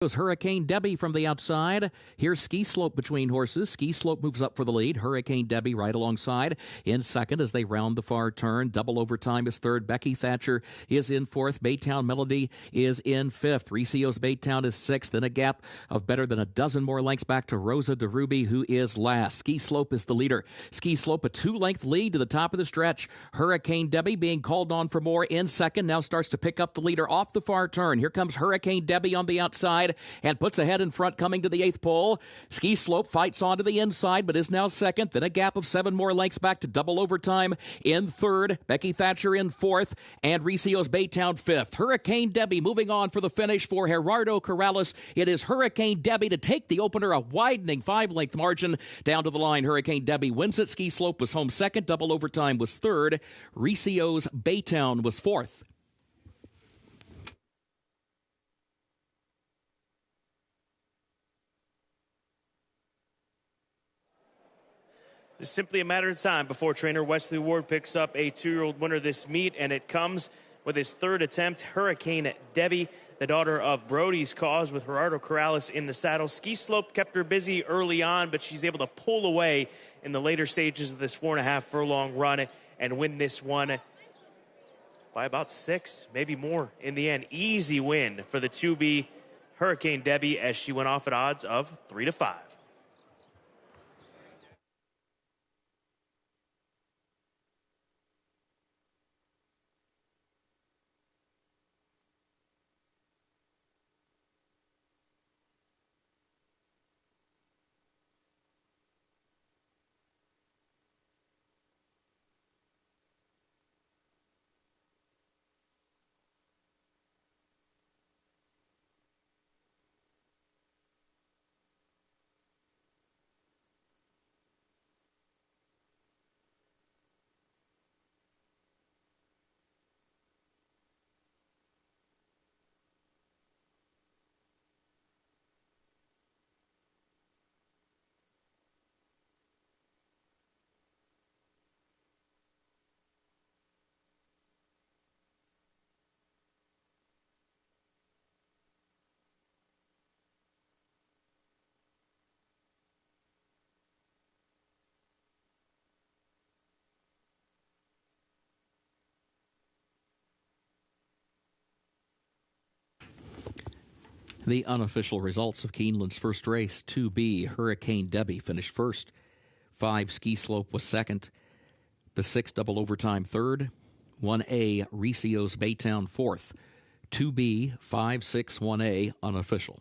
Goes Hurricane Debbie from the outside. Here's Ski Slope between horses. Ski Slope moves up for the lead. Hurricane Debbie right alongside in second as they round the far turn. Double Overtime is third. Becky Thatcher is in fourth. Baytown Melody is in fifth. Ricio's Baytown is sixth, in a gap of better than a dozen more lengths back to Rosa DeRuby, who is last. Ski Slope is the leader. Ski Slope a 2-length lead to the top of the stretch. Hurricane Debbie being called on for more in second. Now starts to pick up the leader off the far turn. Here comes Hurricane Debbie on the outside and puts ahead in front coming to the 8th pole. Ski Slope fights on to the inside but is now second. Then a gap of 7 more lengths back to Double Overtime in third. Becky Thatcher in fourth and Ricio's Baytown fifth. Hurricane Debbie moving on for the finish for Gerardo Corrales. It is Hurricane Debbie to take the opener, a widening 5-length margin down to the line. Hurricane Debbie wins it. Ski Slope was home second. Double Overtime was third. Ricio's Baytown was fourth. It's simply a matter of time before trainer Wesley Ward picks up a 2-year-old winner this meet, and it comes with his third attempt. Hurricane Debbie, the daughter of Brody's Cause, with Gerardo Corrales in the saddle. Ski Slope kept her busy early on, but she's able to pull away in the later stages of this 4.5 furlong run and win this one by about 6, maybe more in the end. Easy win for the 2B Hurricane Debbie as she went off at odds of 3-5. The unofficial results of Keeneland's first race: 2B Hurricane Debbie finished first. 5 Ski Slope was second. The 6 Double Overtime third. 1A Ricio's Baytown fourth. 2B 5, 6, 1A unofficial.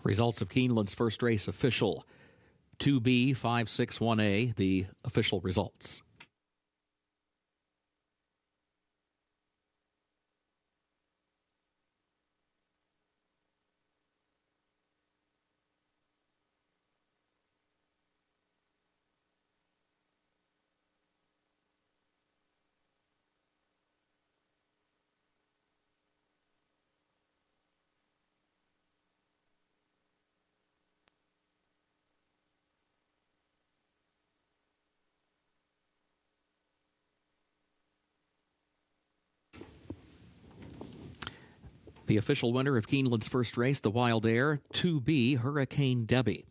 Results of Keeneland's first race official. 2B 5, 6, 1A, the official results. The official winner of Keeneland's first race, the Wild Air, 2B Hurricane Debbie.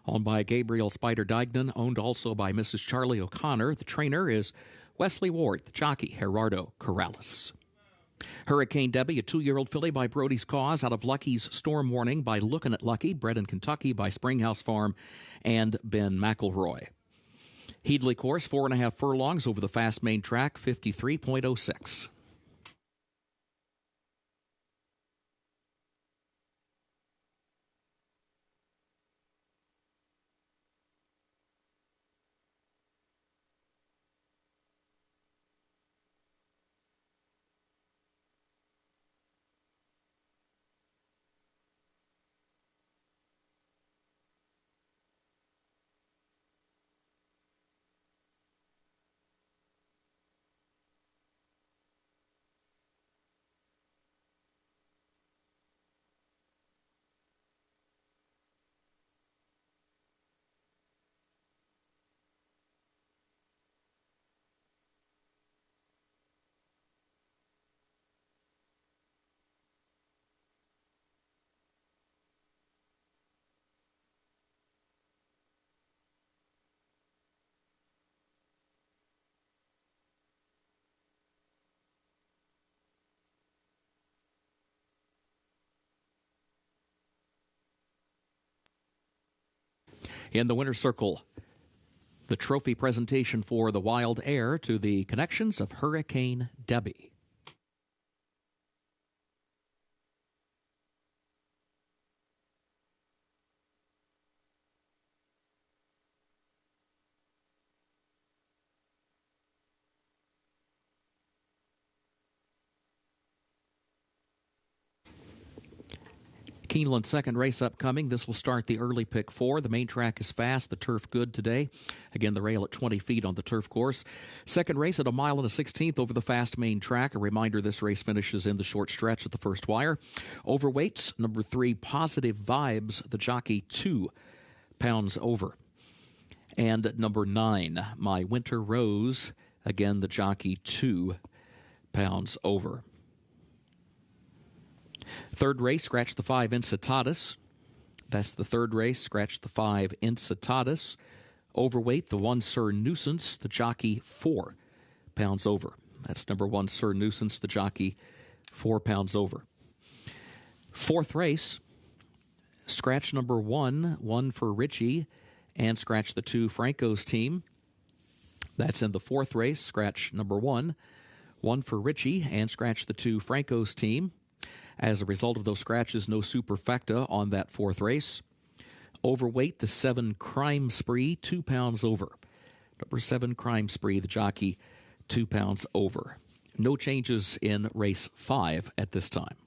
Owned by Gabriel Spider Dignan, owned also by Mrs. Charlie O'Connor. The trainer is Wesley Ward, the jockey, Gerardo Corrales. Hurricane Debbie, a 2-year-old filly by Brody's Cause, out of Lucky's Storm Warning by Lookin' at Lucky, bred in Kentucky by Springhouse Farm and Ben McElroy. Headley course, 4.5 furlongs over the fast main track, 53.06. In the winner's circle, the trophy presentation for the Wild Air to the connections of Hurricane Debbie. Keeneland second race upcoming. This will start the early pick 4. The main track is fast, the turf good today. Again, the rail at 20 feet on the turf course. Second race at 1 mile and a 16th over the fast main track. A reminder, this race finishes in the short stretch at the first wire. Overweights, number 3, Positive Vibes, the jockey, 2 pounds over. And number 9, My Winter Rose, again, the jockey, 2 pounds over. Third race, scratch the 5 Incitatus. That's the third race, scratch the 5 Incitatus. Overweight, the 1 Sir Nuisance, the jockey, 4 pounds over. That's number 1 Sir Nuisance, the jockey, 4 pounds over. Fourth race, scratch number 1, 1 for Richie, and scratch the 2 Franco's team. That's in the fourth race, scratch number 1, 1 for Richie, and scratch the 2 Franco's team. As a result of those scratches, no superfecta on that fourth race. Overweight, the 7 Crime Spree, 2 pounds over. Number 7 Crime Spree, the jockey, 2 pounds over. No changes in race 5 at this time.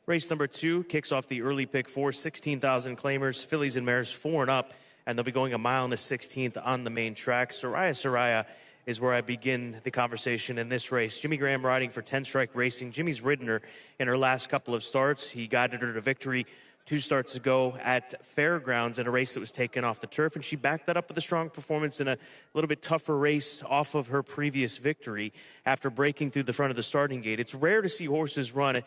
Race number 2 kicks off the early pick 4, 16,000 claimers, fillies and mares 4 and up, and they'll be going a mile and a 16th on the main track. Soraya is where I begin the conversation in this race. Jimmy Graham riding for 10 Strike Racing. Jimmy's ridden her in her last couple of starts. He guided her to victory 2 starts ago at Fairgrounds in a race that was taken off the turf, and she backed that up with a strong performance in a little bit tougher race off of her previous victory after breaking through the front of the starting gate. It's rare to see horses run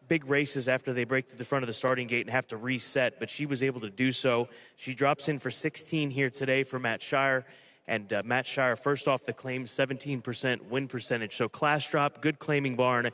big races after they break through the front of the starting gate and have to reset, but she was able to do so. She drops in for 16 here today for Matt Shire. And Matt Shire, first off the claim, 17% win percentage. So class drop, good claiming barn.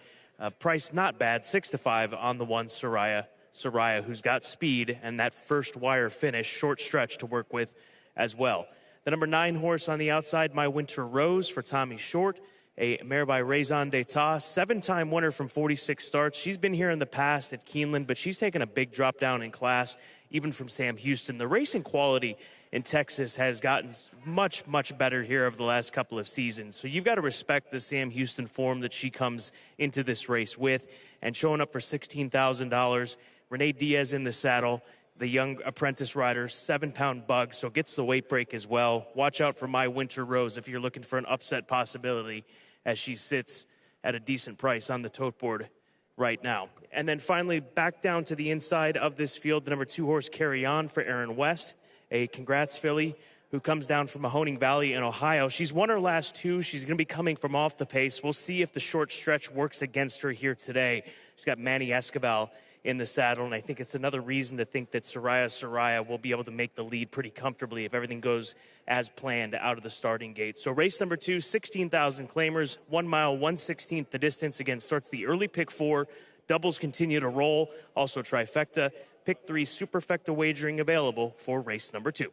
Price not bad, 6-5 on the one Soraya, who's got speed and that first wire finish, short stretch to work with as well. The number 9 horse on the outside, My Winter Rose for Tommy Short, a mare by Raison d'Etat, 7-time winner from 46 starts. She's been here in the past at Keeneland, but she's taken a big drop down in class, even from Sam Houston. The racing quality in Texas has gotten much, much better here over the last couple of seasons. So you've got to respect the Sam Houston form that she comes into this race with. And showing up for $16,000, Renee Diaz in the saddle, the young apprentice rider, 7-pound bug, so gets the weight break as well. Watch out for My Winter Rose if you're looking for an upset possibility, as she sits at a decent price on the tote board right now. And then finally, back down to the inside of this field, the number 2 horse, Carry On for Aaron West, a congrats filly who comes down from Mahoning Valley in Ohio. She's won her last 2. She's going to be coming from off the pace. We'll see if the short stretch works against her here today. She's got Manny Escobar in the saddle, and I think it's another reason to think that Soraya will be able to make the lead pretty comfortably if everything goes as planned out of the starting gate. So race number 2, 16,000 claimers, 1 mile, 1/16 the distance. Again, starts the early pick 4. Doubles continue to roll. Also trifecta. Pick 3 superfecta wagering available for race number 2.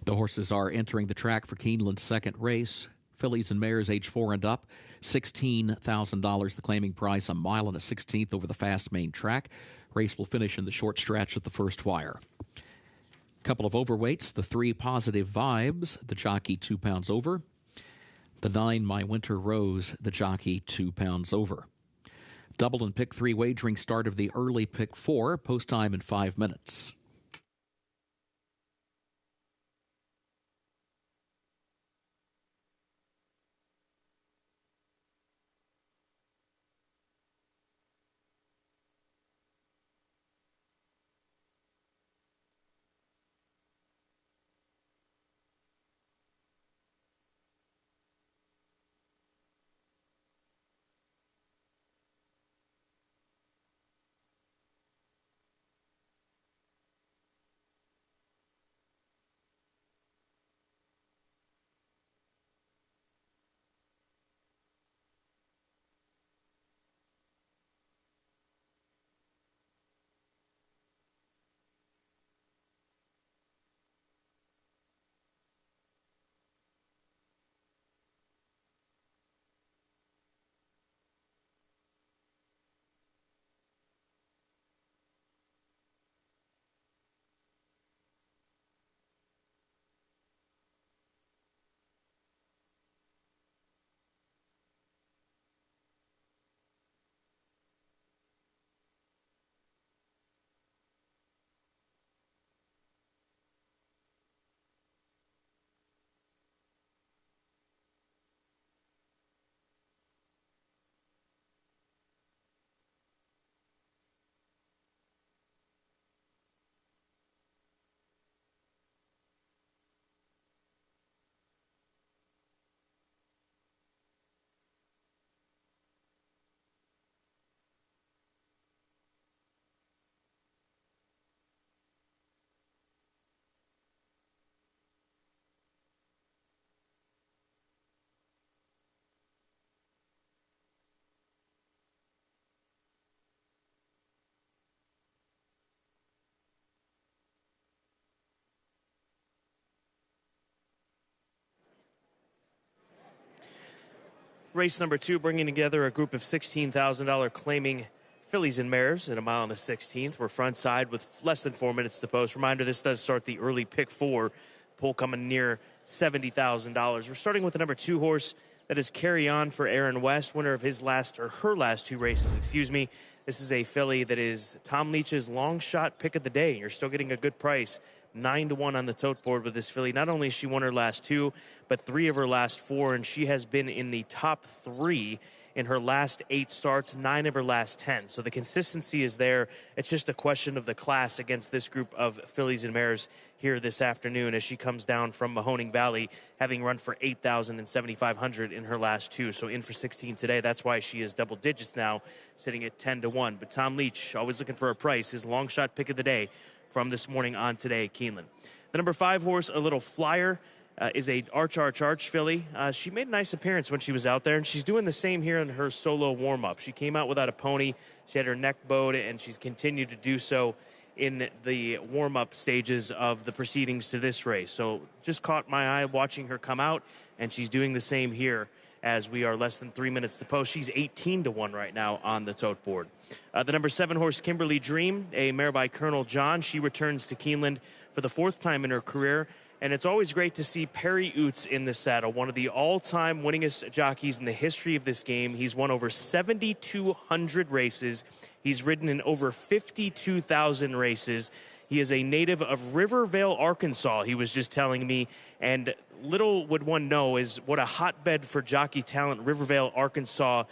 The horses are entering the track for Keeneland's second race. Fillies and mares age 4 and up, $16,000 the claiming price, a mile and a 16th over the fast main track. Race will finish in the short stretch at the first wire. Couple of overweights, the 3 Positive Vibes, the jockey 2 pounds over. The 9 My Winter Rose, the jockey 2 pounds over. Double and pick 3 wagering start of the early pick 4, post time in 5 minutes. Race number 2, bringing together a group of $16,000 claiming fillies and mares at a mile and a 16th. We're front side with less than 4 minutes to post. Reminder, this does start the early pick 4. Poll coming near $70,000. We're starting with the number 2 horse. That is Carry On for Aaron West, winner of her last 2 races, This is a filly that is Tom Leach's long shot pick of the day. You're still getting a good price. 9-1 on the tote board with this filly. Not only has she won her last 2, but 3 of her last 4, and she has been in the top 3 in her last 8 starts, 9 of her last 10. So the consistency is there. It's just a question of the class against this group of fillies and mares here this afternoon as she comes down from Mahoning Valley, having run for 8,000 and 7,500 in her last 2. So in for 16 today. That's why she is double digits now, sitting at 10-1. But Tom Leach, always looking for a price, his long shot pick of the day from this morning on today, Keeneland. The number 5 horse, A Little Flyer, is a Arch filly. She made a nice appearance when she was out there, and she's doing the same here in her solo warm-up. She came out without a pony. She had her neck bowed, and she's continued to do so in the warm-up stages of the proceedings to this race. So just caught my eye watching her come out, and she's doing the same here as we are less than 3 minutes to post. She's 18-1 right now on the tote board. The number 7 horse, Kimberly Dream, a mare by Colonel John. She returns to Keeneland for the 4th time in her career. And it's always great to see Perry Oots in the saddle, one of the all-time winningest jockeys in the history of this game. He's won over 7,200 races. He's ridden in over 52,000 races. He is a native of Rivervale, Arkansas, he was just telling me. And little would one know is what a hotbed for jockey talent Rivervale, Arkansas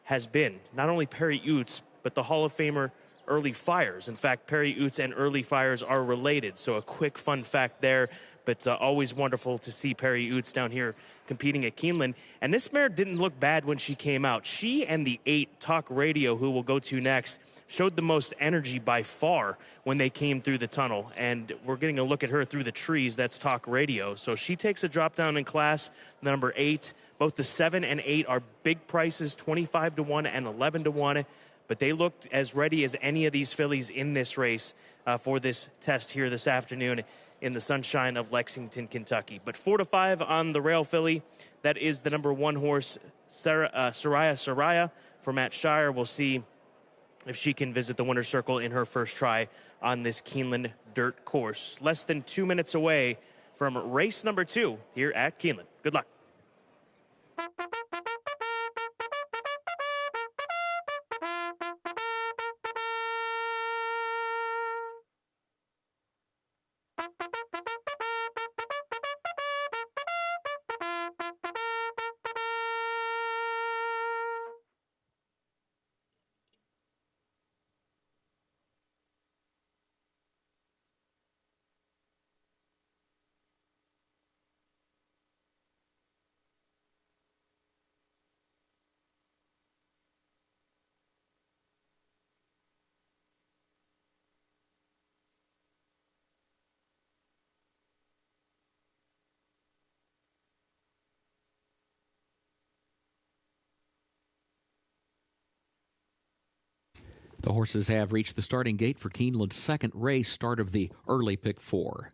has been. Not only Perry Oots, but the Hall of Famer Early Fires. In fact, Perry Oots and Early Fires are related. So a quick fun fact there. But always wonderful to see Perry Oots down here competing at Keeneland. And this mare didn't look bad when she came out. She and the 8 Talk Radio, who we'll go to next, showed the most energy by far when they came through the tunnel. And we're getting a look at her through the trees. That's Talk Radio. So she takes a drop down in class, number 8. Both the 7 and 8 are big prices, 25-1 and 11-1. But they looked as ready as any of these fillies in this race for this test here this afternoon. in the sunshine of Lexington, Kentucky. But 4 to 5 on the rail filly. That is the number 1 horse, Soraya for Matt Shire. We'll see if she can visit the winner's circle in her first try on this Keeneland dirt course. Less than 2 minutes away from race number 2 here at Keeneland. Good luck. The horses have reached the starting gate for Keeneland's second race, start of the early pick 4.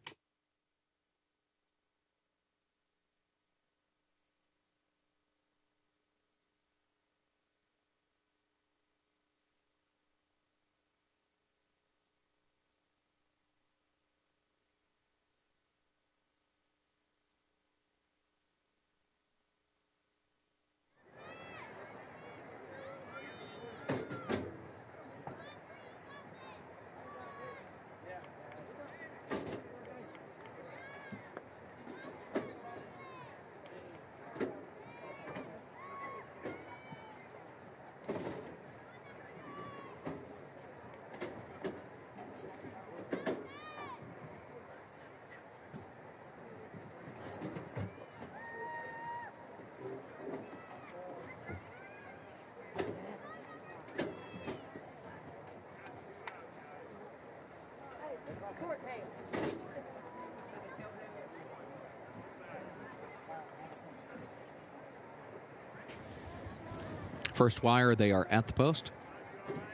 First wire, they are at the post.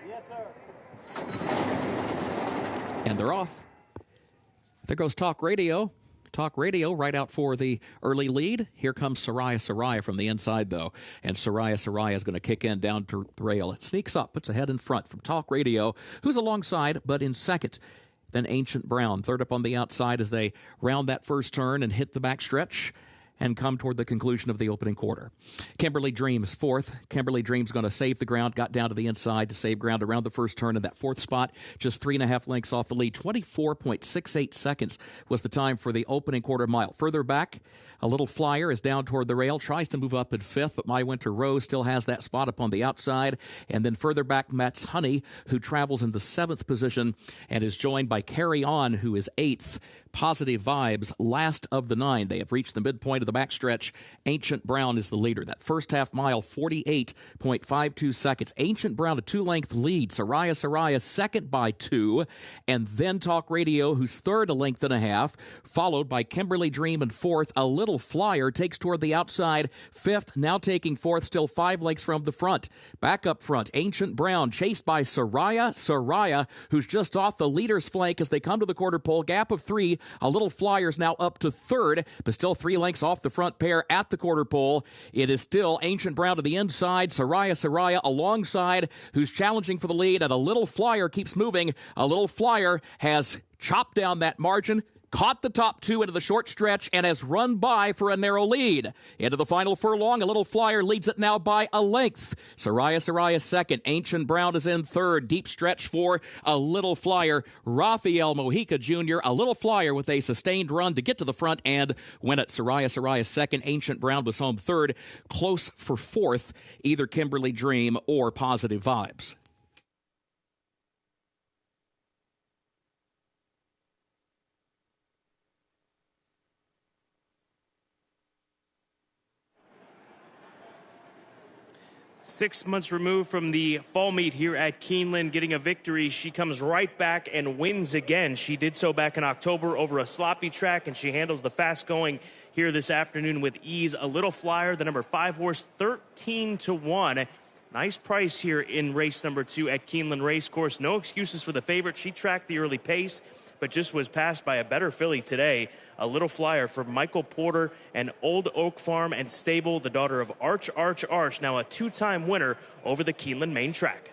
Yes, sir. And they're off. There goes Talk Radio. Talk Radio right out for the early lead. Here comes Soraya from the inside, though. And Soraya is going to kick in down to the rail. It sneaks up, puts a head in front from Talk Radio, who's alongside, but in second. Then Ancient Brown, third up on the outside as they round that first turn and hit the backstretch and come toward the conclusion of the opening quarter. Kimberly Dreams, fourth. Kimberly Dreams going to save the ground, got down to the inside to save ground around the first turn in that fourth spot, just 3.5 lengths off the lead. 24.68 seconds was the time for the opening quarter mile. Further back, a little flyer is down toward the rail, tries to move up in fifth, but My Winter Rose still has that spot up on the outside. And then further back, Matt's Honey, who travels in the seventh position and is joined by Carry On, who is eighth. Positive Vibes, last of the 9. They have reached the midpoint of the backstretch. Ancient Brown is the leader. That first half mile, 48.52 seconds. Ancient Brown, a 2-length lead. Soraya second by 2. And then Talk Radio, who's third, a length and a half. Followed by Kimberly Dream in fourth. A Little Flyer takes toward the outside. Fifth, now taking fourth, still 5 lengths from the front. Back up front, Ancient Brown, chased by Soraya, who's just off the leader's flank as they come to the quarter pole. Gap of 3. A Little Flyer's now up to third, but still 3 lengths off the front pair at the quarter pole. It is still Ancient Brown to the inside, Soraya alongside, who's challenging for the lead, and A Little Flyer keeps moving. A Little Flyer has chopped down that margin, caught the top 2 into the short stretch, and has run by for a narrow lead. Into the final furlong, A Little Flyer leads it now by a length. Soraya second. Ancient Brown is in third. Deep stretch for A Little Flyer. Rafael Mojica Jr., A Little Flyer with a sustained run to get to the front and win it. Soraya second. Ancient Brown was home third. Close for fourth, either Kimberly Dream or Positive Vibes. Six months removed from the fall meet here at Keeneland, getting a victory, she comes right back and wins again. She did so back in October over a sloppy track, and she handles the fast going here this afternoon with ease. A Little Flyer, the number 5 horse, 13-1. Nice price here in race number 2 at Keeneland Racecourse. No excuses for the favorite. She tracked the early pace, but just was passed by a better filly today. A Little Flyer for Michael Porter and Old Oak Farm and Stable, the daughter of Arch, now a two-time winner over the Keeneland main track.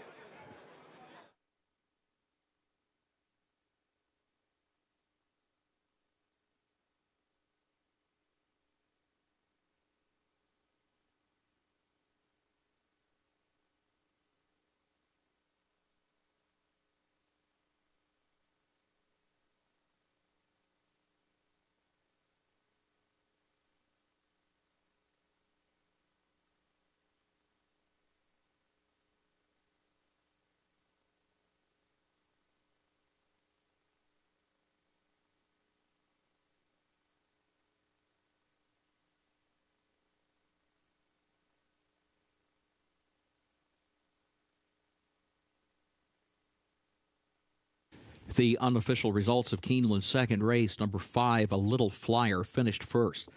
The unofficial results of Keeneland's second race: number 5, A Little Flyer, finished first.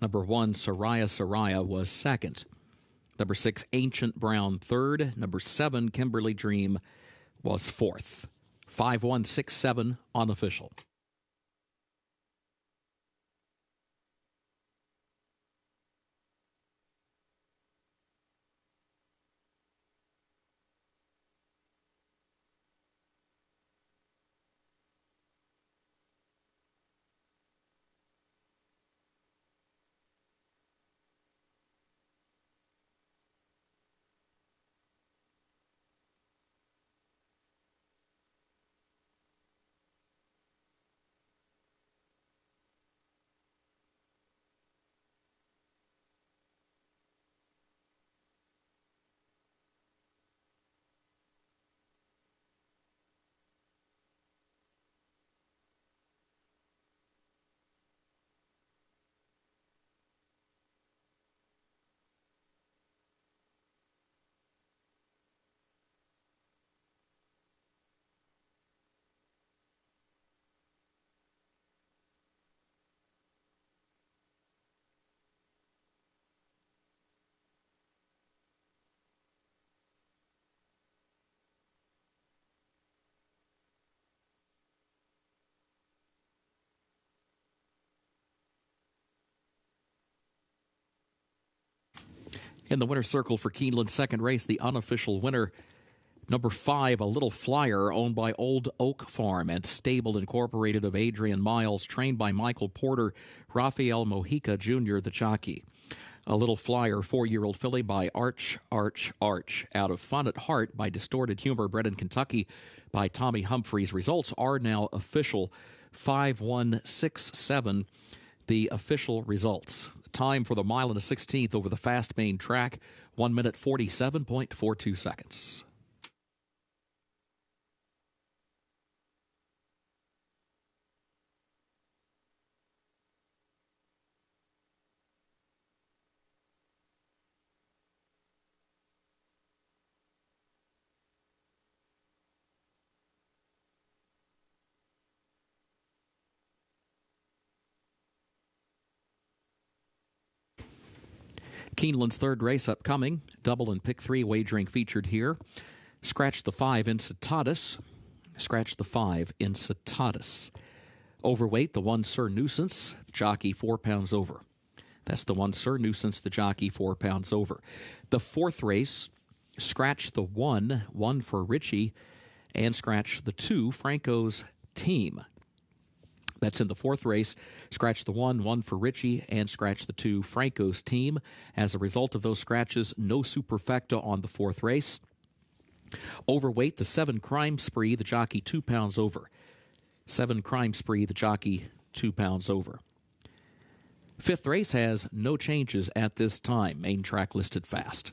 Number 1, Soraya was second. Number 6, Ancient Brown, third. Number 7, Kimberly Dream, was fourth. 5-1-6-7 unofficial. In the winner's circle for Keeneland's second race, the unofficial winner, number 5, A Little Flyer, owned by Old Oak Farm and Stable Incorporated of Adrian Miles, trained by Michael Porter, Rafael Mojica Jr., the jockey. A Little Flyer, 4-year-old filly by Arch. Out of Fun at Heart by Distorted Humor, bred in Kentucky by Tommy Humphreys. Results are now official. 5-1-6-7, the official results. Time for the mile and a 16th over the fast main track, 1 minute 47.42 seconds. Keeneland's third race upcoming. Double and pick 3 wagering featured here. Scratch the 5, Incitatus. Overweight, the 1, Sir Nuisance. Jockey 4 pounds over. That's the 1, Sir Nuisance, the jockey 4 pounds over. The fourth race, scratch the 1, 1 for Richie, and scratch the 2, Franco's Team. That's in the fourth race. Scratch the 1, 1 for Richie, and scratch the 2, Franco's Team. As a result of those scratches, no superfecta on the fourth race. Overweight, the 7, Crime Spree, the jockey 2 pounds over. 7, Crime Spree, the jockey 2 pounds over. Fifth race has no changes at this time. Main track listed fast.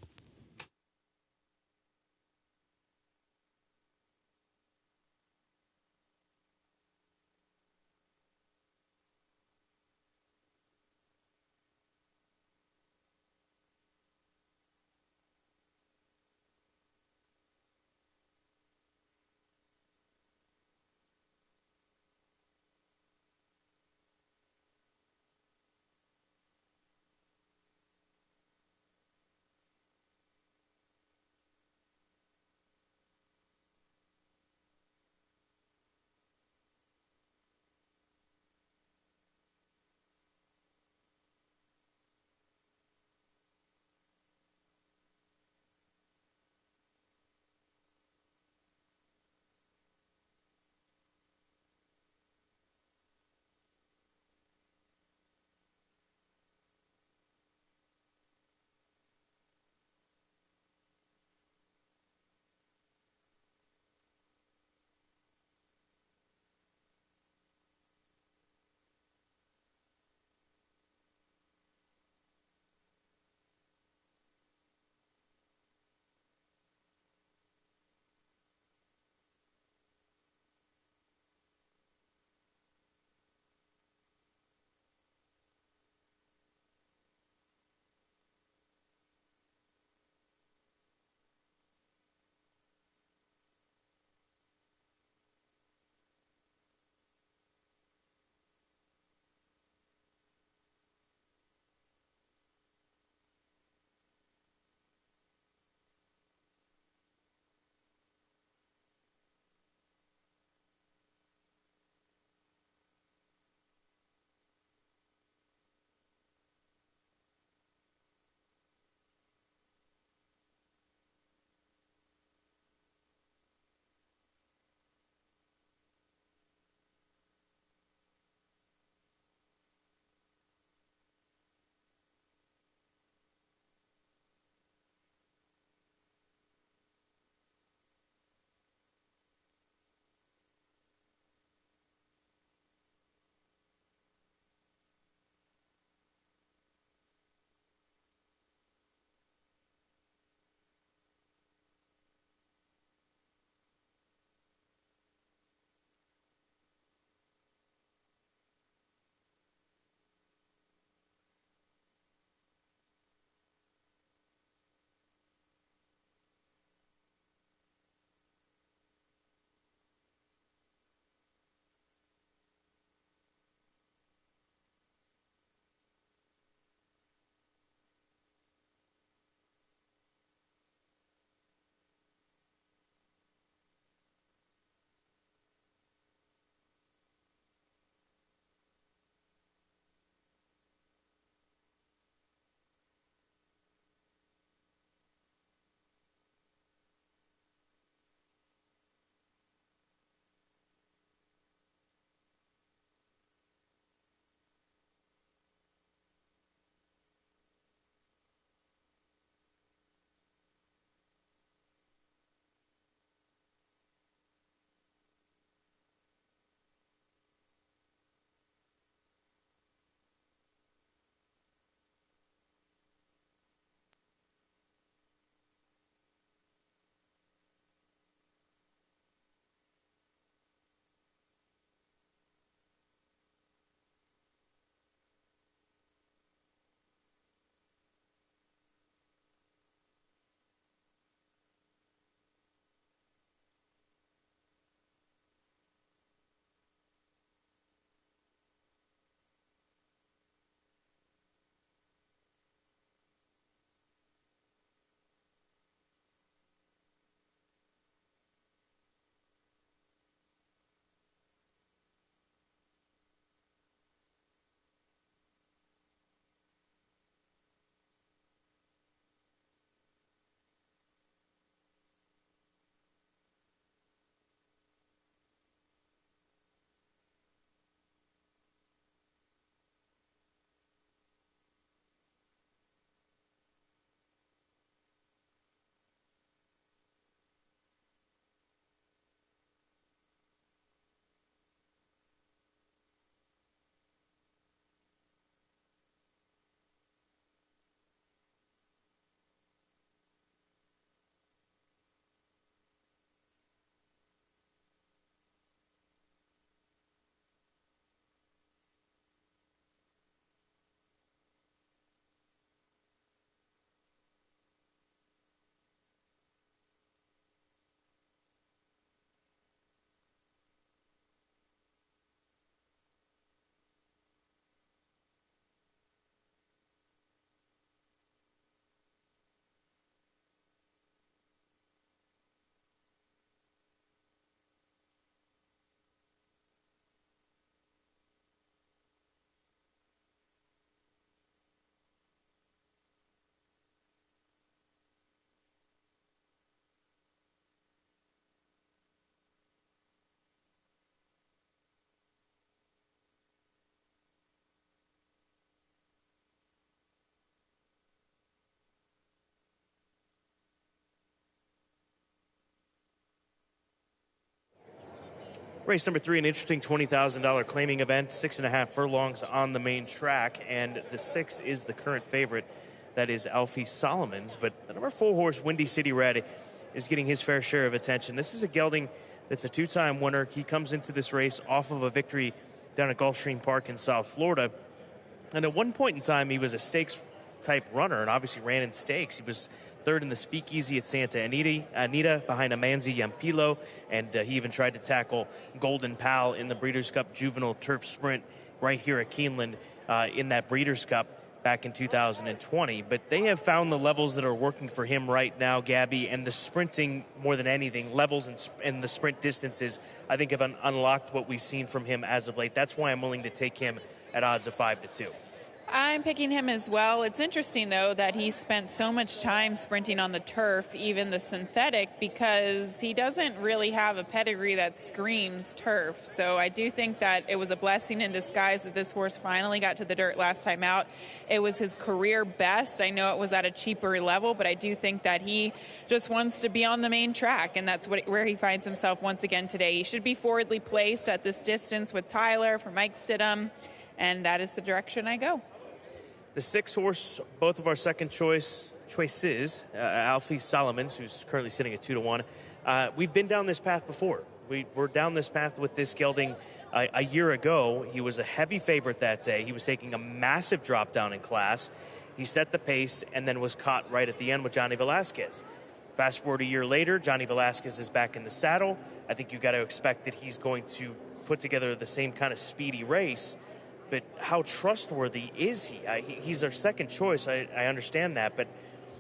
Race number 3, an interesting $20,000 claiming event, 6.5 furlongs on the main track, and the 6 is the current favorite. That is Alfie Solomons, but the number 4 horse, Windy City Red, is getting his fair share of attention. This is a gelding that's a 2-time winner. He comes into this race off of a victory down at Gulfstream Park in South Florida, and at one point in time, he was a stakes-type runner and obviously ran in stakes. He was third in the Speakeasy at Santa Anita behind Amanzi Yampilo, and he even tried to tackle Golden Pal in the Breeders' Cup Juvenile Turf Sprint right here at Keeneland in that Breeders' Cup back in 2020. But they have found the levels that are working for him right now, Gabby, and the sprinting more than anything, levels and the sprint distances, I think have unlocked what we've seen from him as of late. That's why I'm willing to take him at odds of 5-2. I'm picking him as well. It's interesting, though, that he spent so much time sprinting on the turf, even the synthetic, because he doesn't really have a pedigree that screams turf. So I do think that it was a blessing in disguise that this horse finally got to the dirt last time out. It was his career best. I know it was at a cheaper level, but I do think that he just wants to be on the main track, and that's where he finds himself once again today. He should be forwardly placed at this distance with Tyler for Mike Stidham, and that is the direction I go. The 6 horse, both of our second choices, Alfie Solomons, who's currently sitting at 2-1. We've been down this path before. We were down this path with this gelding a year ago. He was a heavy favorite that day. He was taking a massive drop down in class. He set the pace and then was caught right at the end with Johnny Velasquez. Fast forward a year later, Johnny Velasquez is back in the saddle. I think you've got to expect that he's going to put together the same kind of speedy race. But how trustworthy is he? He's our second choice. I understand that. But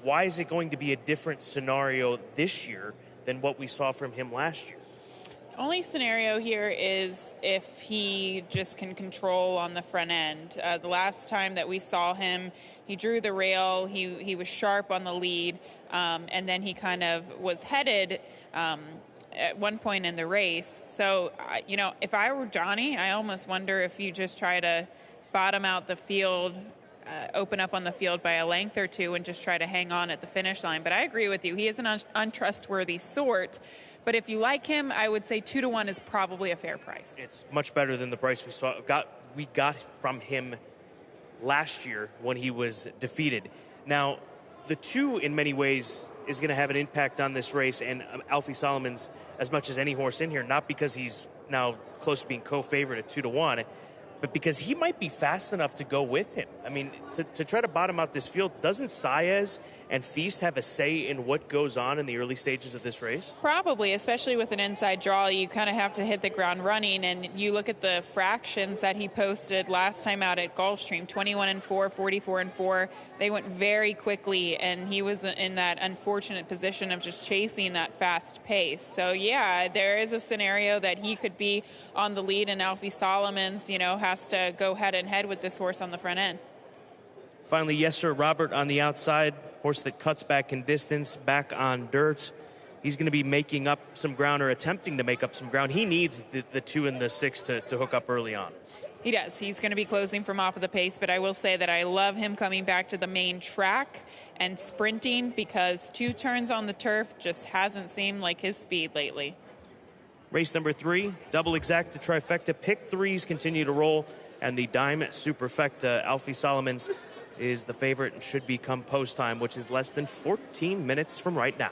why is it going to be a different scenario this year than what we saw from him last year? The only scenario here is if he just can control on the front end. The last time that we saw him, he drew the rail. He was sharp on the lead. And then he kind of was headed at one point in the race. So, if I were Johnny, I almost wonder if you just try to bottom out the field, open up on the field by a length or two and just try to hang on at the finish line. But I agree with you. He is an untrustworthy sort. But if you like him, I would say 2-1 is probably a fair price. It's much better than the price we got from him last year when he was defeated. Now, the 2 in many ways is going to have an impact on this race, and Alfie Solomons as much as any horse in here, not because he's now close to being co-favorite at 2-1, but because he might be fast enough to go with him. I mean, to try to bottom out this field, doesn't Saez and Feast have a say in what goes on in the early stages of this race? Probably, especially with an inside draw. You kind of have to hit the ground running, and you look at the fractions that he posted last time out at Gulfstream, 21-4, 44-4. They went very quickly, and he was in that unfortunate position of just chasing that fast pace. So, yeah, there is a scenario that he could be on the lead, and Alfie Solomons, has to go head and head with this horse on the front end. Finally, Yes Sir Robert on the outside, horse that cuts back in distance, back on dirt. He's going to be making up some ground or attempting to make up some ground. He needs the 2 and the 6 to hook up early on. He does. He's going to be closing from off of the pace, but I will say that I love him coming back to the main track and sprinting because 2 turns on the turf just hasn't seemed like his speed lately. Race number 3, double exacta trifecta. Pick 3s continue to roll, and the dime superfecta, Alfie Solomons, is the favorite and should become post time, which is less than 14 minutes from right now.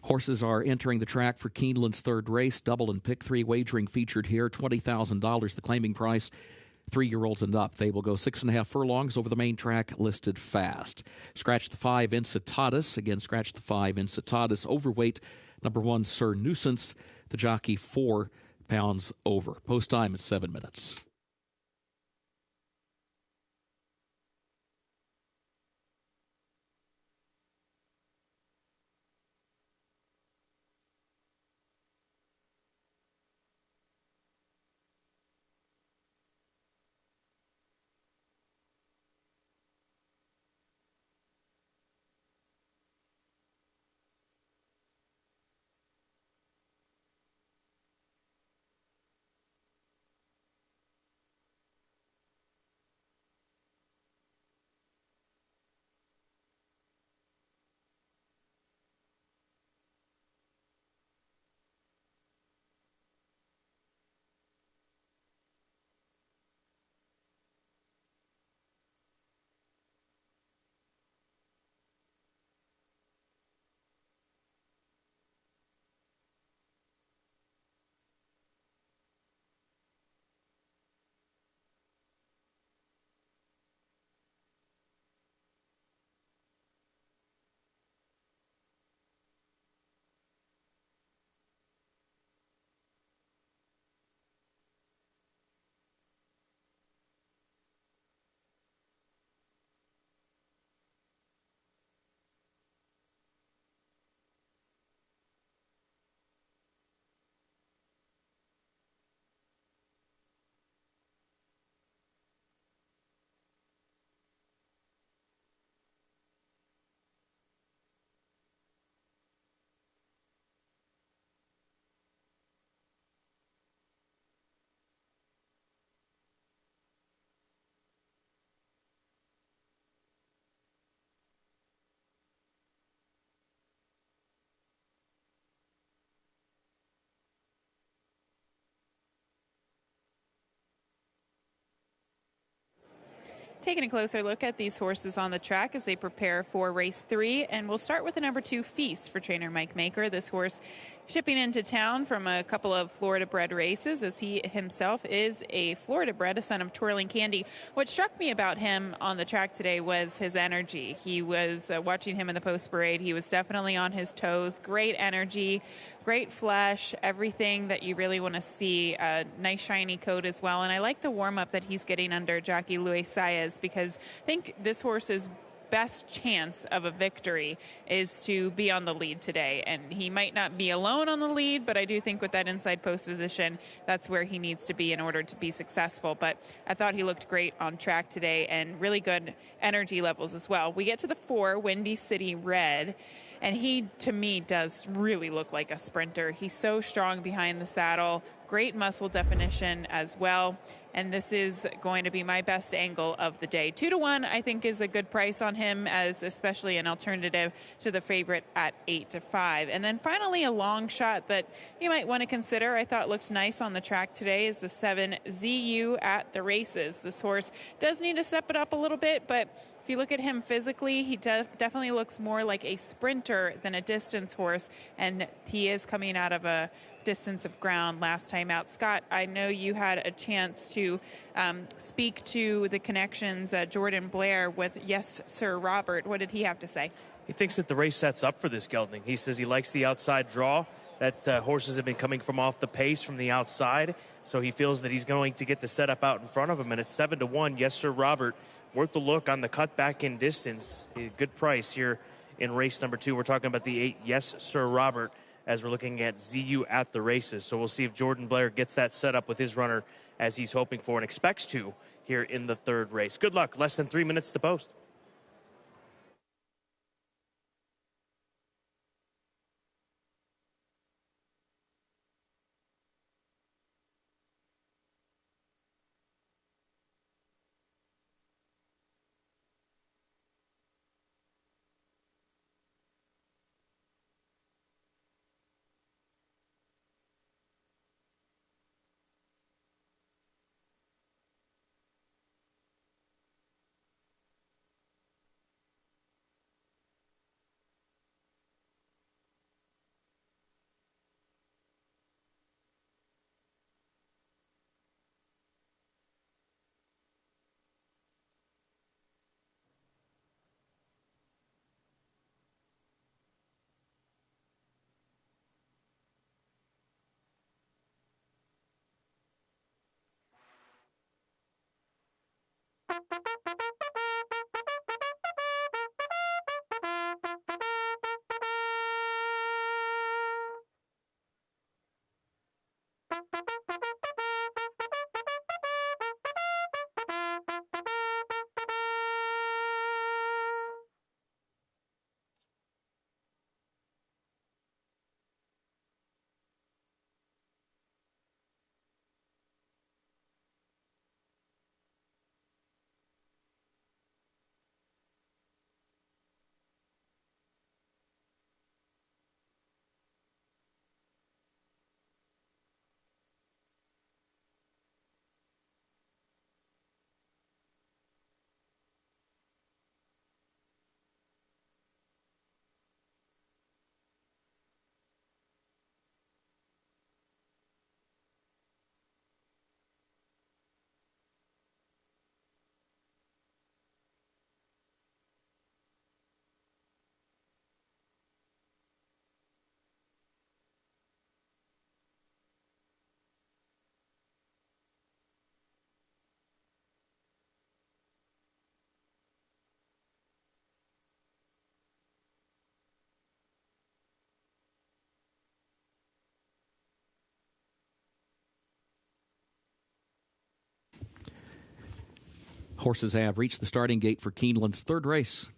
Horses are entering the track for Keeneland's third race. Double and pick three wagering featured here. $20,000 the claiming price. 3-year-olds and up. They will go 6.5 furlongs over the main track, listed fast. Scratch the 5 Incitatus. Again, scratch the 5 Incitatus. Overweight, number 1 Sir Nuisance. The jockey 4 pounds over. Post time at 7 minutes. Taking a closer look at these horses on the track as they prepare for race 3, and we'll start with the number 2 Feast for trainer Mike Maker. This horse shipping into town from a couple of Florida-bred races, as he himself is a Florida-bred, a son of Twirling Candy. What struck me about him on the track today was his energy. He was watching him in the post parade. He was definitely on his toes. Great energy, great flesh, everything that you really want to see. A nice shiny coat as well. And I like the warm-up that he's getting under jockey Luis Saez, because I think this horse's best chance of a victory is to be on the lead today. And he might not be alone on the lead, but I do think with that inside post position, that's where he needs to be in order to be successful. But I thought he looked great on track today, and really good energy levels as well. We get to the 4, Windy City Red, and he, to me, does really look like a sprinter. He's so strong behind the saddle, great muscle definition as well. And this is going to be my best angle of the day. 2-1, I think, is a good price on him, as especially an alternative to the favorite at 8-5. And then finally, a long shot that you might want to consider, I thought looked nice on the track today, is the 7 ZU at the races. This horse does need to step it up a little bit, but if you look at him physically, he definitely looks more like a sprinter than a distance horse, and he is coming out of a distance of ground last time out. Scott, I know you had a chance to speak to the connections, Jordan Blair with Yes Sir Robert. What did he have to say? He thinks that the race sets up for this gelding. He says he likes the outside draw, that horses have been coming from off the pace from the outside, so he feels that he's going to get the setup out in front of him, and it's 7-1. Yes Sir Robert, worth the look on the cut back in distance. A good price here in race number 2. We're talking about the 8 Yes Sir Robert, as we're looking at ZU at the races. So we'll see if Jordan Blair gets that set up with his runner as he's hoping for and expects to here in the 3rd race. Good luck. Less than 3 minutes to post. Horses have reached the starting gate for Keeneland's 3rd race.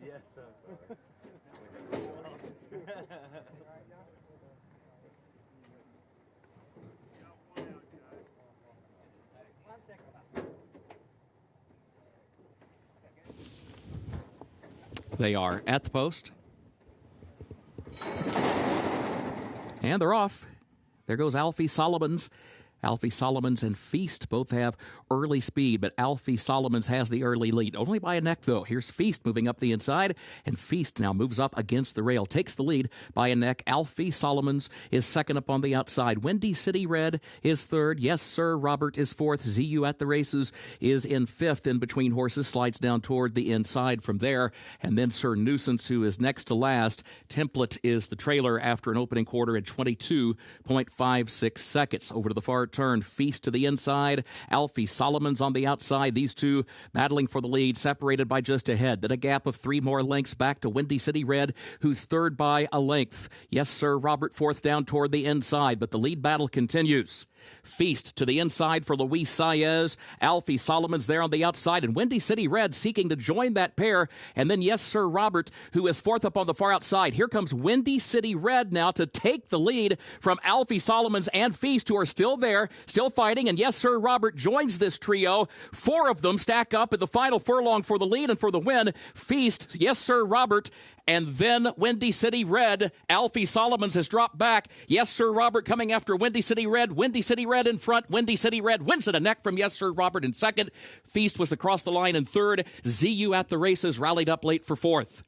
Yes, I'm sorry. They are at the post. And they're off. There goes Alfie Solomon's Alfie Solomons and Feast both have early speed, but Alfie Solomons has the early lead. Only by a neck, though. Here's Feast moving up the inside, and Feast now moves up against the rail. Takes the lead by a neck. Alfie Solomons is second up on the outside. Windy City Red is third. Yes, Sir Robert is fourth. ZU at the Races is in fifth. In between horses, slides down toward the inside from there. And then Sir Nuisance, who is next to last. Template is the trailer after an opening quarter at 22.56 seconds. Over to the far turn, Feast to the inside, Alfie Solomons on the outside. These two battling for the lead, separated by just a head. Then a gap of 3 more lengths back to Windy City Red, who's third by a length. Yes, Sir Robert fourth down toward the inside, but the lead battle continues. Feast to the inside for Luis Saez. Alfie Solomons there on the outside, and Windy City Red seeking to join that pair. And then, yes, Sir Robert, who is fourth up on the far outside. Here comes Windy City Red now to take the lead from Alfie Solomons and Feast, who are still there, still fighting. And yes, Sir Robert joins this trio. 4 of them stack up at the final furlong for the lead and for the win. Feast, yes, Sir Robert, and then Windy City Red. Alfie Solomons has dropped back. Yes, Sir Robert coming after Windy City Red. Windy City Red in front. Windy City Red wins it a neck from Yes, Sir Robert in second. Feast was across the line in third. ZU at the Races rallied up late for fourth.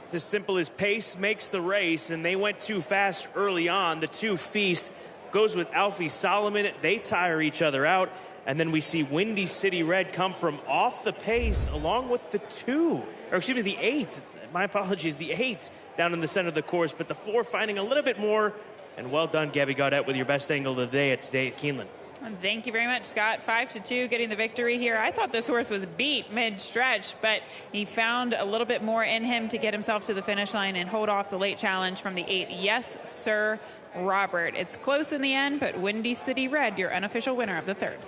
It's as simple as pace makes the race, and they went too fast early on. The 2 Feast goes with Alfie Solomon. They tire each other out, and then we see Windy City Red come from off the pace along with the 8. My apologies, the 8 down in the center of the course, but the 4 finding a little bit more. And well done, Gabby Gaudette, with your best angle of the day at Keeneland. Thank you very much, Scott. 5-2 getting the victory here. I thought this horse was beat mid-stretch, but he found a little bit more in him to get himself to the finish line and hold off the late challenge from the 8. Yes, Sir Robert. It's close in the end, but Windy City Red, your unofficial winner of the third.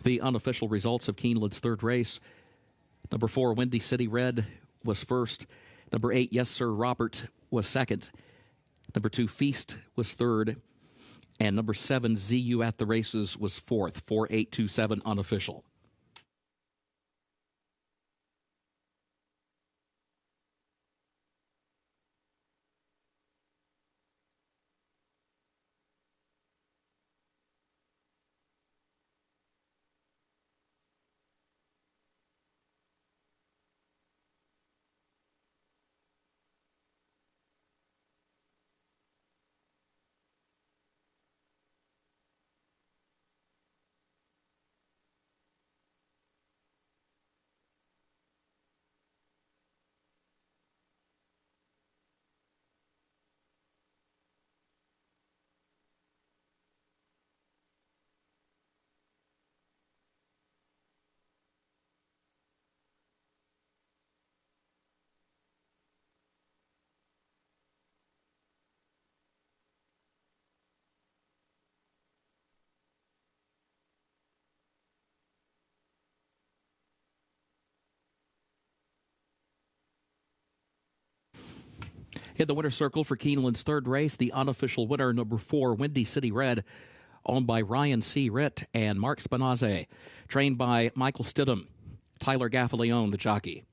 The unofficial results of Keeneland's third race. Number 4, Windy City Red was first. Number 8, Yes, Sir Robert was second. Number 2, Feast was third. And number 7, ZU at the Races was fourth. 4-8-2-7 unofficial. In the winner's circle for Keeneland's third race, the unofficial winner, number 4, Windy City Red, owned by Ryan C. Ritt and Mark Spinazze, trained by Michael Stidham, Tyler Gaffalione, the jockey.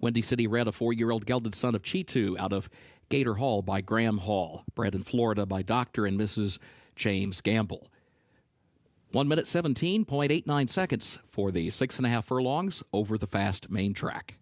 Windy City Red, a 4-year-old gelded son of Cheetu out of Gator Hall by Graham Hall, bred in Florida by Dr. and Mrs. James Gamble. 1 minute 17.89 seconds for the 6.5 furlongs over the fast main track.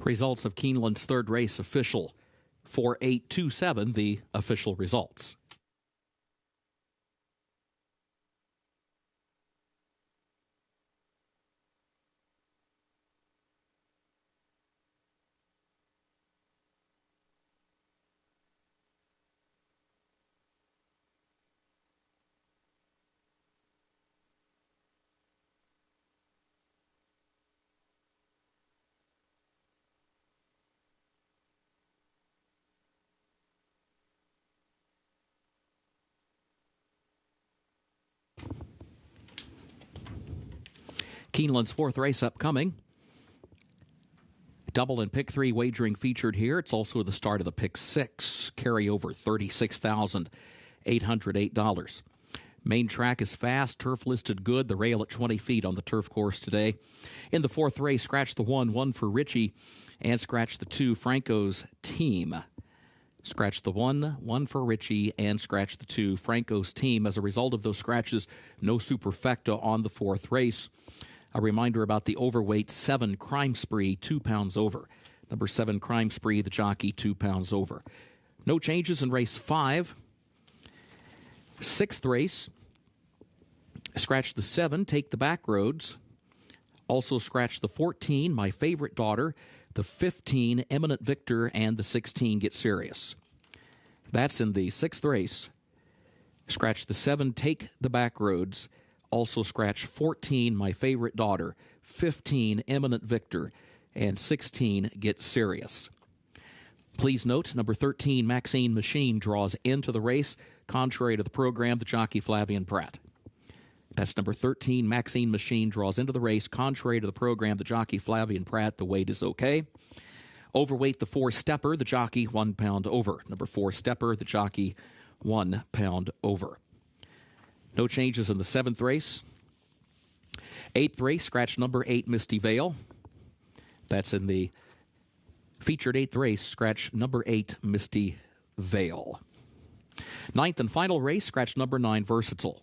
Results of Keeneland's third race official. 4:827, the official results. Keeneland's fourth race upcoming. Double and pick 3 wagering featured here. It's also the start of the pick 6. Carryover $36,808. Main track is fast. Turf listed good. The rail at 20 feet on the turf course today. In the fourth race, scratch the 1 for Richie, and scratch the 2, Franco's Team. Scratch the 1 for Richie, and scratch the 2, Franco's Team. As a result of those scratches, no superfecta on the fourth race. A reminder about the overweight 7 Crime Spree, 2 pounds over. Number 7 Crime Spree, the jockey, 2 pounds over. No changes in race 5. Sixth race. Scratch the 7, Take the Back Roads. Also scratch the 14, My Favorite Daughter, the 15, Eminent Victor, and the 16, Get Serious. That's in the sixth race. Scratch the 7, Take the Back Roads. Also scratch 14, My Favorite Daughter, 15, Eminent Victor, and 16, Get Serious. Please note, number 13, Maxine Machine, draws into the race, contrary to the program, the jockey Flavian Pratt. That's number 13, Maxine Machine, draws into the race, contrary to the program, the jockey Flavian Pratt. The weight is okay. Overweight, the 4 Stepper, the jockey, 1 pound over. Number 4 Stepper, the jockey, 1 pound over. No changes in the 7th race. 8th race, scratch number 8, Misty Vale. That's in the featured 8th race, scratch number 8, Misty Vale. 9th and final race, scratch number 9, Versatile.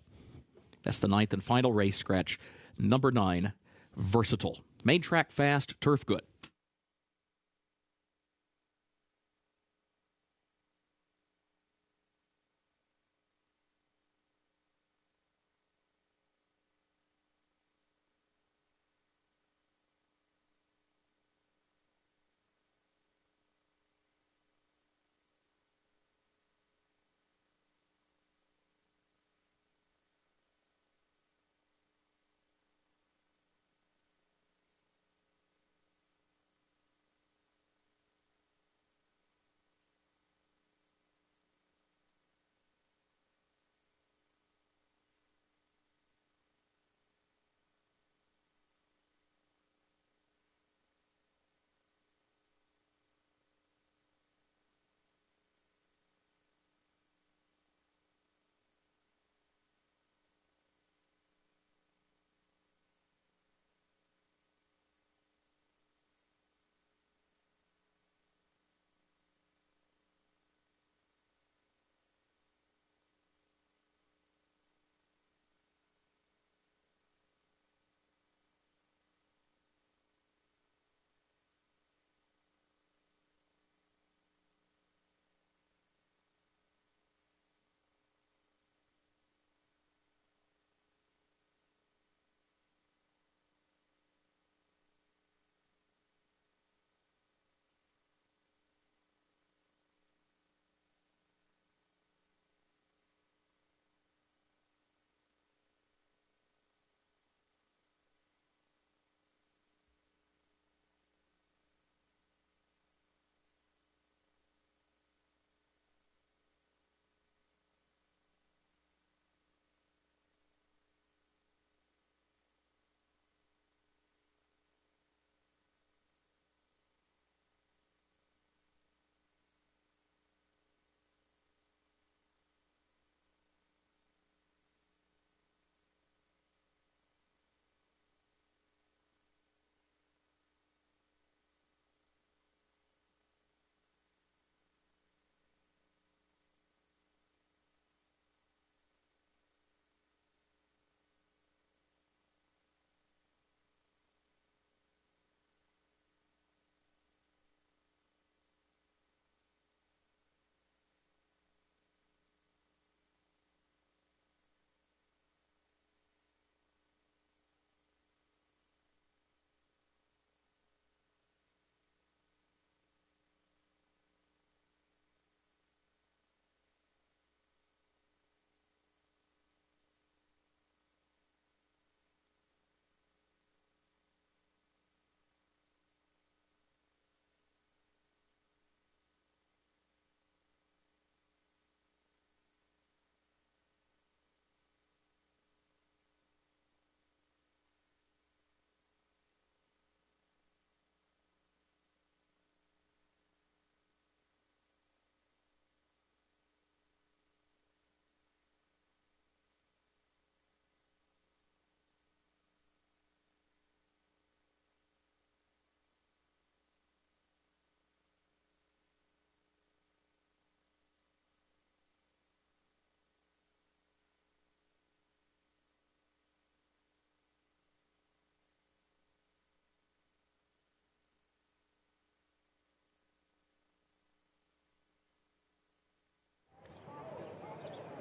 That's the 9th and final race, scratch number 9, Versatile. Main track fast, turf good.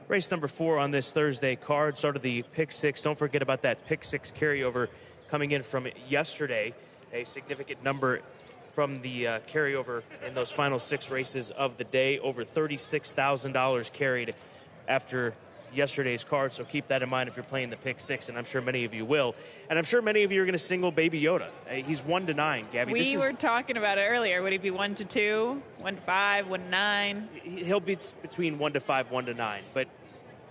Race number 4 on this Thursday card started the pick 6. Don't forget about that pick 6 carryover coming in from yesterday. A significant number from the carryover in those final 6 races of the day. Over $36,000 carried after yesterday's card, so keep that in mind if you're playing the pick 6, and I'm sure many of you will. And I'm sure many of you are going to single Baby Yoda. He's 1-9, Gabby. We were talking about it earlier. Would he be 1-2, 1-5, 1-9? He'll be between 1-5, 1-9, but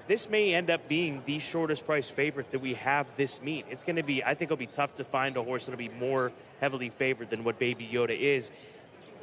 this may end up being the shortest price favorite that we have this meet. It's going to be, I think it'll be tough to find a horse that'll be more heavily favored than what Baby Yoda is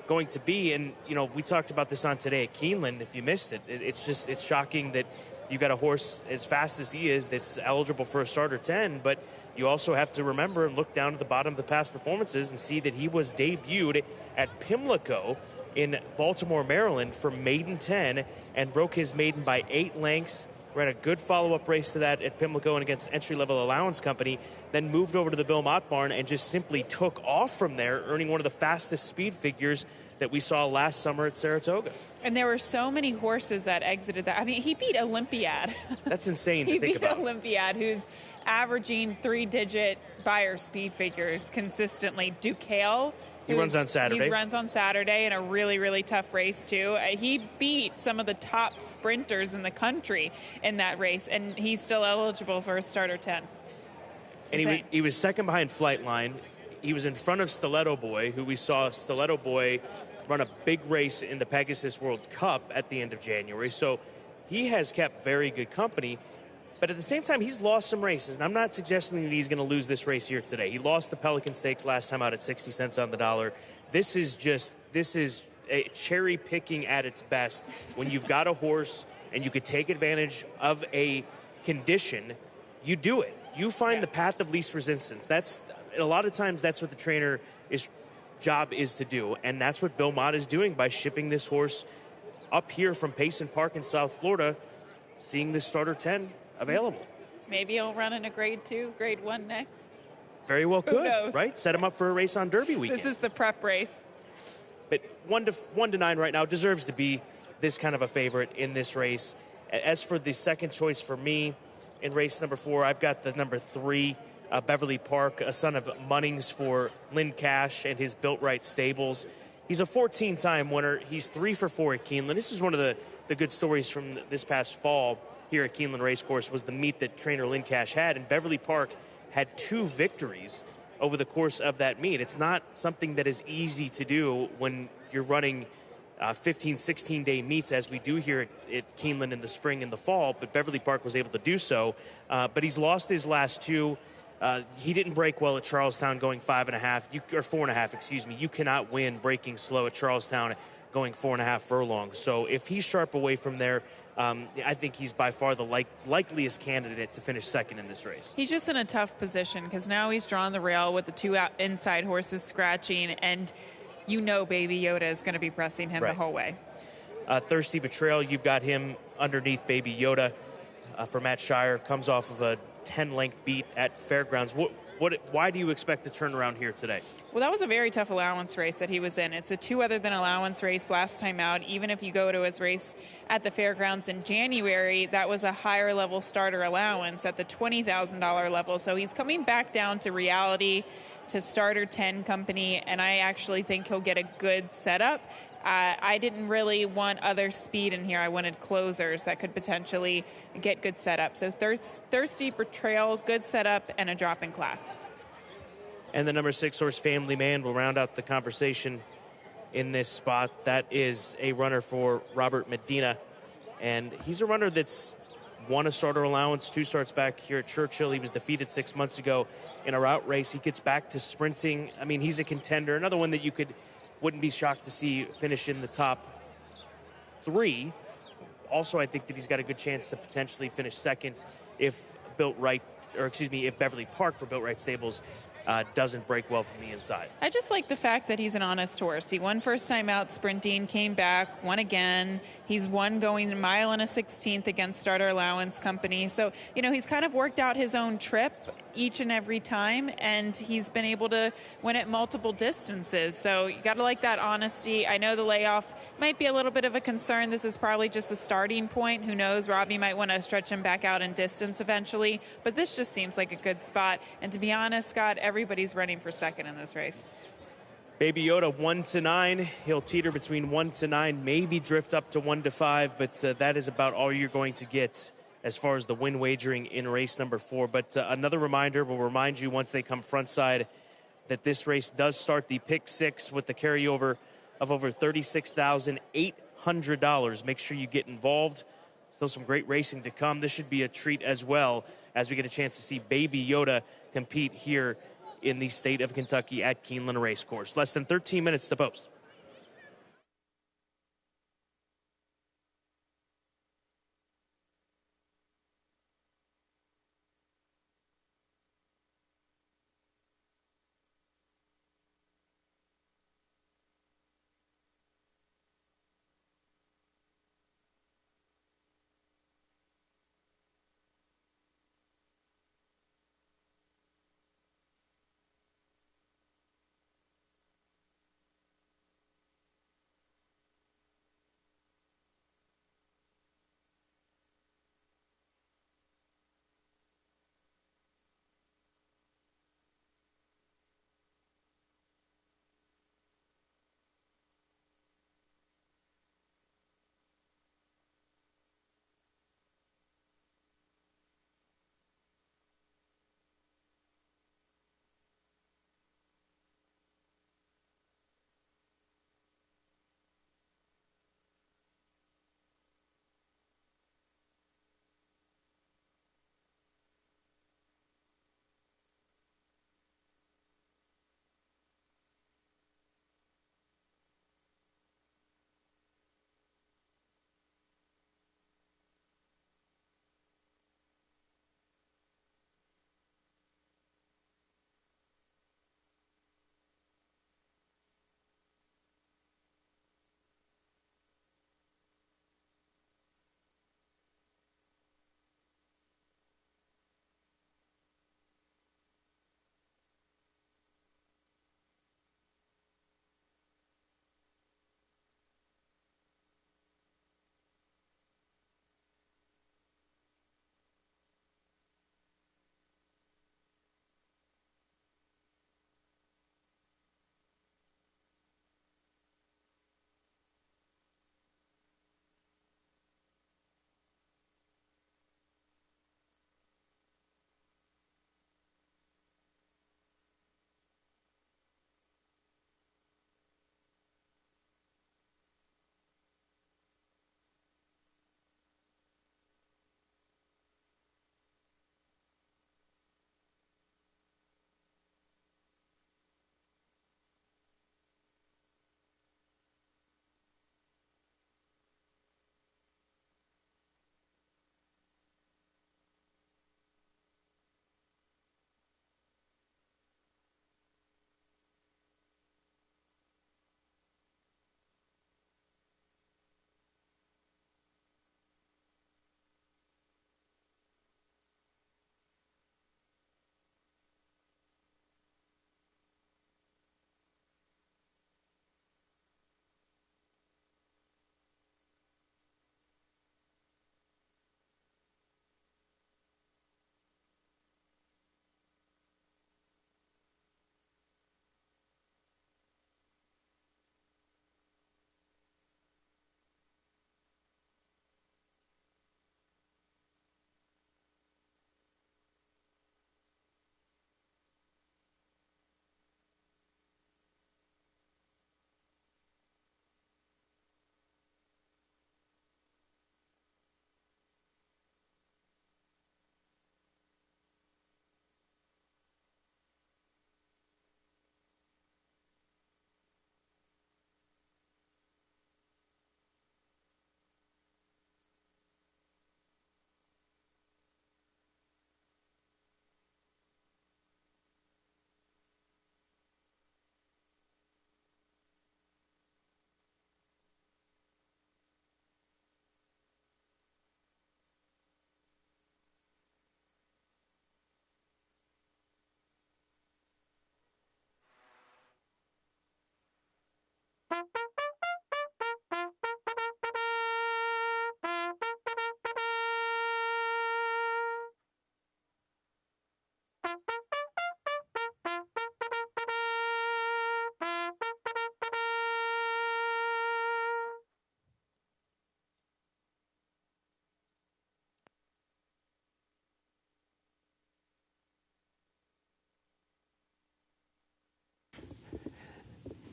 going to be. And, you know, we talked about this on today at Keeneland. If you missed it, it's shocking that you got a horse as fast as he is that's eligible for a starter 10, but you also have to remember and look down at the bottom of the past performances and see that he was debuted at Pimlico in Baltimore, Maryland for maiden 10 and broke his maiden by 8 lengths. Ran a good follow-up race to that at Pimlico and against entry-level allowance company, then moved over to the Bill Mott barn and just simply took off from there, earning one of the fastest speed figures that we saw last summer at Saratoga. And there were so many horses that exited that. I mean, he beat Olympiad. That's insane to think about. He beat Olympiad, who's averaging 3-digit buyer speed figures consistently. Duquesne. He runs on Saturday. He runs on Saturday in a really, really tough race, too. He beat some of the top sprinters in the country in that race, and he's still eligible for a starter 10. And he was second behind Flightline. He was in front of Stiletto Boy, who we saw Stiletto Boy run a big race in the Pegasus World Cup at the end of January. So he has kept very good company. But at the same time, he's lost some races. And I'm not suggesting that he's going to lose this race here today. He lost the Pelican Stakes last time out at 60 cents on the dollar. This is a cherry picking at its best. When you've got a horse and you could take advantage of a condition, you do it. You find the path of least resistance. That's a lot of times that's what the trainer job is to do. And that's what Bill Mott is doing by shipping this horse up here from Payson Park in South Florida, seeing this starter 10 available. Maybe he'll run in a grade 2, grade 1 next. Very well could, Who knows? right? Set him up for a race on Derby weekend. This is the prep race. But 1-9 right now deserves to be this kind of a favorite in this race. As for the second choice for me in race number 4, I've got the number 3, Beverly Park, a son of Munnings for Lynn Cash and his Built Right stables. He's a 14-time winner. He's 3 for 4 at Keeneland. This is one of the good stories from this past fall here at Keeneland Racecourse was the meet that trainer Lynn Cash had, and Beverly Park had 2 victories over the course of that meet. It's not something that is easy to do when you're running 15, 16-day meets as we do here at Keeneland in the spring and the fall, but Beverly Park was able to do so. But he's lost his last 2. He didn't break well at Charlestown going 5.5, or 4.5, excuse me. You cannot win breaking slow at Charlestown going 4.5 furlongs. So if he's sharp away from there, I think he's by far the likeliest candidate to finish second in this race. He's just in a tough position because now he's drawn the rail with the 2 inside horses scratching, and you know Baby Yoda is going to be pressing him the whole way. Thirsty Betrayal, you've got him underneath Baby Yoda for Matt Shire. Comes off of a 10-length beat at Fairgrounds. Why do you expect the turnaround here today? Well, that was a very tough allowance race that he was in. It's a 2 other than allowance race last time out. Even if you go to his race at the Fairgrounds in January, that was a higher level starter allowance at the $20,000 level. So he's coming back down to reality, to starter 10 company, and I actually think he'll get a good setup. I didn't really want other speed in here. I wanted closers that could potentially get good setup. So Thirsty Betrayal, good setup, and a drop in class. And the number 6 horse, Family Man, will round out the conversation in this spot. That is a runner for Robert Medina. And he's a runner that's won a starter allowance, 2 starts back here at Churchill. He was defeated 6 months ago in a route race. He gets back to sprinting. I mean, he's a contender. Another one that you wouldn't be shocked to see finish in the top 3. Also, I think that he's got a good chance to potentially finish second if Beverly Park for Built Right Stables doesn't break well from the inside. I just like the fact that he's an honest horse. He won first time out sprinting, came back, won again. He's won going a mile and a 16th against Starter Allowance Company. So, he's kind of worked out his own trip. each and every time, and he's been able to win at multiple distances. So you got to like that honesty. I know the layoff might be a little bit of a concern. This is probably just a starting point. Who knows? Robbie might want to stretch him back out in distance eventually, but this just seems like a good spot. And to be honest, Scott, everybody's running for second in this race. Baby Yoda 1-9. He'll teeter between 1-9, maybe drift up to 1-5, but that is about all you're going to get as far as the win wagering in race number 4. But another reminder, we'll remind you once they come front side that this race does start the pick 6 with the carryover of over $36,800. Make sure you get involved. Still some great racing to come. This should be a treat as well as we get a chance to see Baby Yoda compete here in the state of Kentucky at Keeneland Racecourse. Less than 13 minutes to post.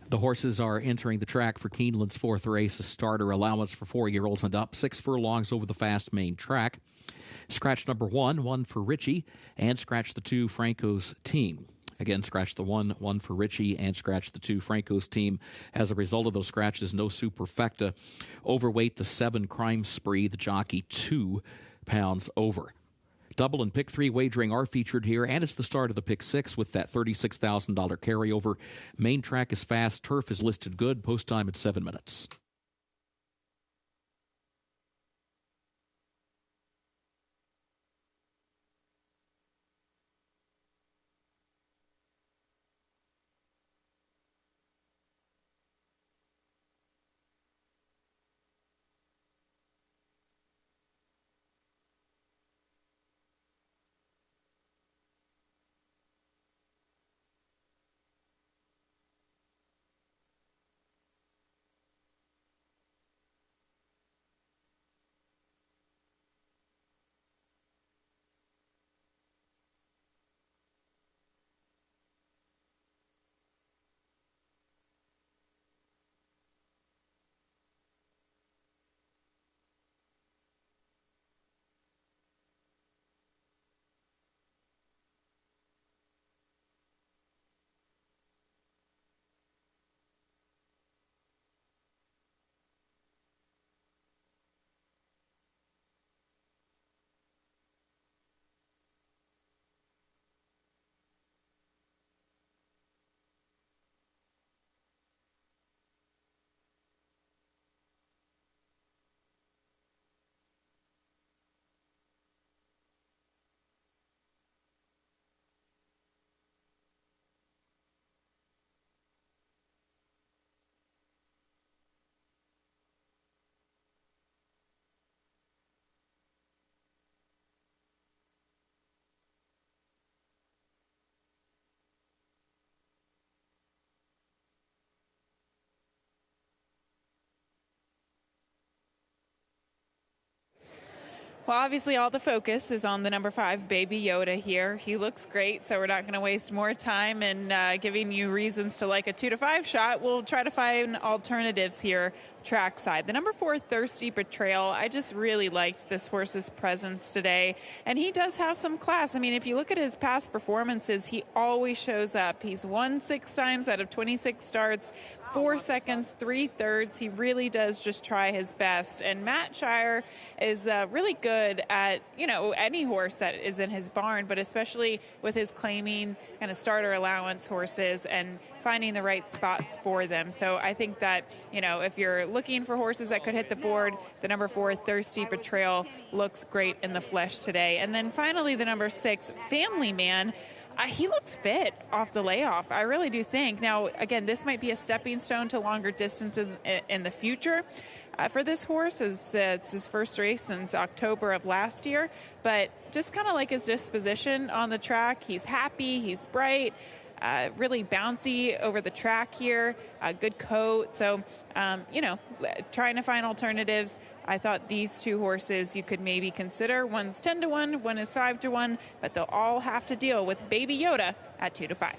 The horses are entering the track for Keeneland's fourth race, a starter allowance for 4-year-olds and up, 6 furlongs over the fast main track. Scratch number 1, 1 for Richie, and scratch the 2, Franco's team. Again, scratch the 1, 1 for Richie, and scratch the 2, Franco's team. As a result of those scratches, no superfecta. Overweight, the 7, Crime Spree, the jockey 2 pounds over. Double and pick 3 wagering are featured here, and it's the start of the pick 6 with that $36,000 carryover. Main track is fast. Turf is listed good. Post time at 7 minutes. Well, obviously all the focus is on the number 5, Baby Yoda here. He looks great, so we're not going to waste more time in giving you reasons to like a 2-5 shot. We'll try to find alternatives here trackside. The number 4, Thirsty Betrayal. I just really liked this horse's presence today, and he does have some class. I mean, if you look at his past performances, he always shows up. He's won 6 times out of 26 starts, 4 seconds, 3/3. He really does just try his best. And Matt Shire is really good at, any horse that is in his barn, but especially with his claiming kind of starter allowance horses and finding the right spots for them. So I think that, if you're looking for horses that could hit the board, the number 4, Thirsty Betrayal, looks great in the flesh today. And then finally, the number 6, Family Man. He looks fit off the layoff. I really do think. Now, again, this might be a stepping stone to longer distances in the future for this horse. It's his first race since October of last year. But just kind of like his disposition on the track, he's happy, he's bright, really bouncy over the track here, good coat. So, trying to find alternatives. I thought these 2 horses you could maybe consider. One's 10-1, one is 5-1, but they'll all have to deal with Baby Yoda at 2-5.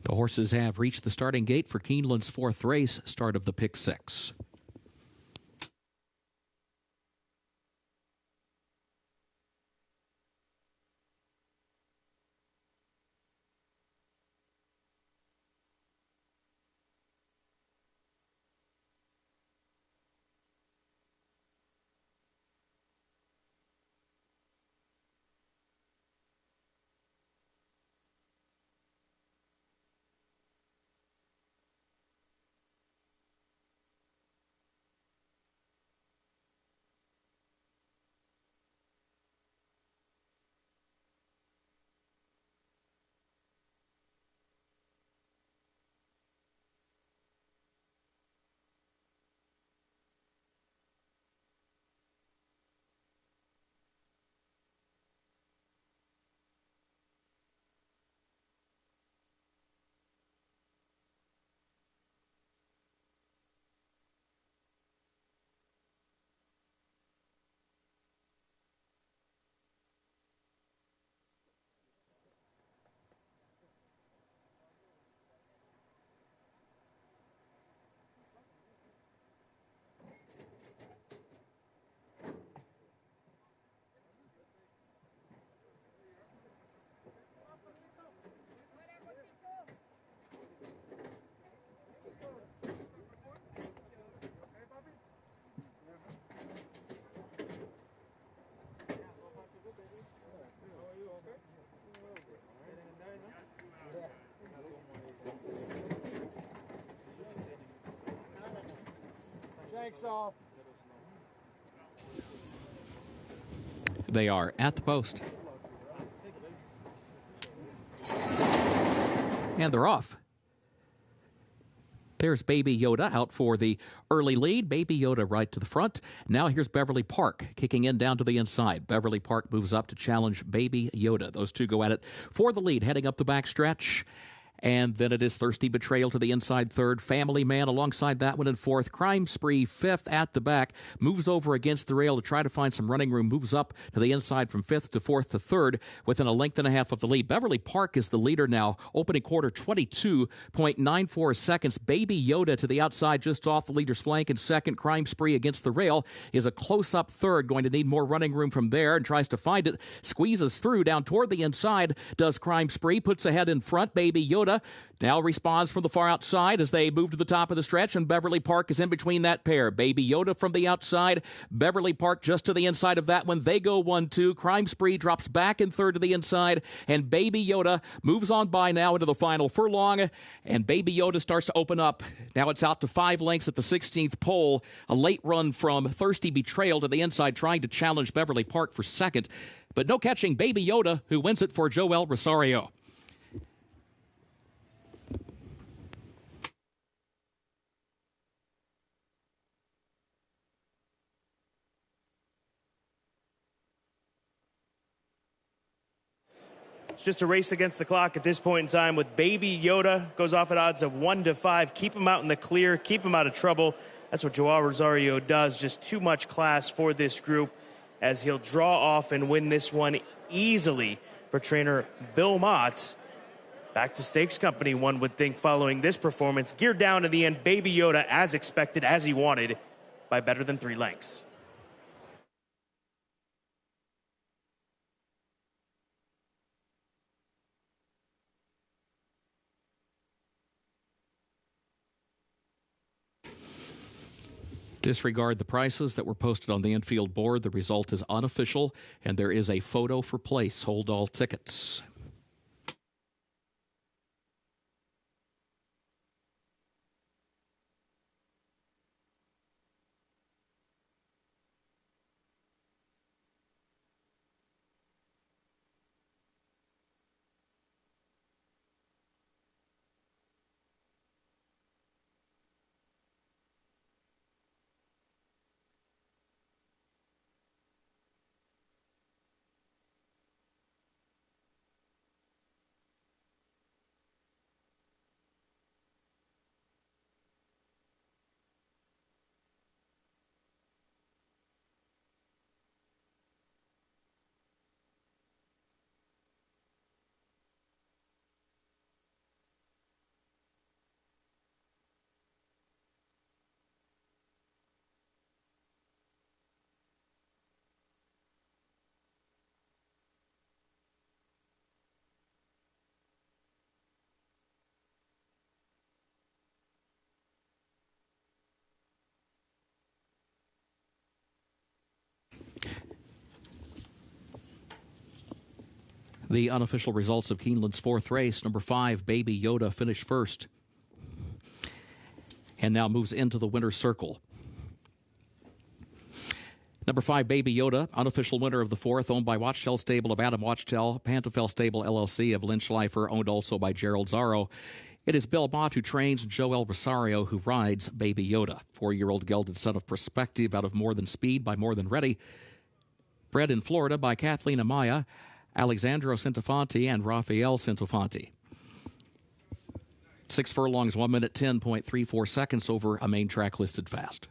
The horses have reached the starting gate for Keeneland's fourth race, start of the Pick 6. Off. They are at the post. And they're off. There's Baby Yoda out for the early lead. Baby Yoda right to the front. Now here's Beverly Park kicking in down to the inside. Beverly Park moves up to challenge Baby Yoda. Those two go at it for the lead, heading up the backstretch. And then it is Thirsty Betrayal to the inside third. Family Man alongside that one in fourth. Crime Spree fifth at the back. Moves over against the rail to try to find some running room. Moves up to the inside from fifth to fourth to third within a length and a half of the lead. Beverly Park is the leader now. Opening quarter 22.94 seconds. Baby Yoda to the outside just off the leader's flank in second. Crime Spree against the rail is a close-up third. Going to need more running room from there and tries to find it. Squeezes through down toward the inside. Does Crime Spree. Puts ahead in front. Baby Yoda now responds from the far outside as they move to the top of the stretch, and Beverly Park is in between that pair. Baby Yoda from the outside, Beverly Park just to the inside of that one. They go 1-2. Crime Spree drops back in third to the inside, and Baby Yoda moves on by now into the final furlong, and Baby Yoda starts to open up. Now it's out to 5 lengths at the 16th pole. A late run from Thirsty Betrayal to the inside, trying to challenge Beverly Park for second, but no catching Baby Yoda, who wins it for Joel Rosario. It's just a race against the clock at this point in time with Baby Yoda. Goes off at odds of 1-5. Keep him out in the clear. Keep him out of trouble. That's what Joao Rosario does. Just too much class for this group as he'll draw off and win this one easily for trainer Bill Mott. Back to Stakes Company, one would think, following this performance. Geared down in the end, Baby Yoda, as expected, as he wanted, by better than 3 lengths. Disregard the prices that were posted on the infield board. The result is unofficial, and there is a photo for place. Hold all tickets. The unofficial results of Keeneland's fourth race. Number 5, Baby Yoda, finished first and now moves into the winner's circle. Number 5, Baby Yoda, unofficial winner of the fourth, owned by Watchtail Stable of Adam Watchtail, Pantofel Stable LLC of Lynn Schleifer, owned also by Gerald Zarro. It is Bill Mott who trains and Joel Rosario who rides Baby Yoda. 4-year-old gelded son of Perspective out of More Than Speed by More Than Ready. Bred in Florida by Kathleen Amaya, Alexandro Centofanti, and Rafael Centofanti. 6 furlongs, 1 minute 10.34 seconds over a main track listed fast.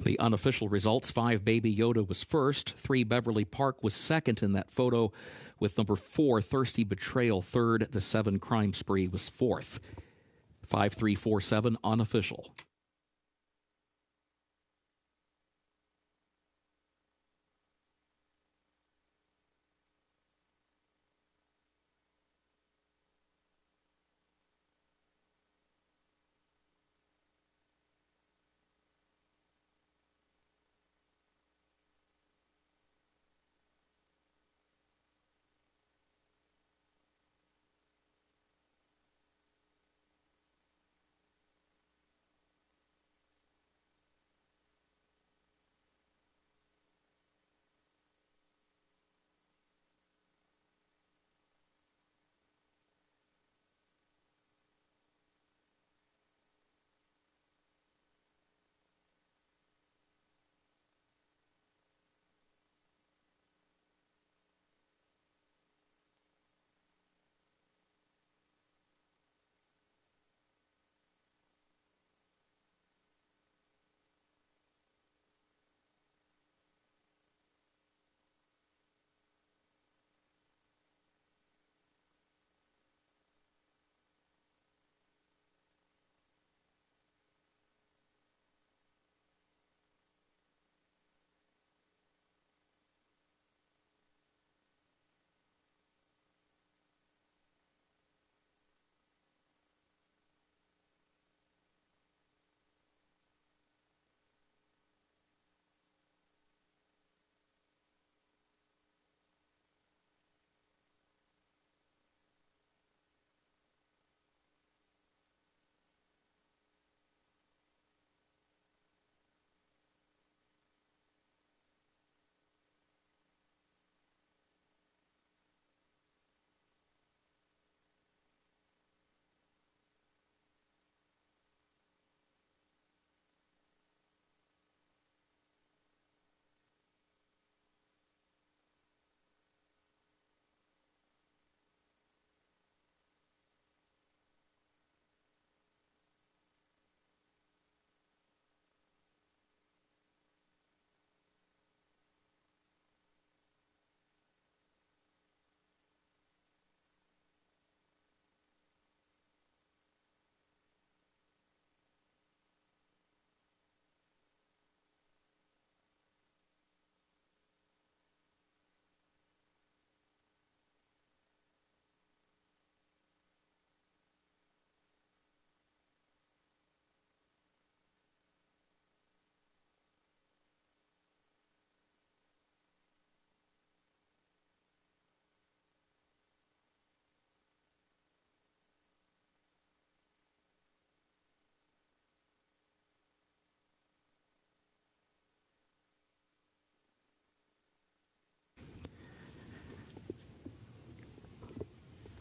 The unofficial results: 5, Baby Yoda was first. 3, Beverly Park was second in that photo, with number 4, Thirsty Betrayal, third. The 7, Crime Spree, was fourth. 5-3-4-7, unofficial.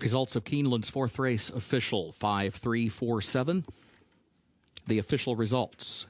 Results of Keeneland's fourth race official, 5-3-4-7. The official results.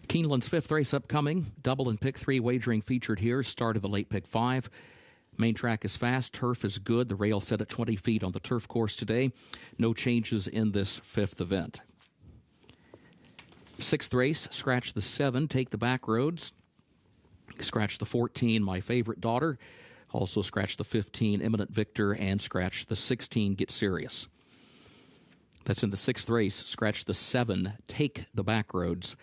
Keeneland's fifth race upcoming. Double and pick 3 wagering featured here. Start of the late pick 5. Main track is fast. Turf is good. The rail set at 20 feet on the turf course today. No changes in this fifth event. Sixth race, scratch the 7, take the back roads. Scratch the 14, My Favorite Daughter. Also scratch the 15, Imminent Victor, and scratch the 16, Get Serious. That's in the sixth race. Scratch the 7, Take the Back Roads.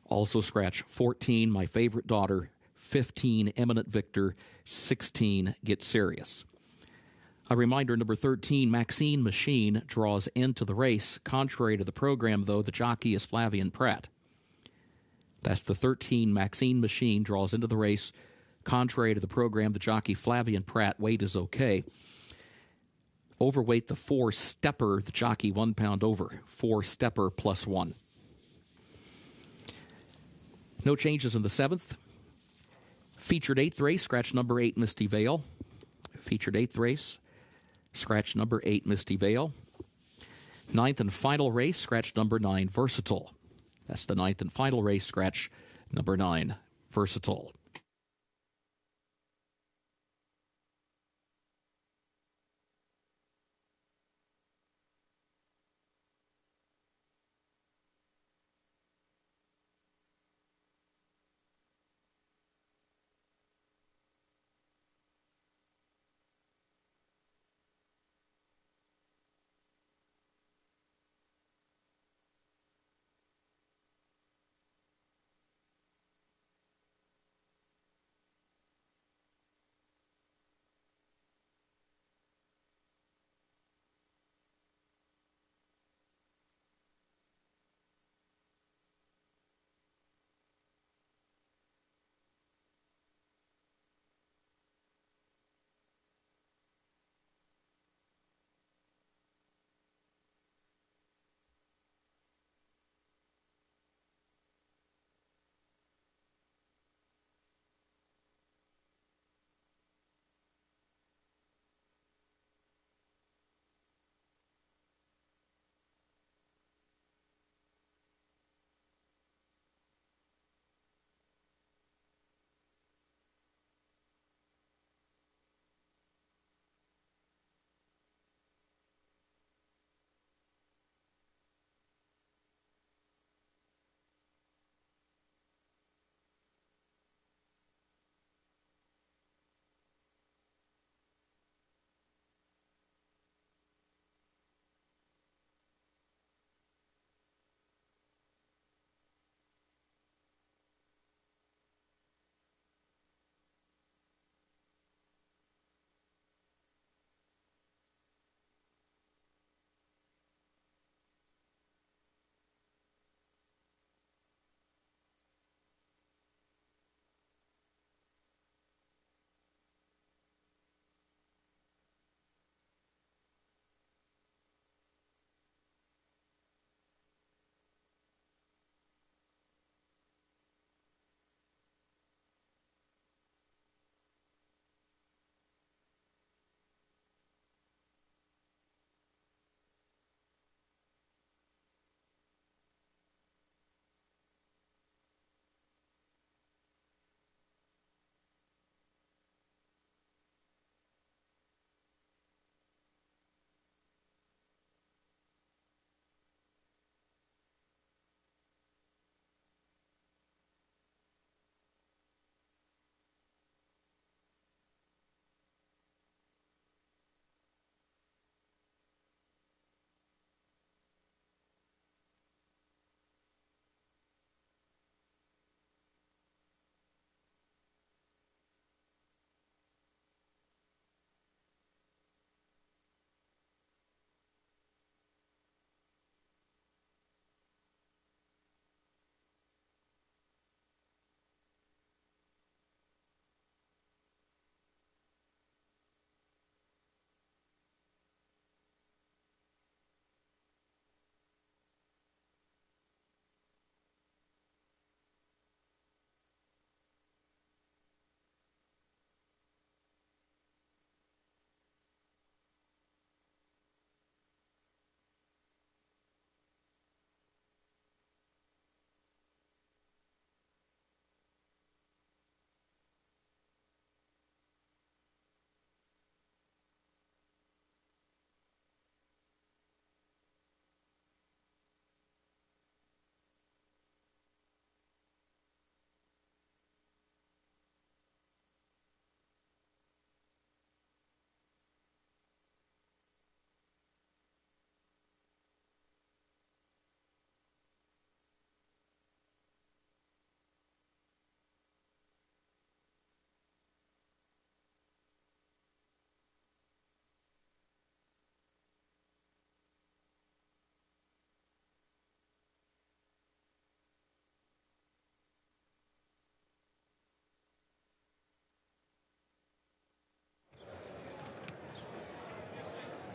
Also scratch 14, My Favorite Daughter, 15, Imminent Victor, 16, Get Serious. A reminder, number 13, Maxine Machine, draws into the race. Contrary to the program, though, the jockey is Flavian Pratt. That's the 13, Maxine Machine, draws into the race. Contrary to the program, the jockey Flavian Pratt. Weight is okay. Overweight, the 4 Stepper, the jockey 1 pound over. 4 Stepper plus 1. No changes in the 7th. Featured 8th race, scratch number 8, Misty Vale. Featured 8th race, scratch number 8, Misty Vale. 9th and final race, scratch number 9, Versatile. That's the 9th and final race, scratch number 9, Versatile.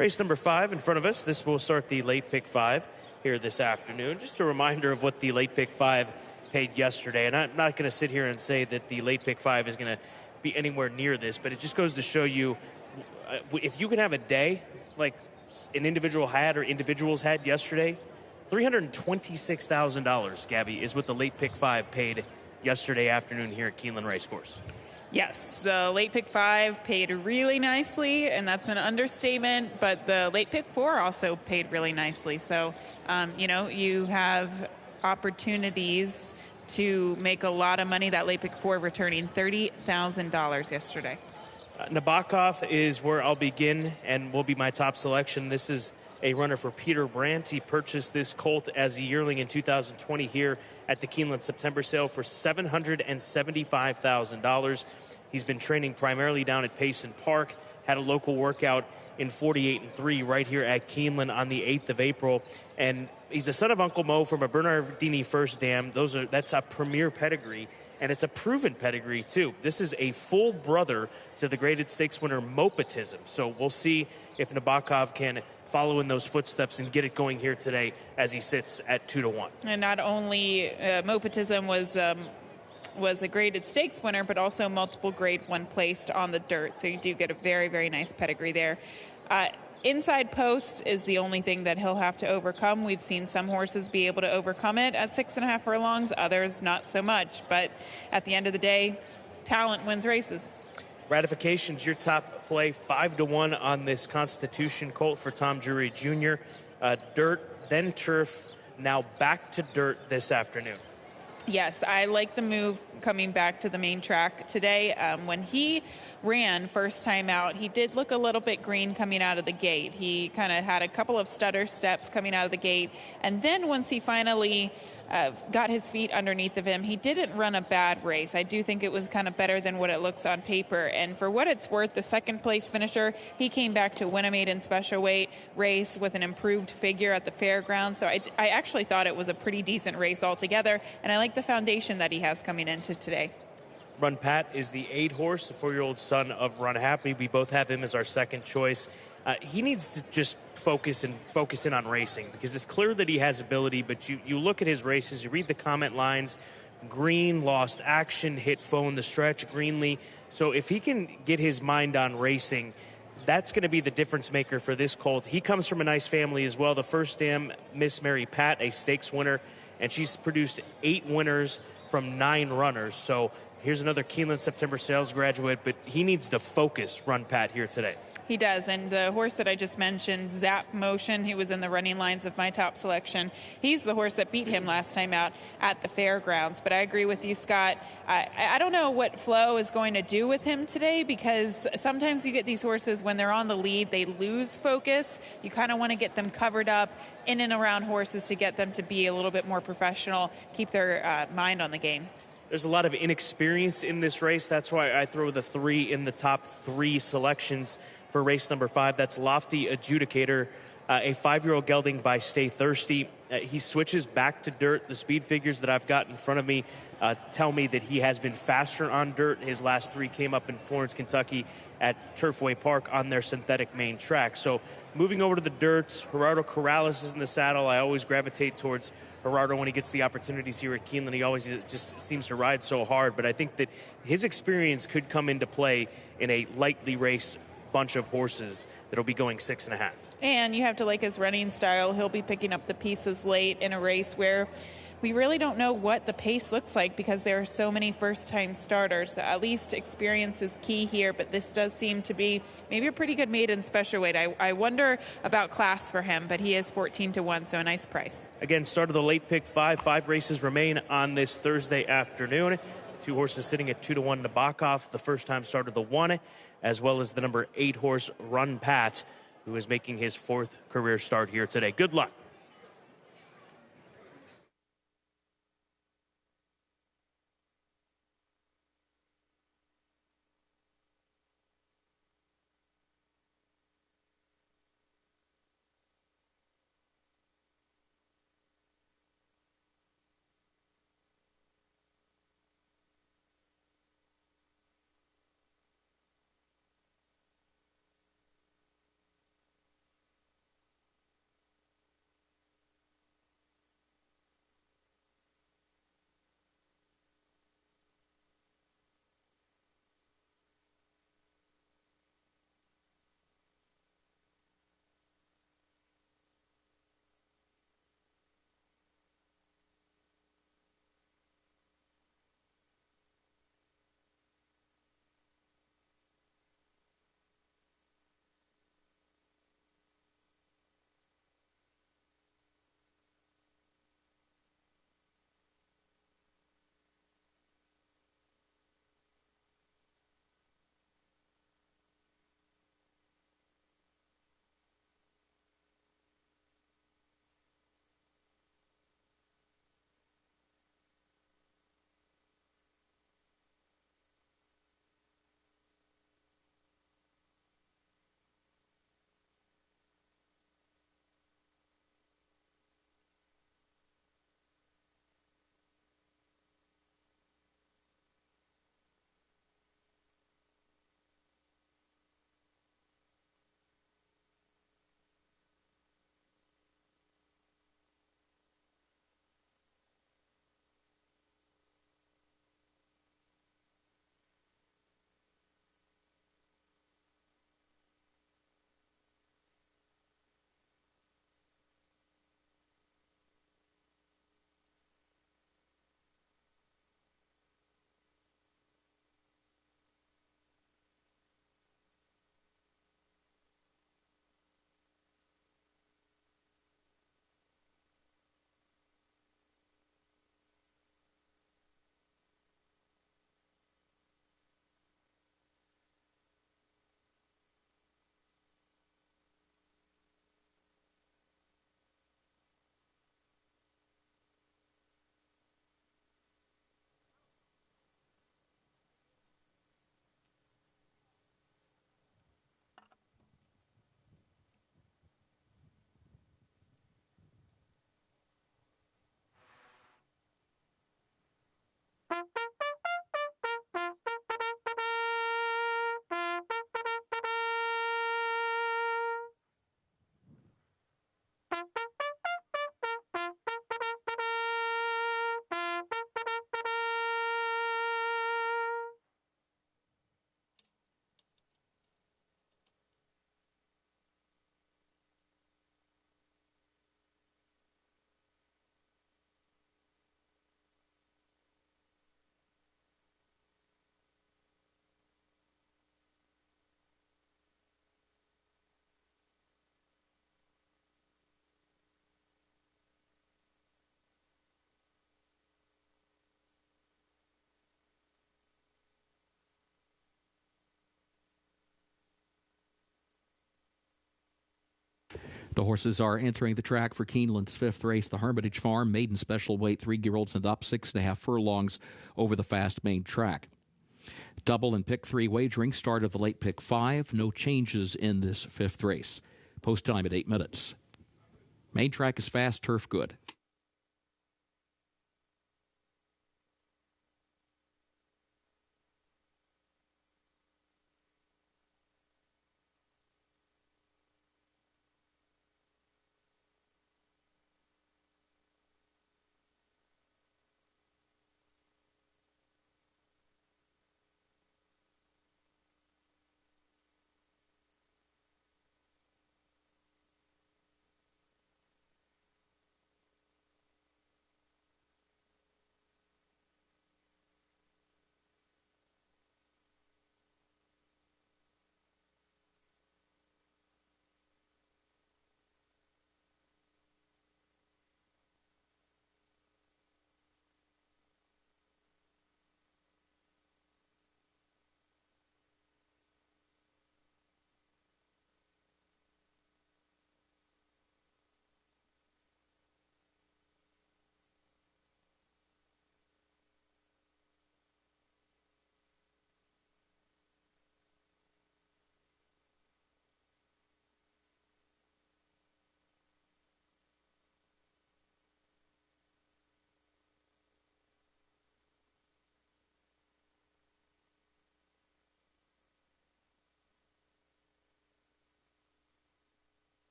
Race number 5 in front of us. This will start the late pick 5 here this afternoon. Just a reminder of what the late pick 5 paid yesterday. And I'm not going to sit here and say that the late pick 5 is going to be anywhere near this, but it just goes to show you if you can have a day like an individual had or individuals had yesterday, $326,000, Gabby, is what the late pick 5 paid yesterday afternoon here at Keeneland Racecourse. Yes, the late pick 5 paid really nicely, and that's an understatement, but the late pick 4 also paid really nicely. So, you have opportunities to make a lot of money. That late pick 4 returning $30,000 yesterday. Nabokov is where I'll begin and will be my top selection. This is a runner for Peter Brandt. He purchased this colt as a yearling in 2020 here at the Keeneland September sale for $775,000. He's been training primarily down at Payson Park, had a local workout in 48-3 right here at Keeneland on the 8th of April. And he's a son of Uncle Mo from a Bernardini First Dam. That's a premier pedigree, and it's a proven pedigree too. This is a full brother to the graded stakes winner Mopatism. So we'll see if Nabokov can follow in those footsteps and get it going here today as he sits at 2-1. And not only Mopatism was a graded stakes winner, but also multiple grade 1 placed on the dirt. So you do get a very, very nice pedigree there. Inside post is the only thing that he'll have to overcome. We've seen some horses be able to overcome it at 6.5 furlongs, others not so much. But at the end of the day, talent wins races. Ratification's your top play, 5-1 on this Constitution colt for Tom Drury Jr. Dirt, then turf, now back to dirt this afternoon. Yes, I like the move coming back to the main track today. When he ran first time out, he did look a little bit green coming out of the gate. He kind of had a couple of stutter steps coming out of the gate. And then once he finally got his feet underneath of him, he didn't run a bad race. I do think it was kind of better than what it looks on paper. And for what it's worth, the second place finisher, he came back to win a maiden special weight race with an improved figure at the fairgrounds. So I actually thought it was a pretty decent race altogether. And I like the foundation that he has coming into today. Run Pat is the 8 horse, the 4-year-old son of Run Happy. We both have him as our second choice. He needs to just focus in on racing, because it's clear that he has ability, but you look at his races, you read the comment lines, Green lost action, hit phone the stretch, Greenlee. So if he can get his mind on racing, that's going to be the difference maker for this colt. He comes from a nice family as well. The First Dam, Miss Mary Pat, a stakes winner, and she's produced 8 winners from 9 runners. So here's another Keeneland September sales graduate, but he needs to focus Run Pat here today. He does, and the horse that I just mentioned, Zap Motion, he was in the running lines of my top selection. He's the horse that beat him last time out at the fairgrounds. But I agree with you, Scott. I don't know what Flo is going to do with him today, because sometimes you get these horses when they're on the lead, they lose focus. You kind of want to get them covered up in and around horses to get them to be a little bit more professional, keep their mind on the game. There's a lot of inexperience in this race. That's why I throw the 3 in the top 3 selections for race number 5. That's Lofty Adjudicator, a 5-year-old gelding by Stay Thirsty. He switches back to dirt. The speed figures that I've got in front of me tell me that he has been faster on dirt. His last 3 came up in Florence, Kentucky at Turfway Park on their synthetic main track. So moving over to the dirt, Gerardo Corrales is in the saddle. I always gravitate towards Gerardo when he gets the opportunities here at Keeneland. He always just seems to ride so hard, but I think that his experience could come into play in a lightly raced bunch of horses that'll be going 6.5. And you have to like his running style. He'll be picking up the pieces late in a race where we really don't know what the pace looks like, because there are so many first-time starters. So at least experience is key here, but this does seem to be maybe a pretty good maiden special weight. I wonder about class for him, but he is 14-1, so a nice price. Again, start of the late pick 5. 5 races remain on this Thursday afternoon. 2 horses sitting at 2-1 Nabokov, the first-time starter, the 1, as well as the number 8 horse Run Pat, who is making his 4th career start here today. Good luck. The horses are entering the track for Keeneland's 5th race, the Hermitage Farm, maiden special weight, 3-year-olds and up, 6.5 furlongs over the fast main track. Double and pick 3 wagering start of the late pick 5. No changes in this 5th race. Post time at 8 minutes. Main track is fast, turf good.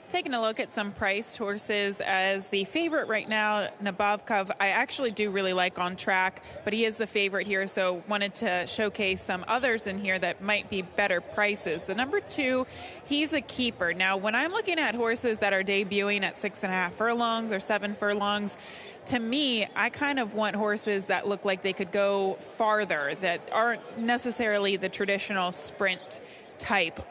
Taking a look at some priced horses, as the favorite right now, Nabokov, I actually do really like on track, but he is the favorite here, so wanted to showcase some others in here that might be better prices. The number 2, he's a keeper. Now, when I'm looking at horses that are debuting at 6.5 furlongs or 7 furlongs, to me, I kind of want horses that look like they could go farther, that aren't necessarily the traditional sprint type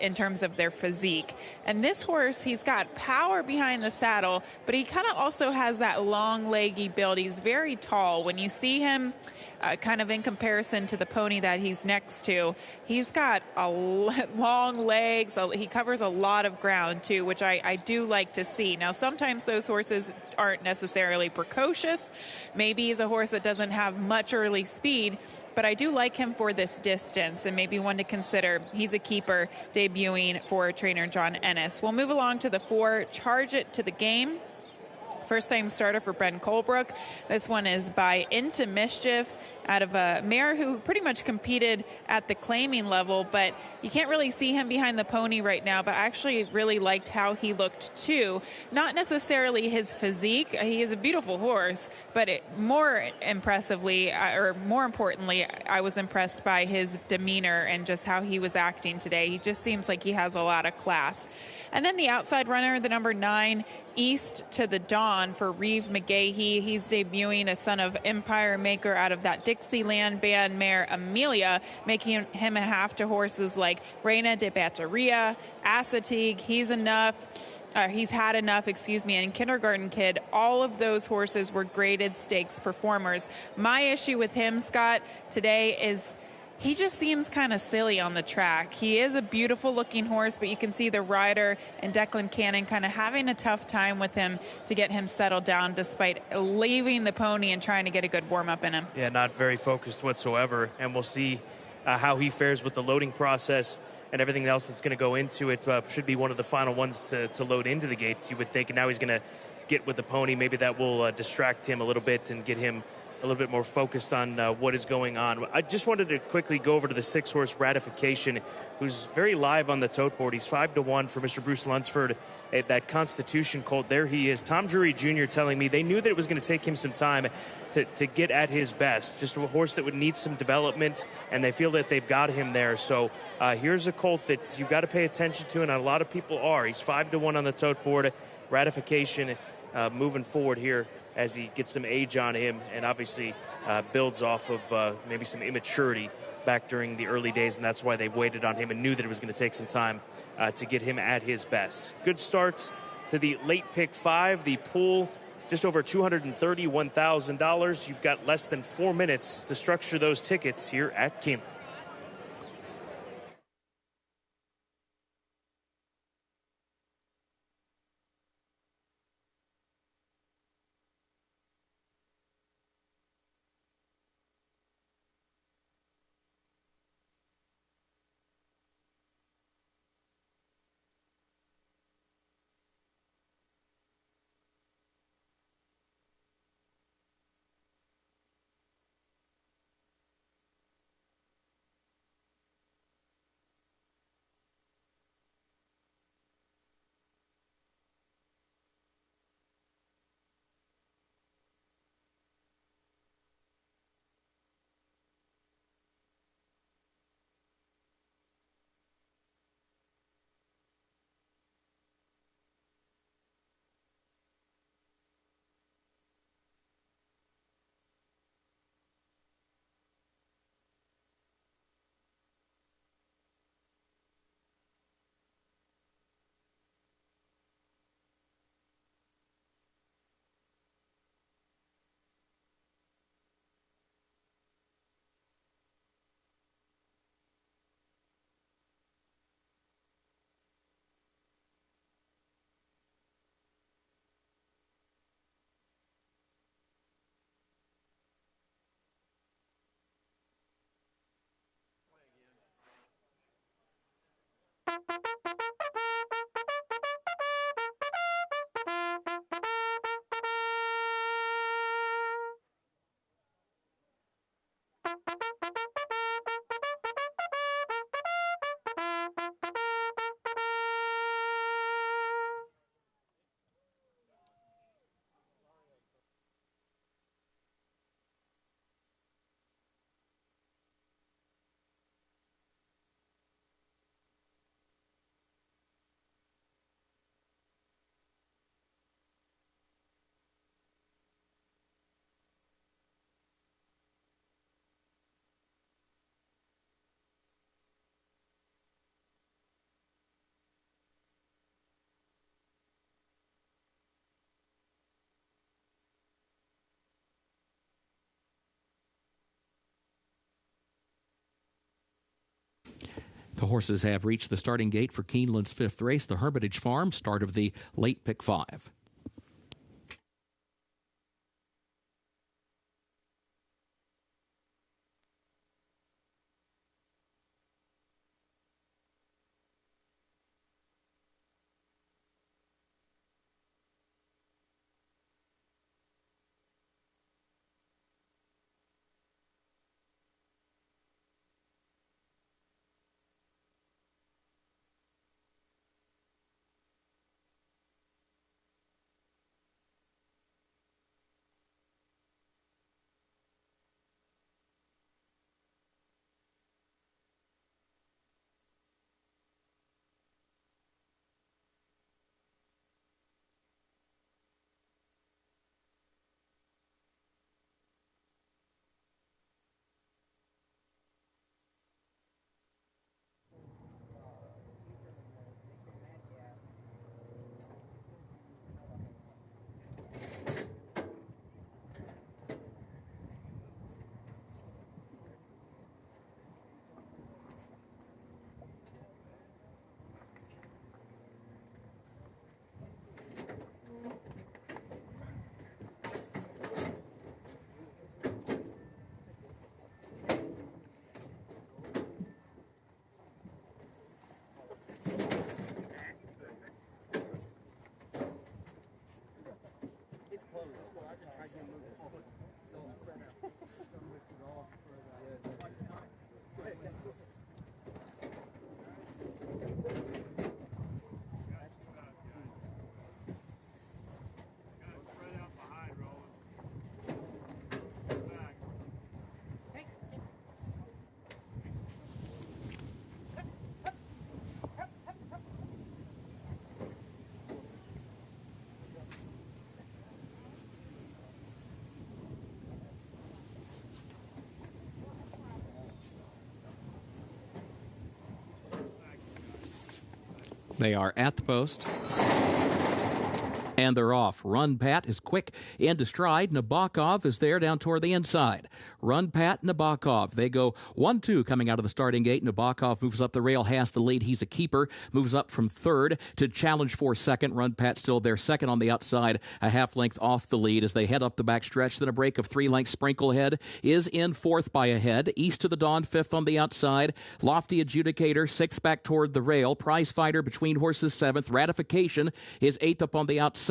in terms of their physique. And this horse, he's got power behind the saddle, but he kind of also has that long leggy build. He's very tall. When you see him kind of in comparison to the pony that he's next to, he's got long legs. He covers a lot of ground too, which I do like to see. Now, sometimes those horses aren't necessarily precocious. Maybe he's a horse that doesn't have much early speed, but I do like him for this distance and maybe one to consider. He's a keeper debuting for trainer John Ennis. We'll move along to the 4, Charge It to the Game. First-time starter for Ben Colebrook. This one is by Into Mischief, out of a mare who pretty much competed at the claiming level, but you can't really see him behind the pony right now, but I actually really liked how he looked too. Not necessarily his physique. He is a beautiful horse, but more importantly, I was impressed by his demeanor and just how he was acting today. He just seems like he has a lot of class. And then the outside runner, the number 9, East to the Dawn for Reeve McGahee. He's debuting a son of Empire Maker out of that Dixieland band mare Amelia, making him a half to horses like Reina de Batteria, Assateague. He's had enough, and Kindergarten Kid. All of those horses were graded stakes performers. My issue with him, Scott, today is he just seems kind of silly on the track. He is a beautiful looking horse, but you can see the rider and Declan Cannon kind of having a tough time with him to get him settled down despite leaving the pony and trying to get a good warm up in him. Yeah, not very focused whatsoever. And we'll see how he fares with the loading process and everything else that's going to go into it. Should be one of the final ones to load into the gates, you would think. And now he's going to get with the pony. Maybe that will distract him a little bit and get him a little bit more focused on what is going on. I just wanted to quickly go over to the 6-horse Ratification, who's very live on the tote board. He's 5-1 for Mr. Bruce Lunsford at that Constitution colt. There he is. Tom Drury Jr. telling me they knew that it was going to take him some time to get at his best. Just a horse that would need some development, and they feel that they've got him there. So here's a colt that you've got to pay attention to, and a lot of people are. He's 5-1 on the tote board. Ratification moving forward here as he gets some age on him and obviously builds off of maybe some immaturity back during the early days, and that's why they waited on him and knew that it was going to take some time to get him at his best. Good starts to the late pick 5, the pool just over $231,000. You've got less than 4 minutes to structure those tickets here at Keeneland. The horses have reached the starting gate for Keeneland's 5th race, the Hermitage Farm, start of the late pick 5. They are at the post. And they're off. Run Pat is quick into stride. Nabokov is there down toward the inside. Run Pat, Nabokov. They go 1-2 coming out of the starting gate. Nabokov moves up the rail, has the lead. He's a keeper. Moves up from third to challenge for second. Run Pat still there, second on the outside, a half length off the lead as they head up the back stretch. Then a break of 3 lengths. Sprinklehead is in fourth by a head. East to the Dawn, fifth on the outside. Lofty Adjudicator, sixth back toward the rail. Prize Fighter between horses, seventh. Ratification is eighth up on the outside.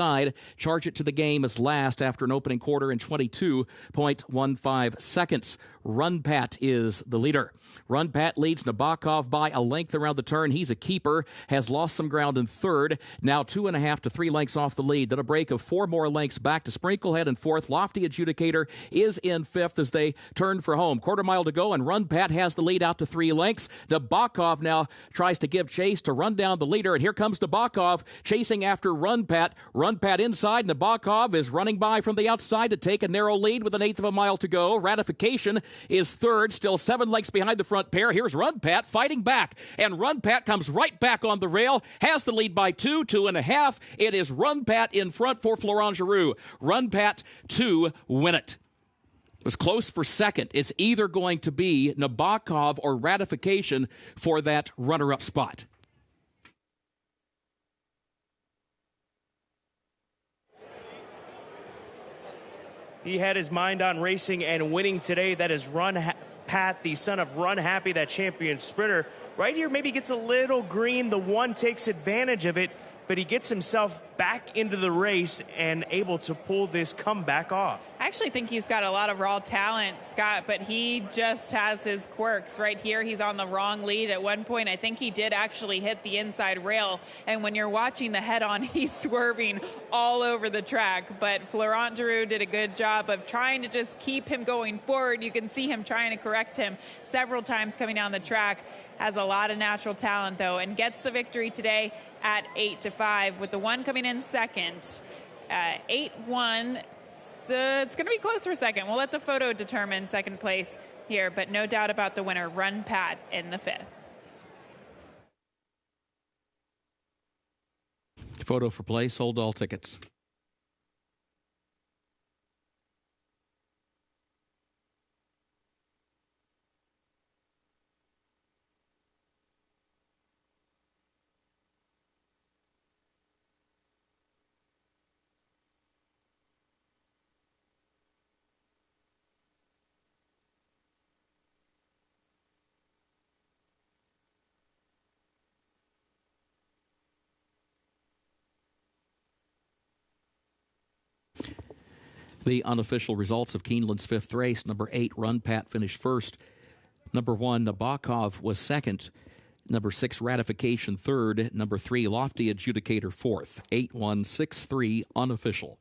Charge It to the Game is last after an opening quarter in 22.15 seconds. Run Pat is the leader. Run Pat leads Nabokov by a length around the turn. He's a keeper, has lost some ground in third. Now 2.5 to 3 lengths off the lead. Then a break of 4 more lengths back to Sprinklehead in fourth. Lofty Adjudicator is in fifth as they turn for home. Quarter mile to go, and Run Pat has the lead out to 3 lengths. Nabokov now tries to give chase to run down the leader, and here comes Nabokov chasing after Run Pat. Run Pat inside. Nabokov is running by from the outside to take a narrow lead with 1/8 of a mile to go. Ratification is third, still 7 lengths behind the front pair. Here's Run Pat fighting back, and Run Pat comes right back on the rail, has the lead by 2.5. It is Run Pat in front for Florent Giroux. Run Pat to win it. It was close for second. It's either going to be Nabokov or Ratification for that runner-up spot. He had his mind on racing and winning today. That is Pat, the son of Run Happy, that champion sprinter. Right here, maybe gets a little green. The one takes advantage of it, but he gets himself back into the race and able to pull this comeback off. I actually think he's got a lot of raw talent, Scott, but he just has his quirks. Right here, he's on the wrong lead. At one point, I think he did actually hit the inside rail, and when you're watching the head-on, he's swerving all over the track. But Florent Giroux did a good job of trying to just keep him going forward. You can see him trying to correct him several times coming down the track. Has a lot of natural talent, though, and gets the victory today at 8-5, with the one coming in second. 8-1. So it's going to be close for second. We'll let the photo determine second place here, but no doubt about the winner, Run Pat, in the fifth. Photo for play, sold all tickets. The unofficial results of Keeneland's fifth race. Number 8, Run Pat, finished first. Number 1, Nabokov, was second. Number 6, Ratification, third. Number 3, Lofty Adjudicator, fourth. 8-1-6-3, unofficial.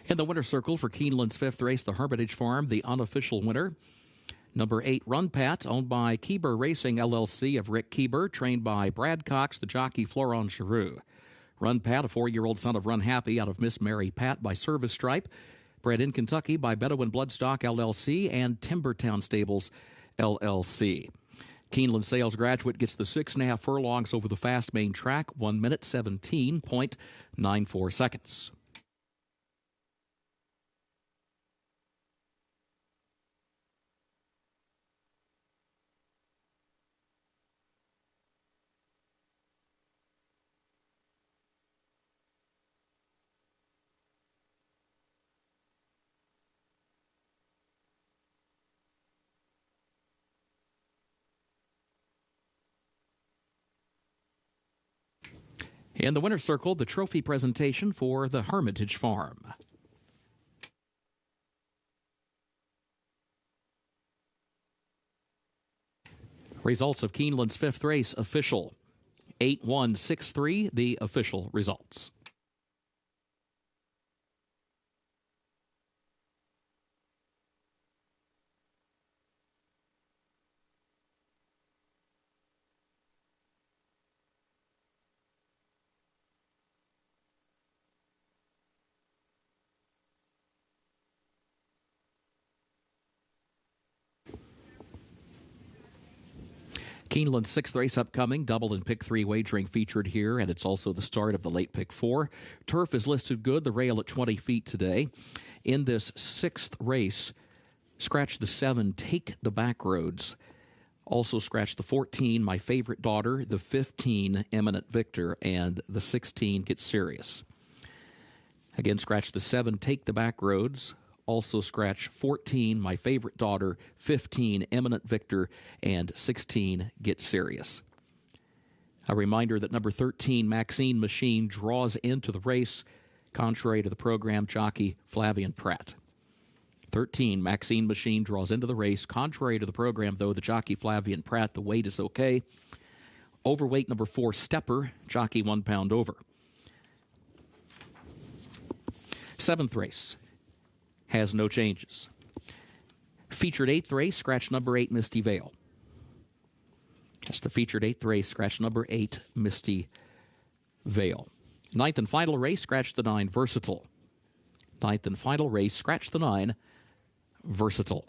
In the winner's circle for Keeneland's fifth race, the Hermitage Farm, the unofficial winner. Number 8, Run Pat, owned by Keeber Racing LLC of Rick Keeber, trained by Brad Cox, the jockey Florent Giroux. Run Pat, a 4-year-old son of Run Happy out of Miss Mary Pat by Service Stripe. Bred in Kentucky by Bedouin Bloodstock, LLC, and Timbertown Stables, LLC. Keeneland sales graduate gets the 6.5 furlongs over the fast main track, 1 minute 17.94 seconds. In the winner's circle, the trophy presentation for the Hermitage Farm. Results of Keeneland's 5th race official. 8-1-6-3, the official results. Keeneland's 6th race upcoming, double and pick 3 wagering featured here, and it's also the start of the late pick 4. Turf is listed good, the rail at 20 feet today. In this 6th race, scratch the 7, Take the Back Roads. Also scratch the 14, My Favorite Daughter, the 15, Eminent Victor, and the 16, Get Serious. Again, scratch the 7, Take the Back Roads. Also scratch 14, My Favorite Daughter, 15, Eminent Victor, and 16, Get Serious. A reminder that number 13, Maxine Machine, draws into the race, contrary to the program jockey Flavian Pratt. 13, Maxine Machine, draws into the race, contrary to the program, though, the jockey Flavian Pratt. The weight is okay. Overweight number 4, Stepper, jockey 1 pound over. 7th race has no changes. Featured 8th race, scratch number 8, Misty Vale. That's the featured 8th race, scratch number 8, Misty Vale. 9th and final race, scratch the 9, Versatile. 9th and final race, scratch the 9, Versatile.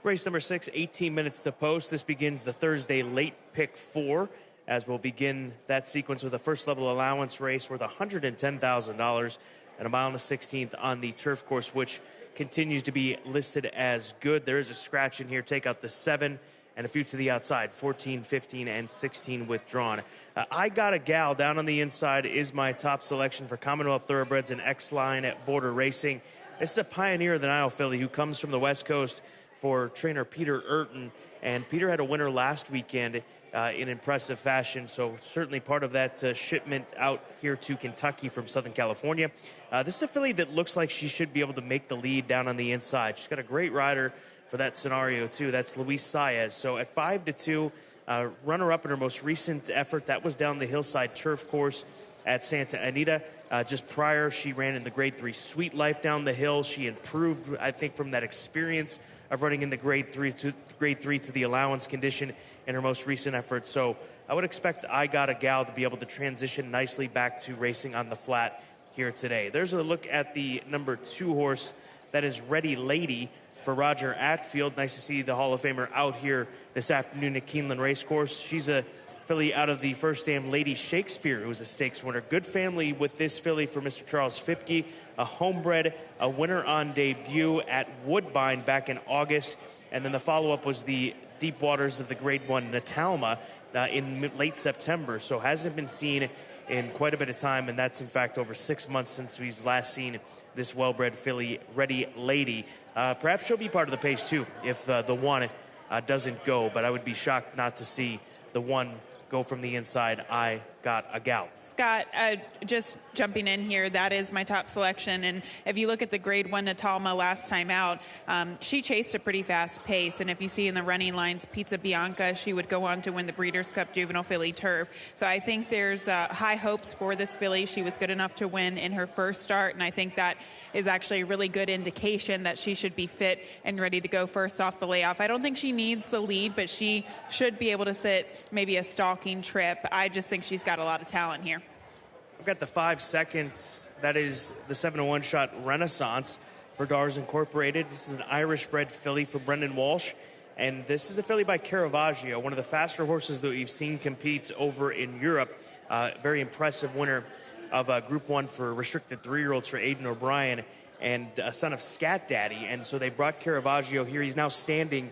Race number 6, 18 minutes to post. This begins the Thursday late pick 4, as we'll begin that sequence with a first level allowance race worth $110,000 and a mile and a 16th on the turf course, which continues to be listed as good. There is a scratch in here. Take out the 7 and a few to the outside, 14, 15, and 16 withdrawn. I Got a Gal down on the inside is my top selection for Commonwealth Thoroughbreds and X-Line at Border Racing. This is a pioneer of the Nile filly who comes from the West Coast for trainer Peter Urton. And Peter had a winner last weekend in impressive fashion, so certainly part of that shipment out here to Kentucky from Southern California. This is a filly that looks like she should be able to make the lead down on the inside. She's got a great rider for that scenario, too. That's Luis Saez. So at 5-2, runner-up in her most recent effort, that was down the hillside turf course at Santa Anita. Just prior, she ran in the Grade 3 Sweet Life down the hill. She improved, I think, from that experience of running in the Grade 3 to the allowance condition in her most recent effort. So I would expect I Got a Gal to be able to transition nicely back to racing on the flat here today. There's a look at the number 2 horse. That is Ready Lady for Roger Atfield. Nice to see the Hall of Famer out here this afternoon at Keeneland Racecourse. She's a filly out of the First Dam Lady Shakespeare, who was a stakes winner. Good family with this filly for Mr. Charles Fipke, a homebred, a winner on debut at Woodbine back in August. And then the follow-up was the Deep Waters of the Grade 1 Natalma in late September. So hasn't been seen in quite a bit of time, and that's in fact over 6 months since we've last seen this well-bred filly, Ready Lady. Perhaps she'll be part of the pace too if the 1 doesn't go, but I would be shocked not to see the 1 go from the inside. I Got a Gal. Scott, just jumping in here, that is my top selection. And if you look at the Grade 1 Natalma last time out, she chased a pretty fast pace. And if you see in the running lines, Pizza Bianca, she would go on to win the Breeders' Cup Juvenile Filly Turf. So I think there's high hopes for this filly. She was good enough to win in her first start, and I think that is actually a really good indication that she should be fit and ready to go first off the layoff. I don't think she needs the lead, but she should be able to sit maybe a stalking trip. I just think she's got a lot of talent here. I've got the 5 seconds. That is the 7-1 shot Renaissance for Dars Incorporated. This is an Irish-bred filly for Brendan Walsh. And this is a filly by Caravaggio, one of the faster horses that we've seen compete over in Europe. Very impressive winner of Group 1 for restricted 3-year-olds for Aidan O'Brien, and a son of Scat Daddy. And so they brought Caravaggio here. He's now standing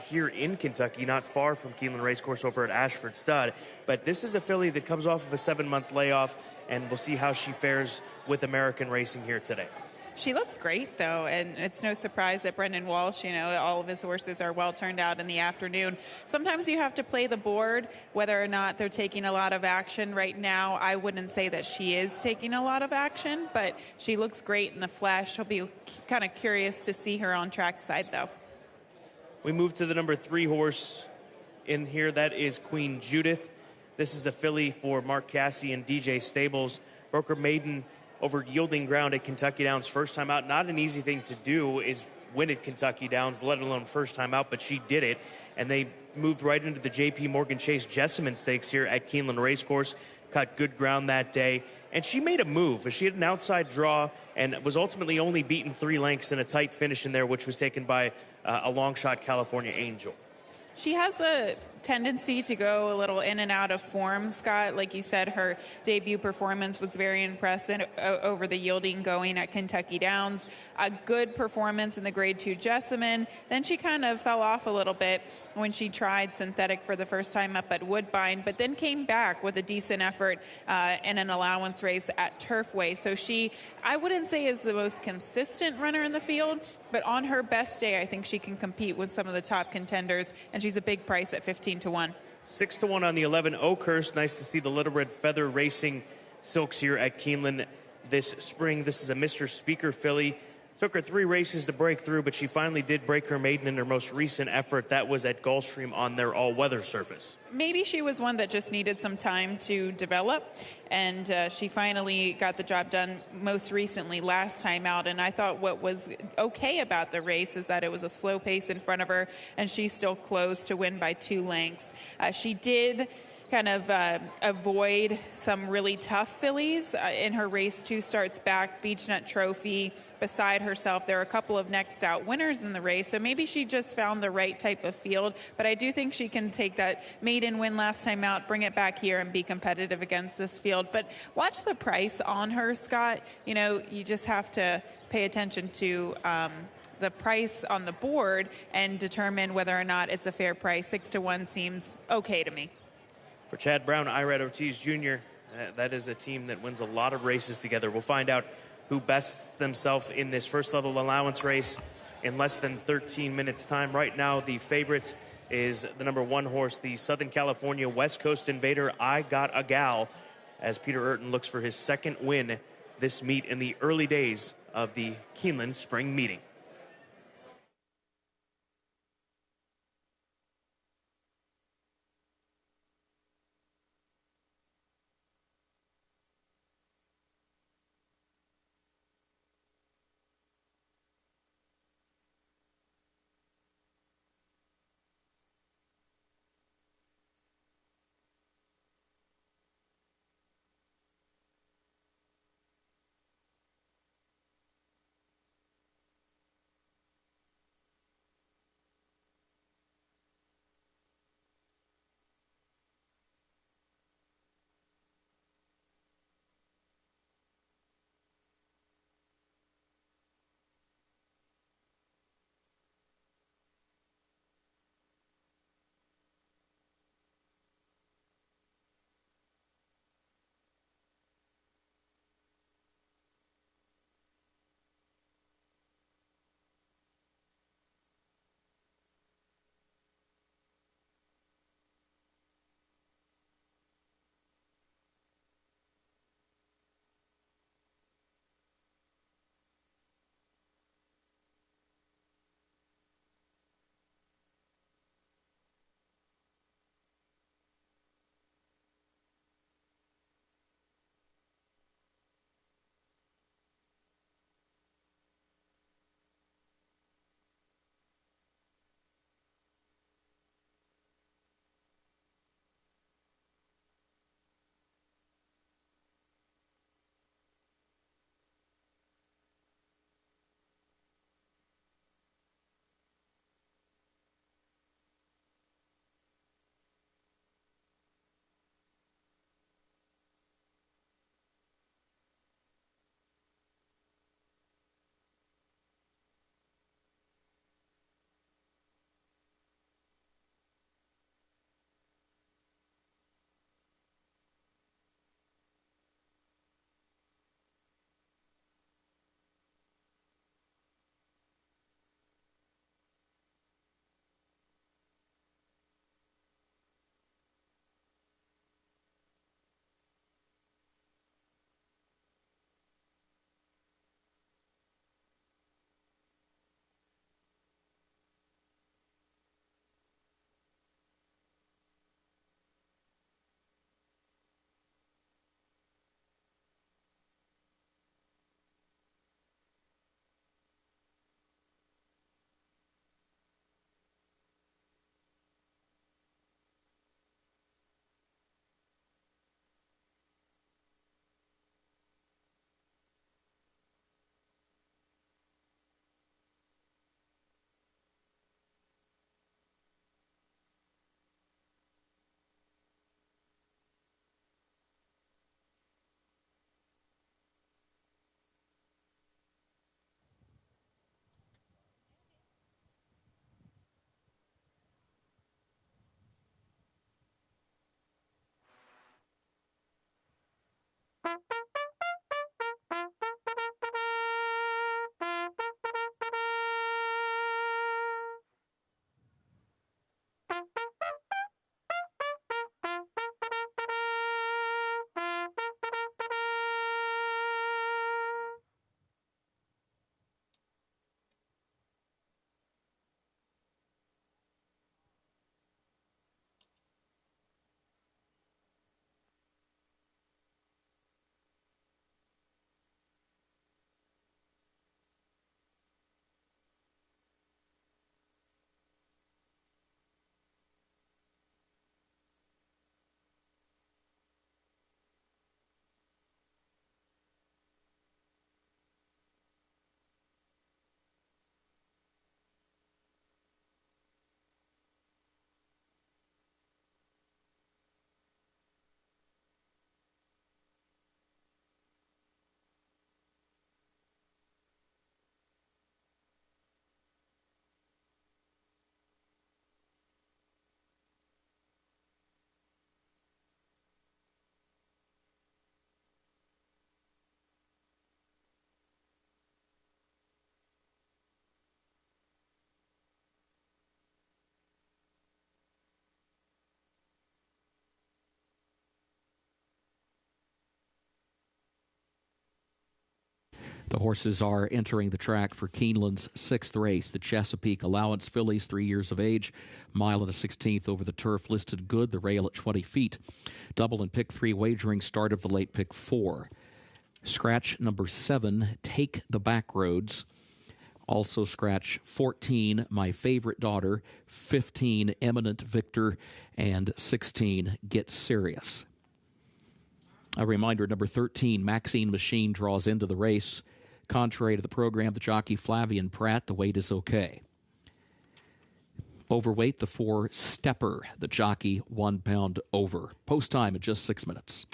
here in Kentucky, not far from Keeneland Racecourse over at Ashford Stud. But this is a filly that comes off of a 7-month layoff, and we'll see how she fares with American racing here today. She looks great, though, and it's no surprise that Brendan Walsh, all of his horses are well turned out in the afternoon. Sometimes you have to play the board, whether or not they're taking a lot of action. Right now, I wouldn't say that she is taking a lot of action, but she looks great in the flesh. I'll be kind of curious to see her on trackside, though. We move to the number 3 horse in here. That is Queen Judith. This is a filly for Mark Cassie and DJ Stables. Broke her maiden over yielding ground at Kentucky Downs first time out. Not an easy thing to do is win at Kentucky Downs, let alone first time out, but she did it. And they moved right into the J.P. Morgan Chase Jessamine Stakes here at Keeneland Racecourse. Cut good ground that day. And she made a move. She had an outside draw and was ultimately only beaten 3 lengths in a tight finish in there, which was taken by a long shot California Angel. She has a tendency to go a little in and out of form, Scott. Like you said, her debut performance was very impressive over the yielding going at Kentucky Downs. A good performance in the Grade 2 Jessamine. Then she kind of fell off a little bit when she tried synthetic for the first time up at Woodbine, but then came back with a decent effort in an allowance race at Turfway. So she, I wouldn't say is the most consistent runner in the field, but on her best day, I think she can compete with some of the top contenders, and she's a big price at 15-1. 6-1 on the 11 Oakhurst. Nice to see the Little Red Feather Racing Silks here at Keeneland this spring. This is a Mr. Speaker filly. Took her 3 races to break through, but she finally did break her maiden in her most recent effort. That was at Gulfstream on their all-weather surface. Maybe she was one that just needed some time to develop, and she finally got the job done most recently last time out. And I thought what was okay about the race is that it was a slow pace in front of her, and she still closed to win by 2 lengths. She did kind of avoid some really tough fillies. In her race 2 starts back, Beechnut Trophy beside herself. There are a couple of next out winners in the race, so maybe she just found the right type of field. But I do think she can take that maiden win last time out, bring it back here, and be competitive against this field. But watch the price on her, Scott. You know, you just have to pay attention to the price on the board and determine whether or not it's a fair price. 6-1 seems okay to me. For Chad Brown, Irad Ortiz Jr., that is a team that wins a lot of races together. We'll find out who bests themselves in this first level allowance race in less than 13 minutes time. Right now, the favorite is the number 1 horse, the Southern California West Coast Invader, I Got a Gal, as Peter Urton looks for his second win this meet in the early days of the Keeneland spring meeting. The horses are entering the track for Keeneland's 6th race. The Chesapeake Allowance fillies, 3 years of age, mile and a 16th over the turf, listed good. The rail at 20 feet. Double and pick 3 wagering start of the late pick 4. Scratch number 7, Take the Back Roads. Also scratch 14, My Favorite Daughter, 15, Eminent Victor, and 16, Get Serious. A reminder, number 13, Maxine Machine, draws into the race. Contrary to the program, the jockey Flavian Pratt, the weight is okay. Overweight, the 4, Stepper, the jockey 1 pound over. Post time at just 6 minutes.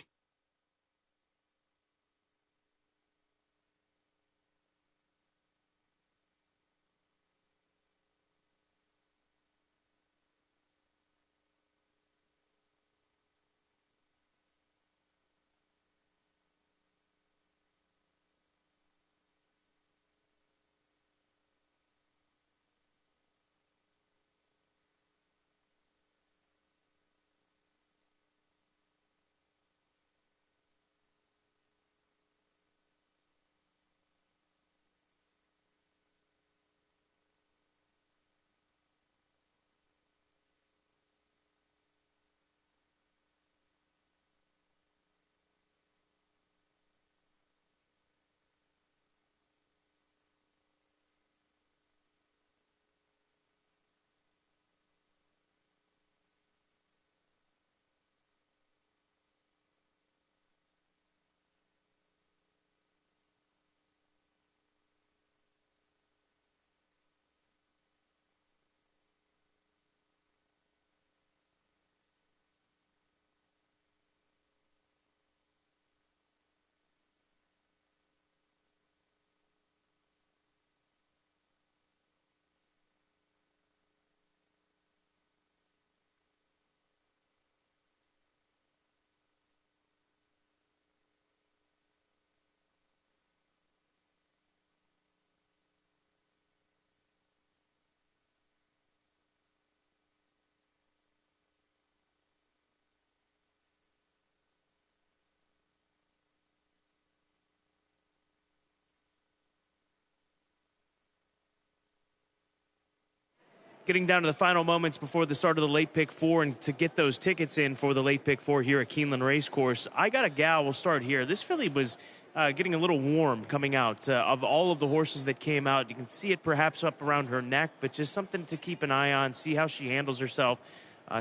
Getting down to the final moments before the start of the late pick 4, and to get those tickets in for the late pick 4 here at Keeneland Racecourse. I Got a Gal. We'll start here. This filly was getting a little warm coming out. Of all of the horses that came out, you can see it perhaps up around her neck, but just something to keep an eye on, see how she handles herself.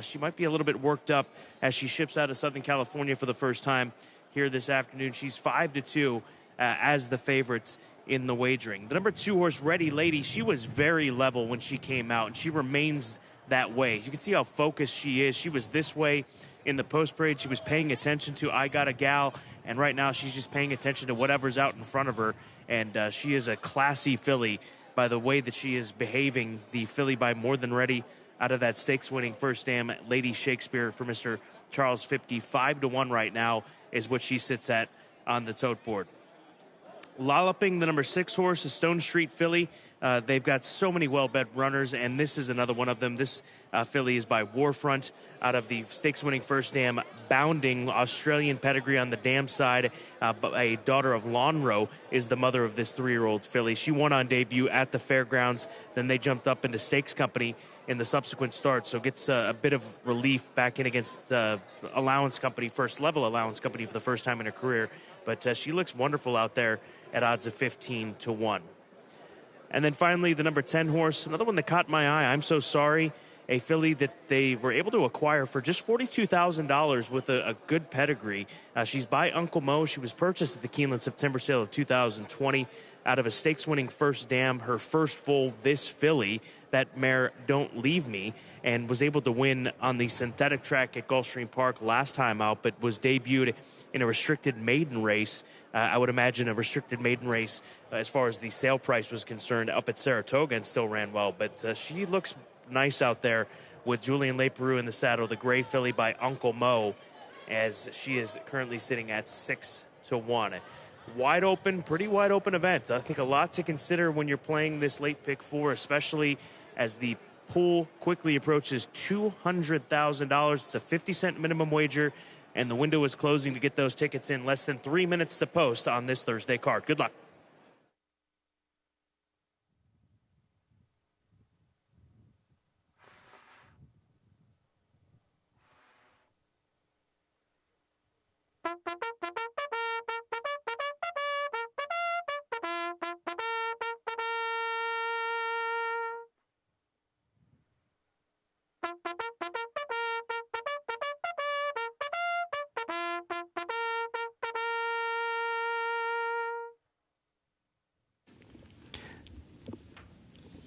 She might be a little bit worked up as she ships out of Southern California for the first time here this afternoon. She's 5-2 as the favorites in the wagering. The number 2 horse, Ready Lady, she was very level when she came out, and she remains that way. You can see how focused she is. She was this way in the post parade. She was paying attention to I Got a Gal, and right now she's just paying attention to whatever's out in front of her, and she is a classy filly by the way that she is behaving. The filly by More Than Ready out of that stakes-winning first dam, Lady Shakespeare, for Mr. Charles 55-1 right now is what she sits at on the tote board. Lolloping, the number 6 horse, a Stone Street filly. They've got so many well-bred runners, and this is another one of them. This filly is by Warfront out of the stakes-winning first dam, Bounding, Australian pedigree on the dam side. A daughter of Lonro is the mother of this 3-year-old filly. She won on debut at the fairgrounds. Then they jumped up into stakes company in the subsequent start, so gets a bit of relief back in against allowance company, first-level allowance company for the first time in her career. But she looks wonderful out there at odds of 15-1. And then finally, the number 10 horse, another one that caught my eye, I'm So Sorry, a filly that they were able to acquire for just $42,000 with a good pedigree. She's by Uncle Mo. She was purchased at the Keeneland September sale of 2020 out of a stakes-winning first dam, her first foal, This Filly, that mare Don't Leave Me, and was able to win on the synthetic track at Gulfstream Park last time out, but was debuted in a restricted maiden race. I would imagine a restricted maiden race as far as the sale price was concerned up at Saratoga, and still ran well. But she looks nice out there with Julian Leperoux in the saddle, the gray filly by Uncle Mo, as she is currently sitting at 6-1. Wide open, pretty wide open event. I think a lot to consider when you're playing this late pick 4, especially as the pool quickly approaches $200,000. It's a 50-cent minimum wager, and the window is closing to get those tickets in. Less than 3 minutes to post on this Thursday card. Good luck.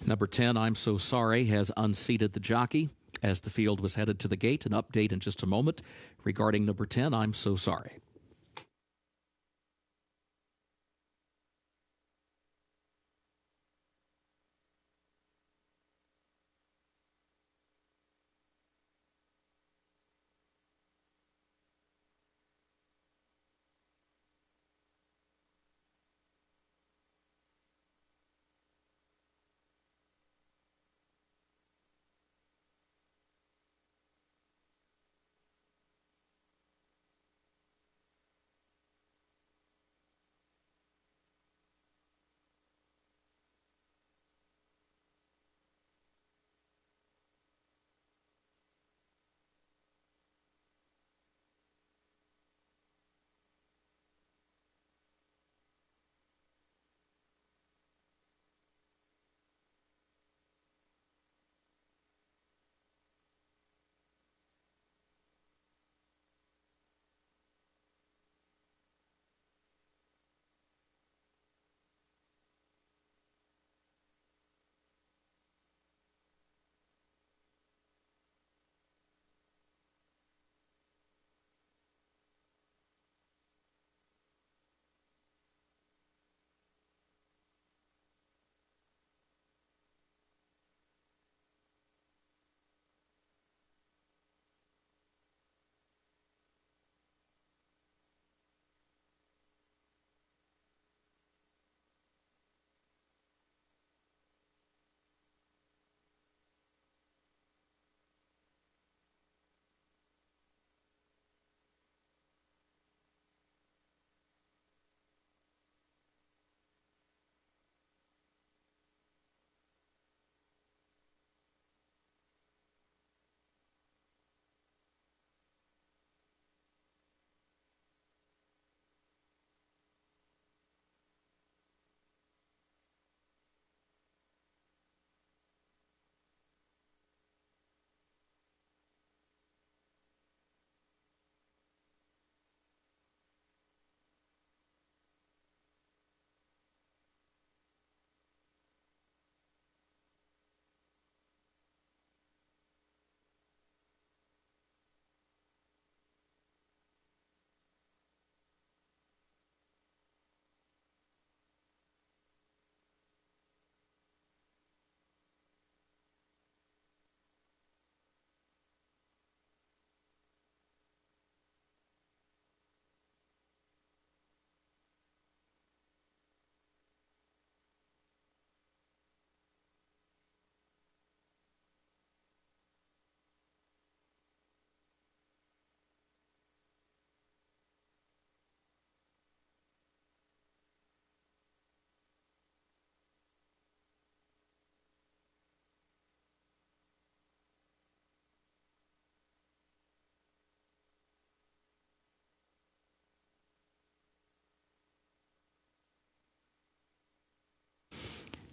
Number 10, I'm So Sorry, has unseated the jockey as the field was headed to the gate. An update in just a moment regarding number 10, I'm So Sorry.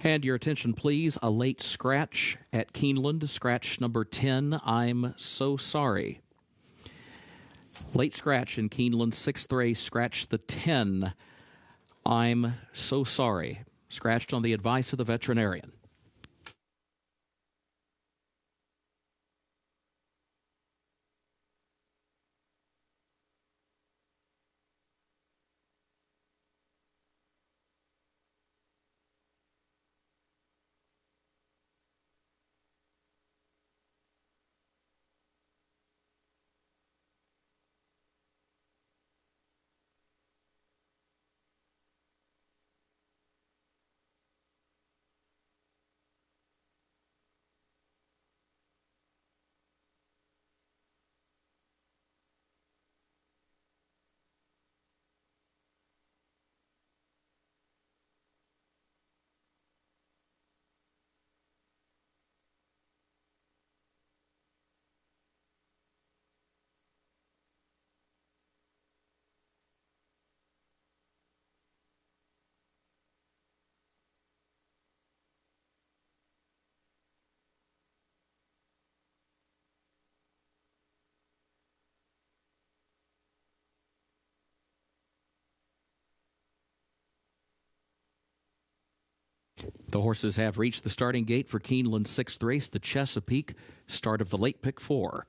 And your attention, please. A late scratch at Keeneland. Scratch number 10, I'm So Sorry. Late scratch in Keeneland's 6th race. Scratch the 10, I'm So Sorry. Scratched on the advice of the veterinarian. The horses have reached the starting gate for Keeneland's 6th race, the Chesapeake, start of the late pick 4.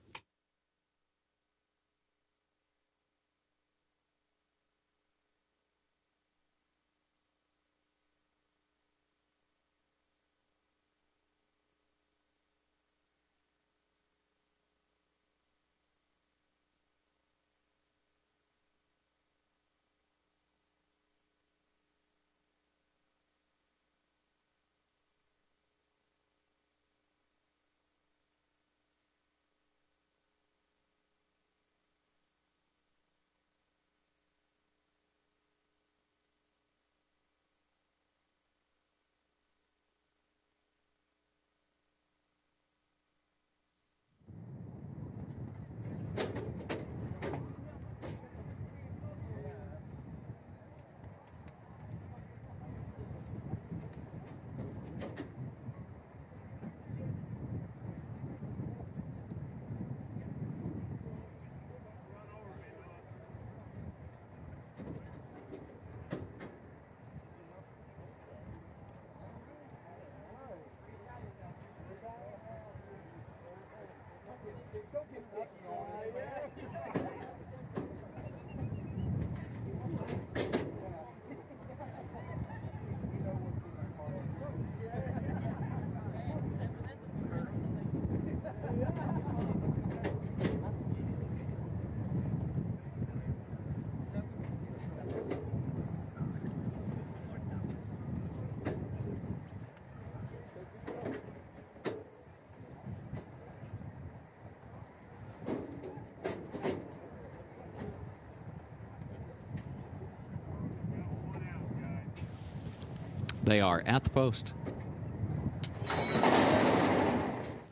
They are at the post.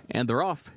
And they're off.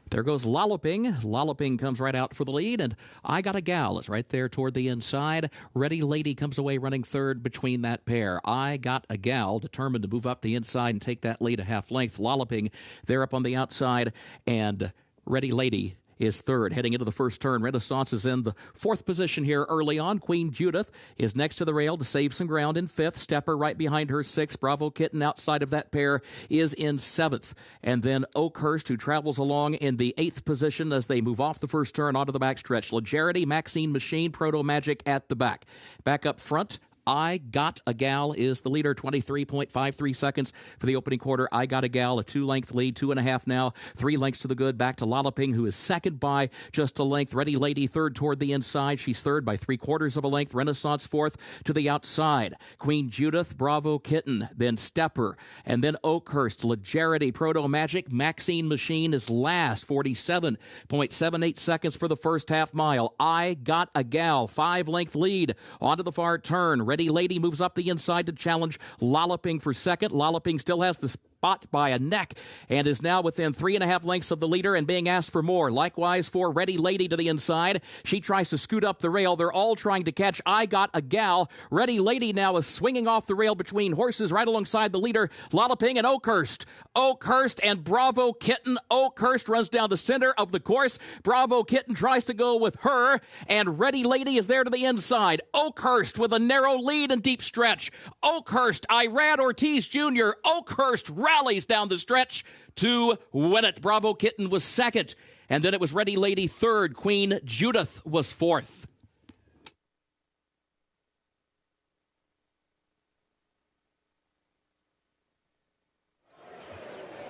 There goes Lolloping. Lolloping comes right out for the lead, and I Got a Gal is right there toward the inside. Ready Lady comes away running third between that pair. I Got a Gal determined to move up the inside and take that lead a half length. Lolloping there up on the outside, and Ready Lady is third. Heading into the first turn, Renaissance is in the 4th position here early on. Queen Judith is next to the rail to save some ground in 5th. Stepper right behind her 6th. Bravo Kitten outside of that pair is in 7th. And then Oakhurst, who travels along in the 8th position as they move off the first turn onto the backstretch. Legerity, Maxine Machine, Proto Magic at the back. Back up front, I Got a Gal is the leader, 23.53 seconds for the opening quarter. I Got a Gal, a 2-length lead, 2.5 now, 3 lengths to the good. Back to Lolloping, who is second by just a length. Ready Lady third toward the inside. She's third by 3/4 of a length. Renaissance fourth to the outside. Queen Judith, Bravo Kitten, then Stepper, and then Oakhurst, Legerity, Proto Magic. Maxine Machine is last, 47.78 seconds for the first half mile. I Got a Gal, 5-length lead onto the far turn. Ready Lady moves up the inside to challenge Lolloping for second. Lolloping still has the spot by a neck and is now within 3.5 lengths of the leader and being asked for more. Likewise for Ready Lady to the inside. She tries to scoot up the rail. They're all trying to catch I Got a Gal. Ready Lady now is swinging off the rail between horses right alongside the leader, Lolloping and Oakhurst. Oakhurst and Bravo Kitten. Oakhurst runs down the center of the course. Bravo Kitten tries to go with her, and Ready Lady is there to the inside. Oakhurst with a narrow lead and deep stretch. Oakhurst, Irad Ortiz Jr. Oakhurst rallies down the stretch to win it. Bravo Kitten was second, and then it was Ready Lady third. Queen Judith was fourth.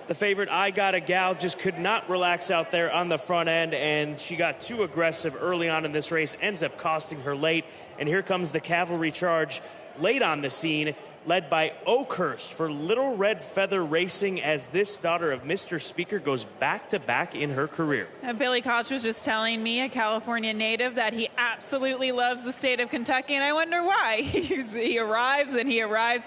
The favorite, I Got a Gal, just could not relax out there on the front end, and she got too aggressive early on in this race, ends up costing her late. And here comes the cavalry charge late on the scene, led by Oakhurst for Little Red Feather Racing, as this daughter of Mr. Speaker goes back-to-back in her career. Billy Koch was just telling me, a California native, that he absolutely loves the state of Kentucky, and I wonder why. He arrives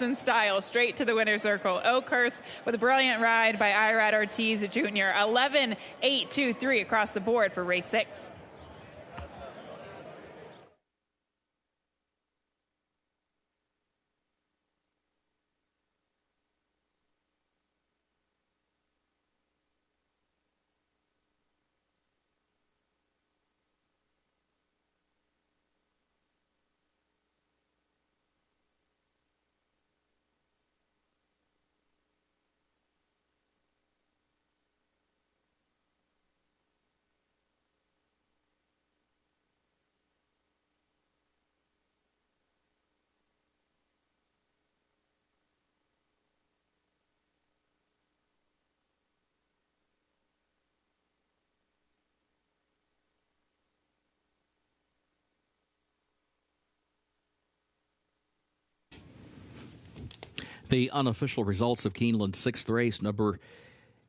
in style, straight to the winner's circle. Oakhurst with a brilliant ride by Irad Ortiz Jr. 11-8-2-3 across the board for race 6. The unofficial results of Keeneland's sixth race, number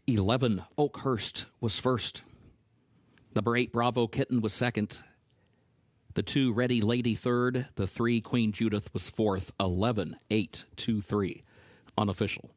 11, Oakhurst, was first. Number 8, Bravo Kitten, was second. The 2, Ready Lady, third. The 3, Queen Judith, was fourth. 11, 8, 2, 3, unofficial.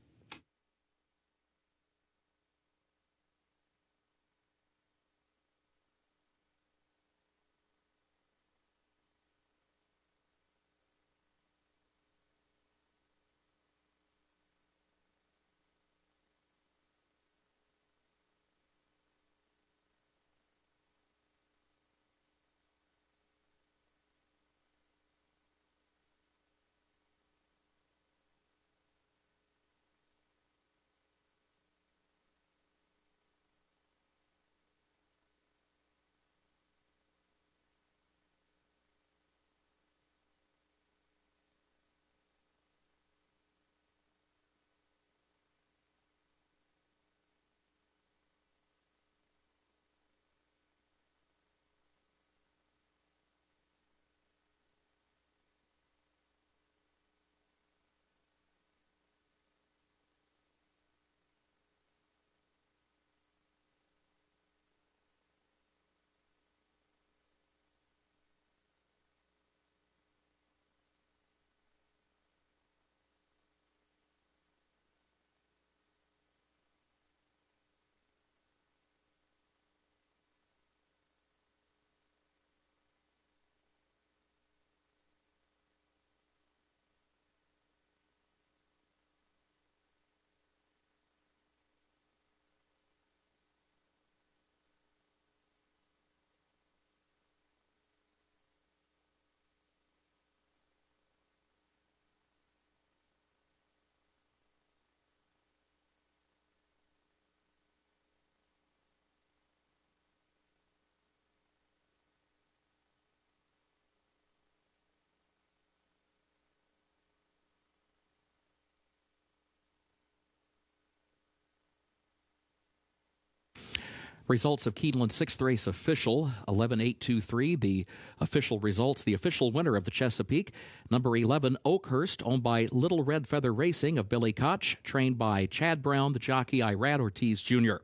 Results of Keeneland's sixth race official, 11-8-2-3. The official results, the official winner of the Chesapeake, number 11, Oakhurst, owned by Little Red Feather Racing of Billy Koch, trained by Chad Brown, the jockey Irad Ortiz Jr.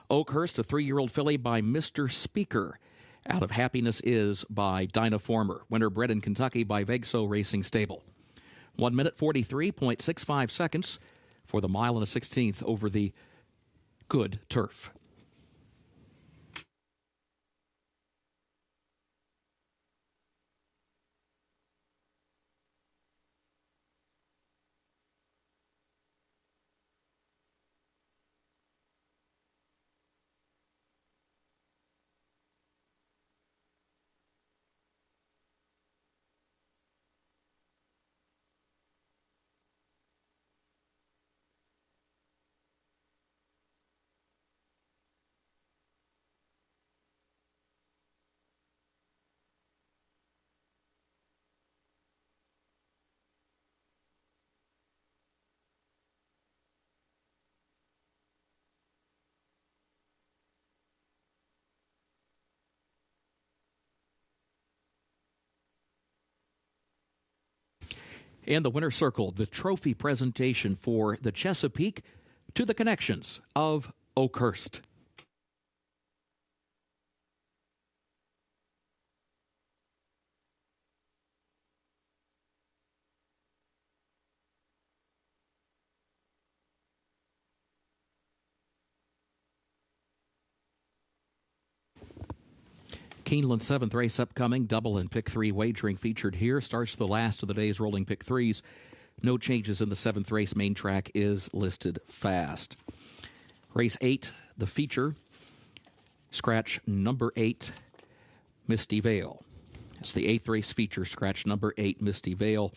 Oakhurst, a 3-year-old filly by Mr. Speaker. Out of Happiness Is by Dinah Former. Winner bred in Kentucky by Vegso Racing Stable. 1 minute 43.65 seconds for the 1 1/16 over the good turf. And the winner's circle, the trophy presentation for the Chesapeake to the connections of Oakhurst. Keeneland 7th race upcoming, double and pick 3 wagering featured here. Starts the last of the day's rolling pick 3s. No changes in the 7th race. Main track is listed fast. Race 8, the feature. Scratch number 8, Misty Vale. It's the 8th race feature, scratch number 8, Misty Vale.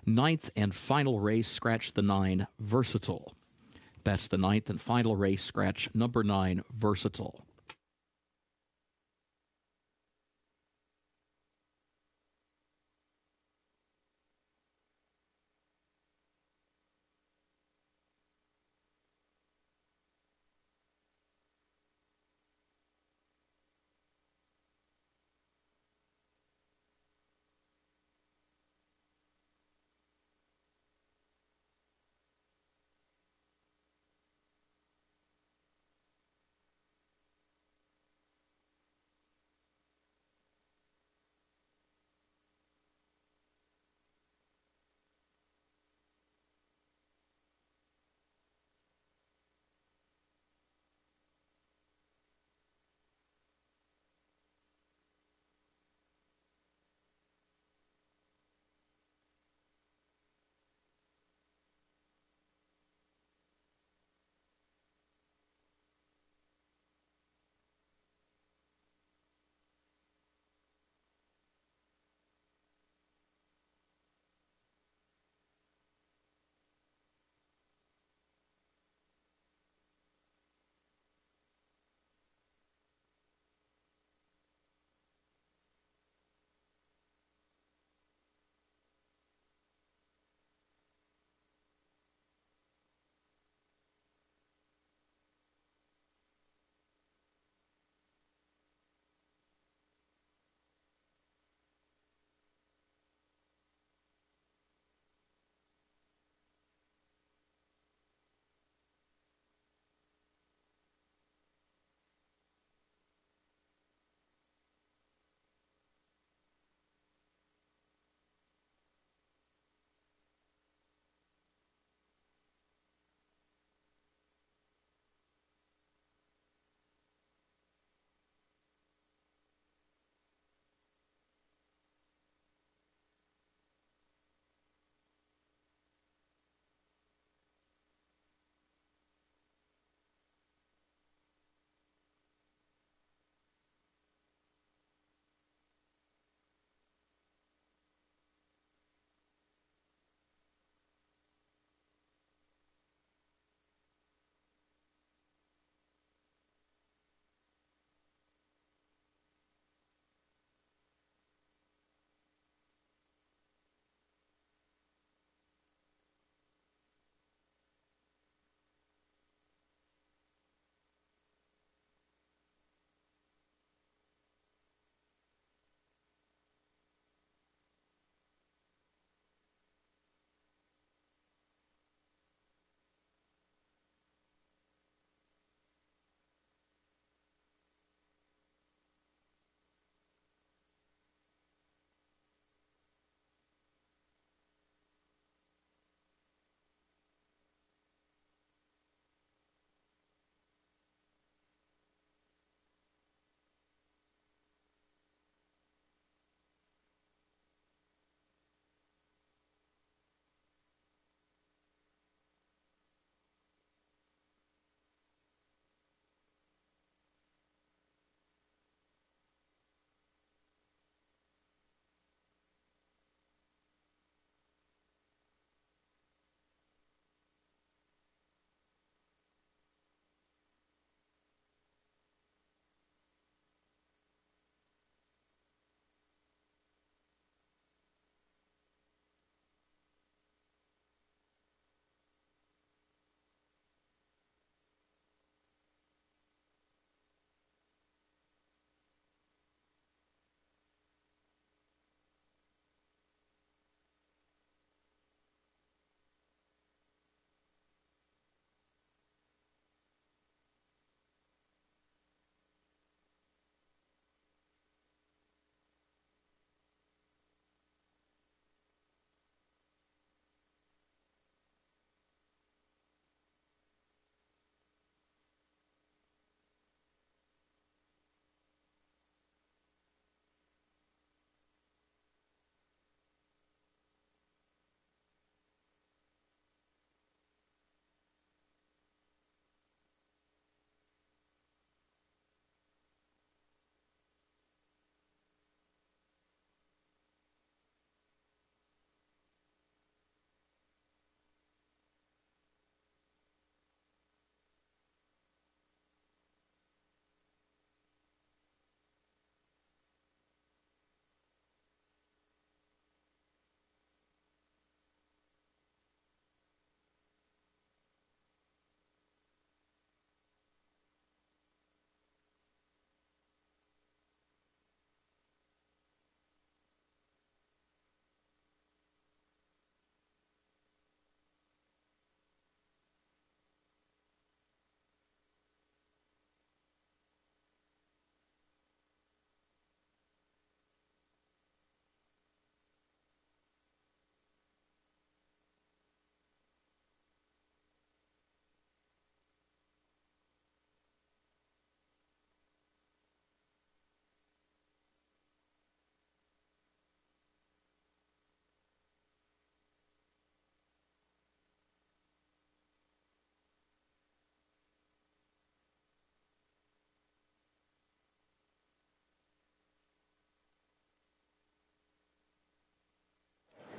9th and final race, scratch the 9, Versatile. That's the 9th and final race, scratch number 9, Versatile.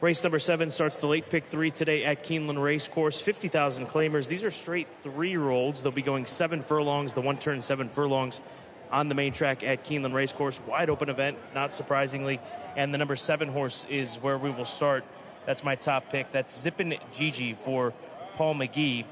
Race number 7 starts the late pick 3 today at Keeneland Racecourse. 50,000 claimers. These are straight 3-year-olds. They'll be going 7 furlongs, the 1-turn 7 furlongs on the main track at Keeneland Racecourse. Wide open event, not surprisingly. And the number 7 horse is where we will start. That's my top pick. That's Zippin' Gigi for Paul McGee.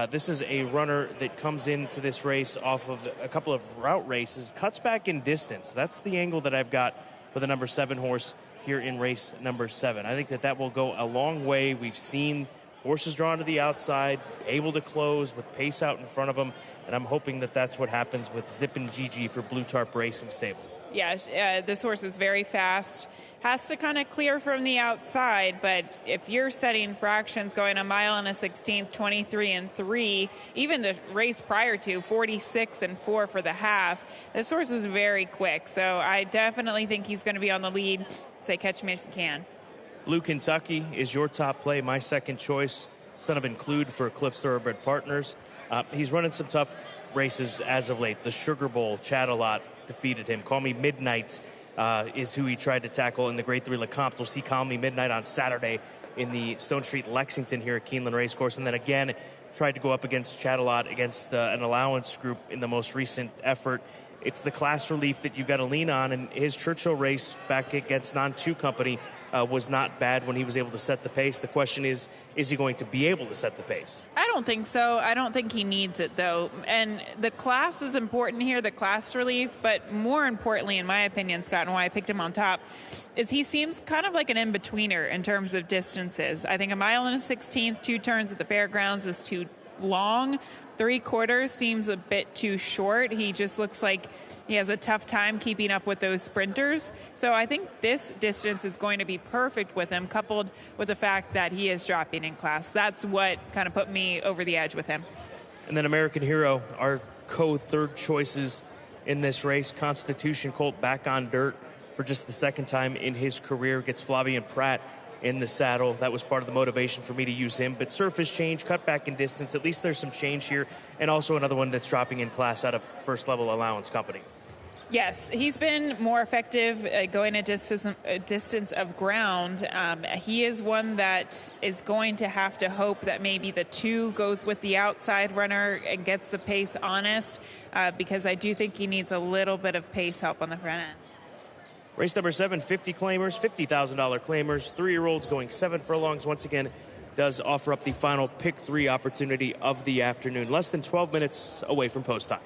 This is a runner that comes into this race off of a couple of route races, cuts back in distance. That's the angle that I've got for the number 7 horse here in race number 7. I think that will go a long way. We've seen horses drawn to the outside, able to close with pace out in front of them, and I'm hoping that that's what happens with Zippin' Gigi for Blue Tarp Racing Stable. Yeah, this horse is very fast. Has to kind of clear from the outside, but if you're setting fractions going a mile and a 16th, 23 and 3, even the race prior to 46 and 4 for the half, this horse is very quick. So I definitely think he's going to be on the lead. Say, catch me if you can. Blue Kentucky is your top play. My second choice, son of Include for Eclipse Thoroughbred Partners. He's running some tough races as of late. The Sugar Bowl, Chat-A-Lot defeated him. Call Me Midnight is who he tried to tackle in the Grade 3 Lecomte. We'll see Call Me Midnight on Saturday in the Stone Street Lexington here at Keeneland Racecourse. And then again, tried to go up against Chat-A-Lot against an allowance group in the most recent effort. It's the class relief that you've got to lean on, and his Churchill race back against Non-2 Company was not bad when he was able to set the pace. The question is he going to be able to set the pace? I don't think so. I don't think he needs it, though. And the class is important here, the class relief, but more importantly, in my opinion, Scott, and why I picked him on top, is he seems kind of like an in-betweener in terms of distances. I think a mile and a 16th, 2 turns at the fairgrounds is too long. 3/4 seems a bit too short. He just looks like he has a tough time keeping up with those sprinters. So I think this distance is going to be perfect with him, coupled with the fact that he is dropping in class. That's what kind of put me over the edge with him. And then American Hero, our co-third choices in this race. Constitution Colt back on dirt for just the second time in his career. Gets Flavien Prat in the saddle. That was part of the motivation for me to use him. But surface change, cut back in distance. At least there's some change here. And also another one that's dropping in class out of First Level Allowance Company. Yes, he's been more effective going a distance of ground. He is one that is going to have to hope that maybe the 2 goes with the outside runner and gets the pace honest, because I do think he needs a little bit of pace help on the front end. Race number 7, 50 claimers, $50,000 claimers, 3-year-olds going 7 furlongs. Once again, does offer up the final pick 3 opportunity of the afternoon. Less than 12 minutes away from post time.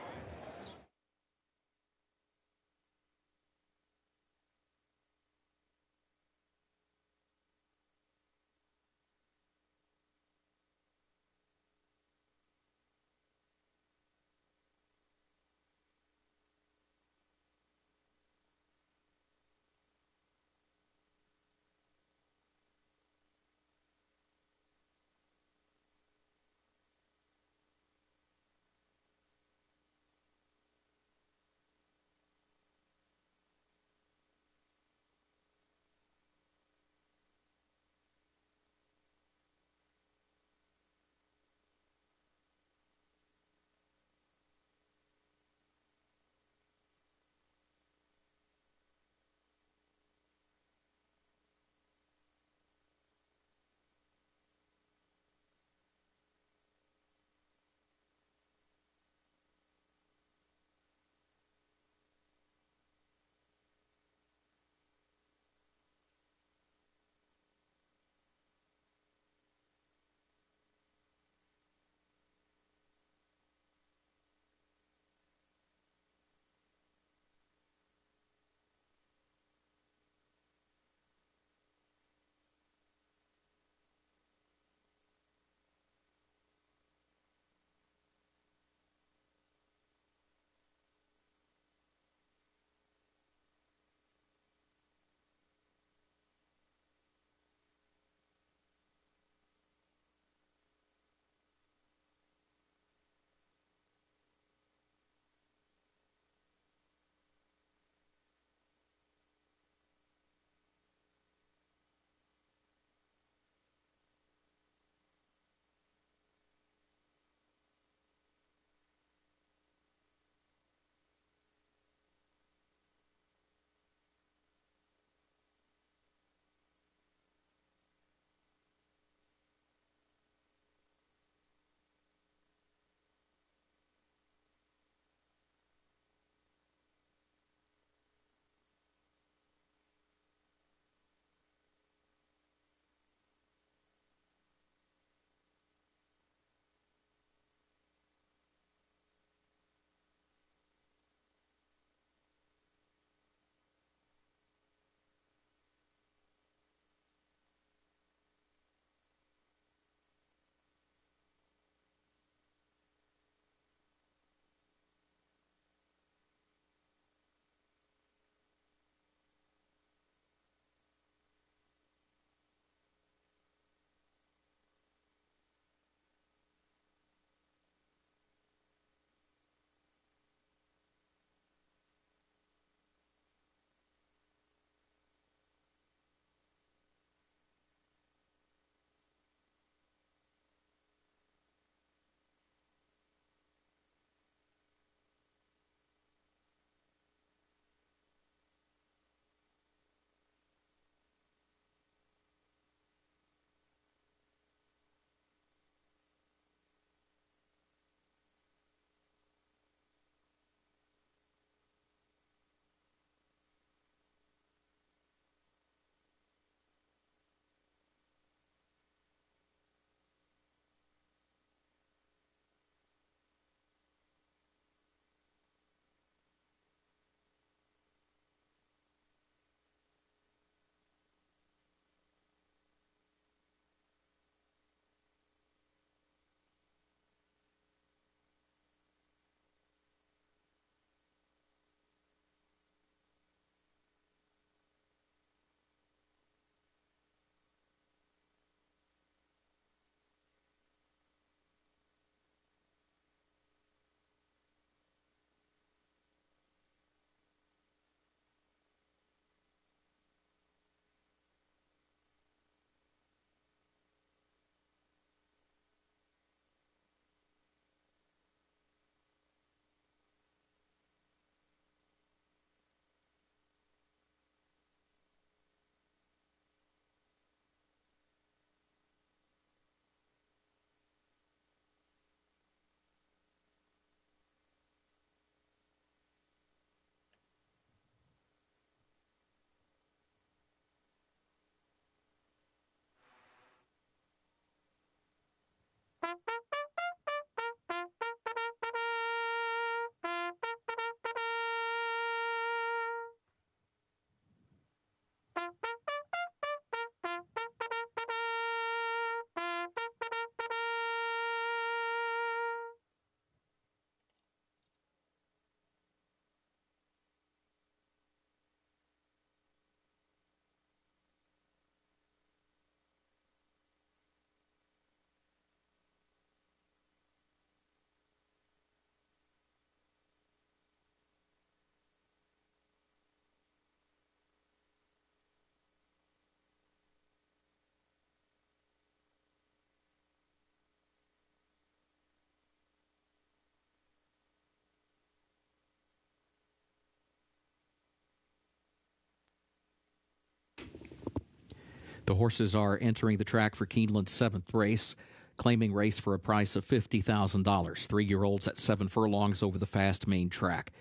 The horses are entering the track for Keeneland's 7th race, claiming race for a price of $50,000. 3-year-olds at 7 furlongs over the fast main track.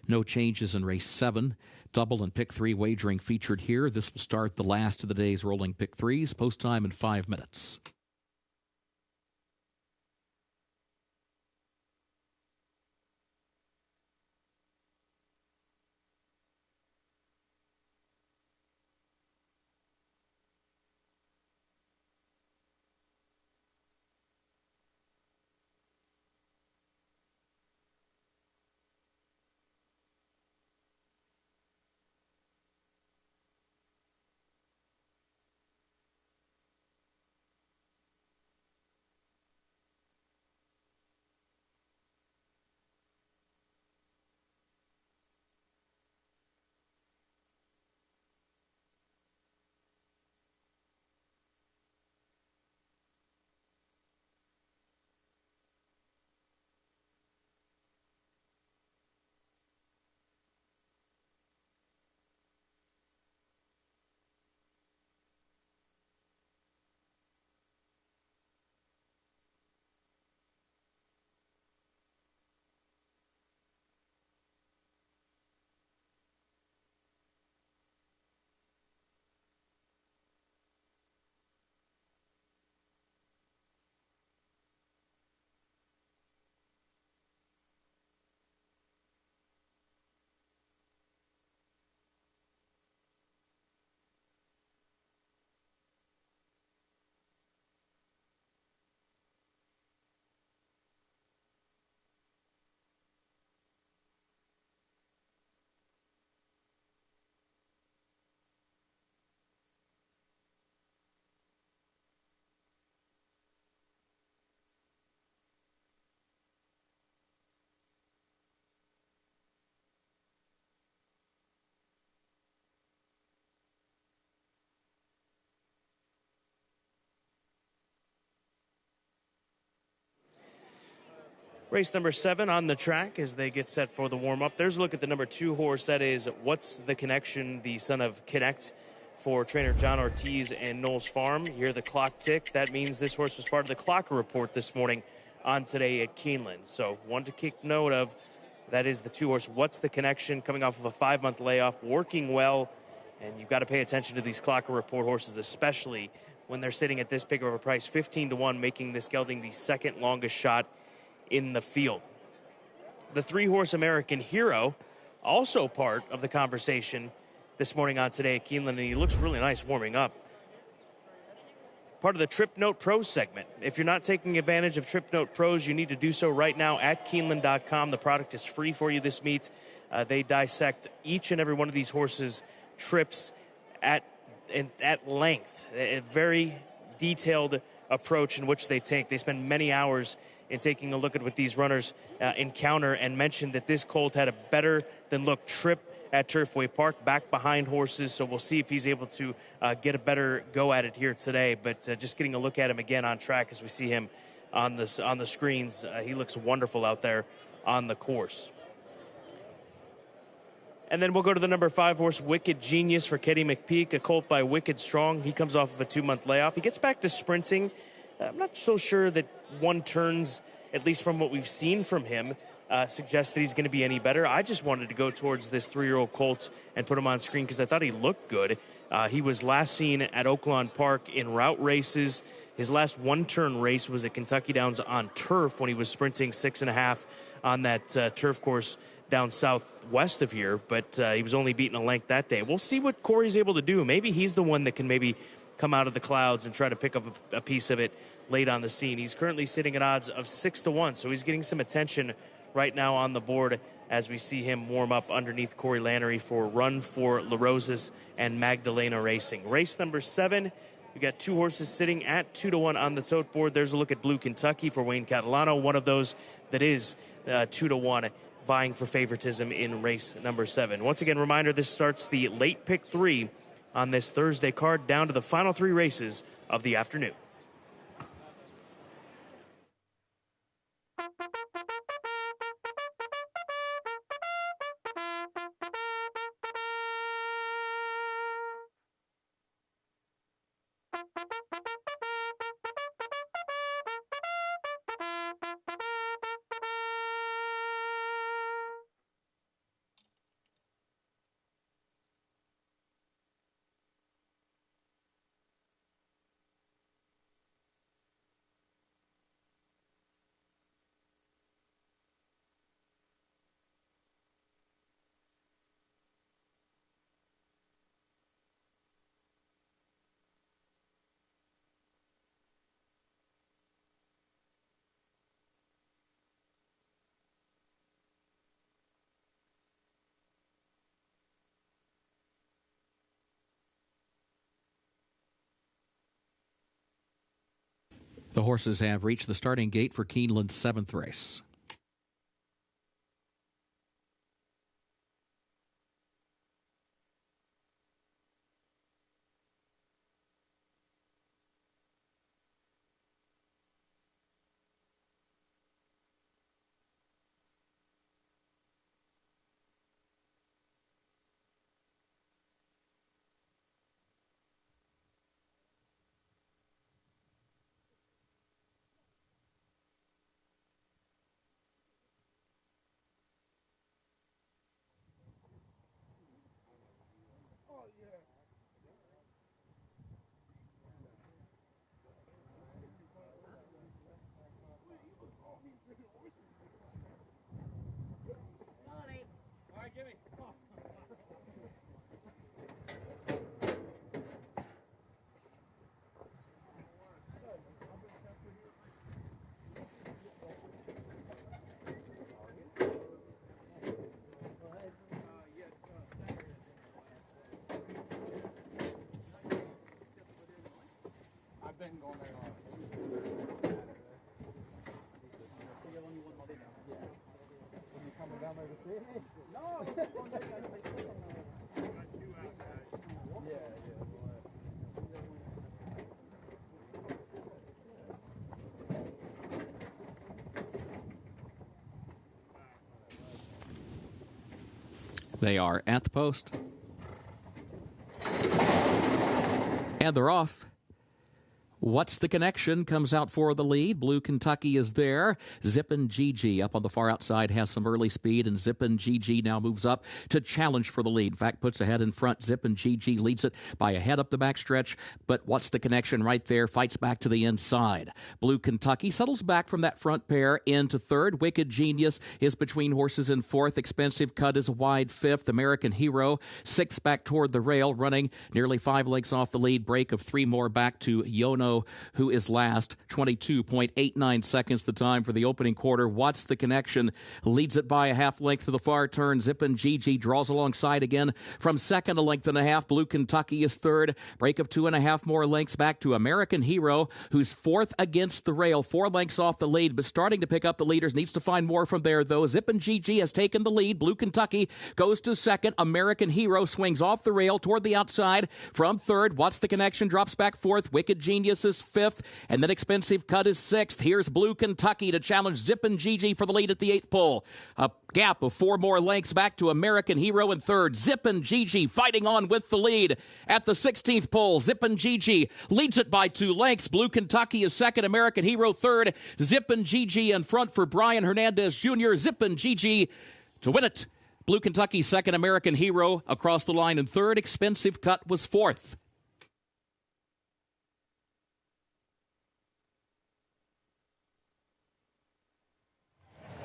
No changes in race 7. Double and pick 3 wagering featured here. This will start the last of the day's rolling pick 3s. Post time in 5 minutes. Race number 7 on the track as they get set for the warm-up. There's a look at the number 2 horse. That is What's the Connection, the son of Connect for trainer John Ortiz and Knowles Farm. You hear the clock tick. That means this horse was part of the Clocker report this morning on Today at Keeneland. So one to keep note of, that is the 2 horse What's the Connection, coming off of a 5-month layoff, working well. And you've got to pay attention to these Clocker report horses, especially when they're sitting at this big of a price, 15-1, making this gelding the second longest shot in the field. The 3-horse American Hero, also part of the conversation this morning on Today at Keeneland, and he looks really nice warming up. Part of the Trip Note Pros segment. If you're not taking advantage of Trip Note Pros, you need to do so right now at Keeneland.com. The product is free for you this meet. They dissect each and every one of these horses' trips at length. A very detailed approach in which they take. They spend many hours in taking a look at what these runners encounter, and mentioned that this colt had a better-than-look trip at Turfway Park, back behind horses, so we'll see if he's able to get a better go at it here today. But just getting a look at him again on track as we see him on the screens, he looks wonderful out there on the course. And then we'll go to the number 5 horse, Wicked Genius, for Keddy McPeak, a colt by Wicked Strong. He comes off of a 2-month layoff. He gets back to sprinting. I'm not so sure that one turns, at least from what we've seen from him, suggests that he's going to be any better. I just wanted to go towards this 3-year-old colt and put him on screen because I thought he looked good. He was last seen at Oaklawn Park in route races. His last one-turn race was at Kentucky Downs on turf when he was sprinting 6.5 on that turf course down southwest of here, but he was only beaten a length that day. We'll see what Corey's able to do. Maybe he's the one that can maybe come out of the clouds and try to pick up a piece of it late on the scene. He's currently sitting at odds of 6-1, so he's getting some attention right now on the board as we see him warm up underneath Corey Lannery for Run for La Rosas and Magdalena Racing. Race number 7, we got 2 horses sitting at 2-1 on the tote board. There's a look at Blue Kentucky for Wayne Catalano, one of those that is 2-1, vying for favoritism in race number 7. Once again, reminder, this starts the late pick 3 on this Thursday card, down to the final 3 races of the afternoon. The horses have reached the starting gate for Keeneland's 7th race. I've been going there on. When you coming down there to see me? No, just one day. They are at the post. And they're off. What's the Connection comes out for the lead. Blue Kentucky is there. Zippin' Gigi up on the far outside has some early speed, and Zippin' Gigi now moves up to challenge for the lead. In fact, puts ahead in front. Zippin' Gigi leads it by a head up the backstretch, but What's the Connection right there fights back to the inside. Blue Kentucky settles back from that front pair into third. Wicked Genius is between horses in fourth. Expensive Cut is a wide fifth. American Hero sixth back toward the rail, running nearly 5 lengths off the lead. Break of 3 more back to Yono, who is last. 22.89 seconds the time for the opening quarter. What's the Connection leads it by a half length to the far turn. Zippin' Gigi draws alongside again from second, a length and a half. Blue Kentucky is third. Break of 2.5 more lengths back to American Hero, who's fourth against the rail. 4 lengths off the lead, but starting to pick up the leaders. Needs to find more from there, though. Zippin' Gigi has taken the lead. Blue Kentucky goes to second. American Hero swings off the rail toward the outside from third. What's the Connection drops back fourth. Wicked Genius is fifth, and then Expensive Cut is sixth. Here's Blue Kentucky to challenge Zippin' Gigi for the lead at the 8th pole. A gap of 4 more lengths back to American Hero in third. Zippin' Gigi fighting on with the lead at the 16th pole. Zippin' Gigi leads it by 2 lengths. Blue Kentucky is second. American Hero third. Zippin' Gigi in front for Brian Hernandez Jr. Zippin' Gigi to win it. Blue Kentucky second. American Hero across the line in third. Expensive Cut was fourth.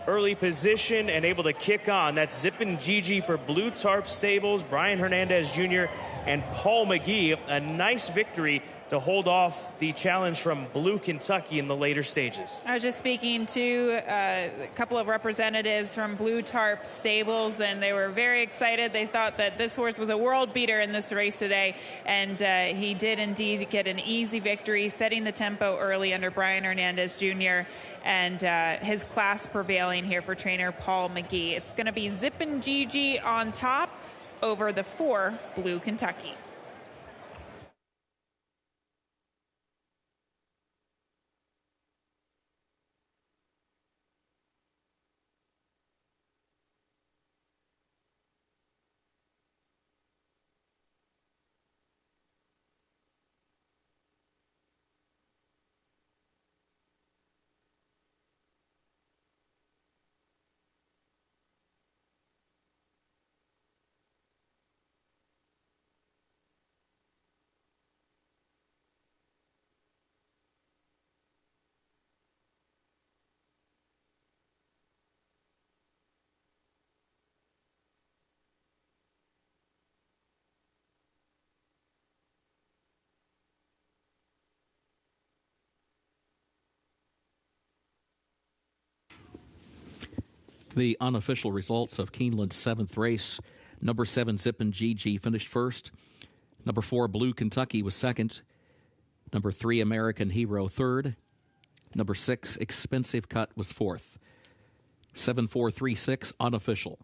Early position and able to kick on. That's Zippin' Gigi for Blue Tarp Stables, Brian Hernandez Jr. and Paul McGee. A nice victory to hold off the challenge from Blue Kentucky in the later stages. I was just speaking to a couple of representatives from Blue Tarp Stables, and they were very excited. They thought that this horse was a world beater in this race today, and he did indeed get an easy victory, setting the tempo early under Brian Hernandez Jr., and his class prevailing here for trainer Paul McGee. It's going to be Zippin' Gigi on top over the 4 Blue Kentucky. The unofficial results of Keeneland's 7th race. Number 7, Zippin' Gigi finished first. Number 4, Blue Kentucky was second. Number 3, American Hero third. Number 6, Expensive Cut, was fourth. 7436, unofficial.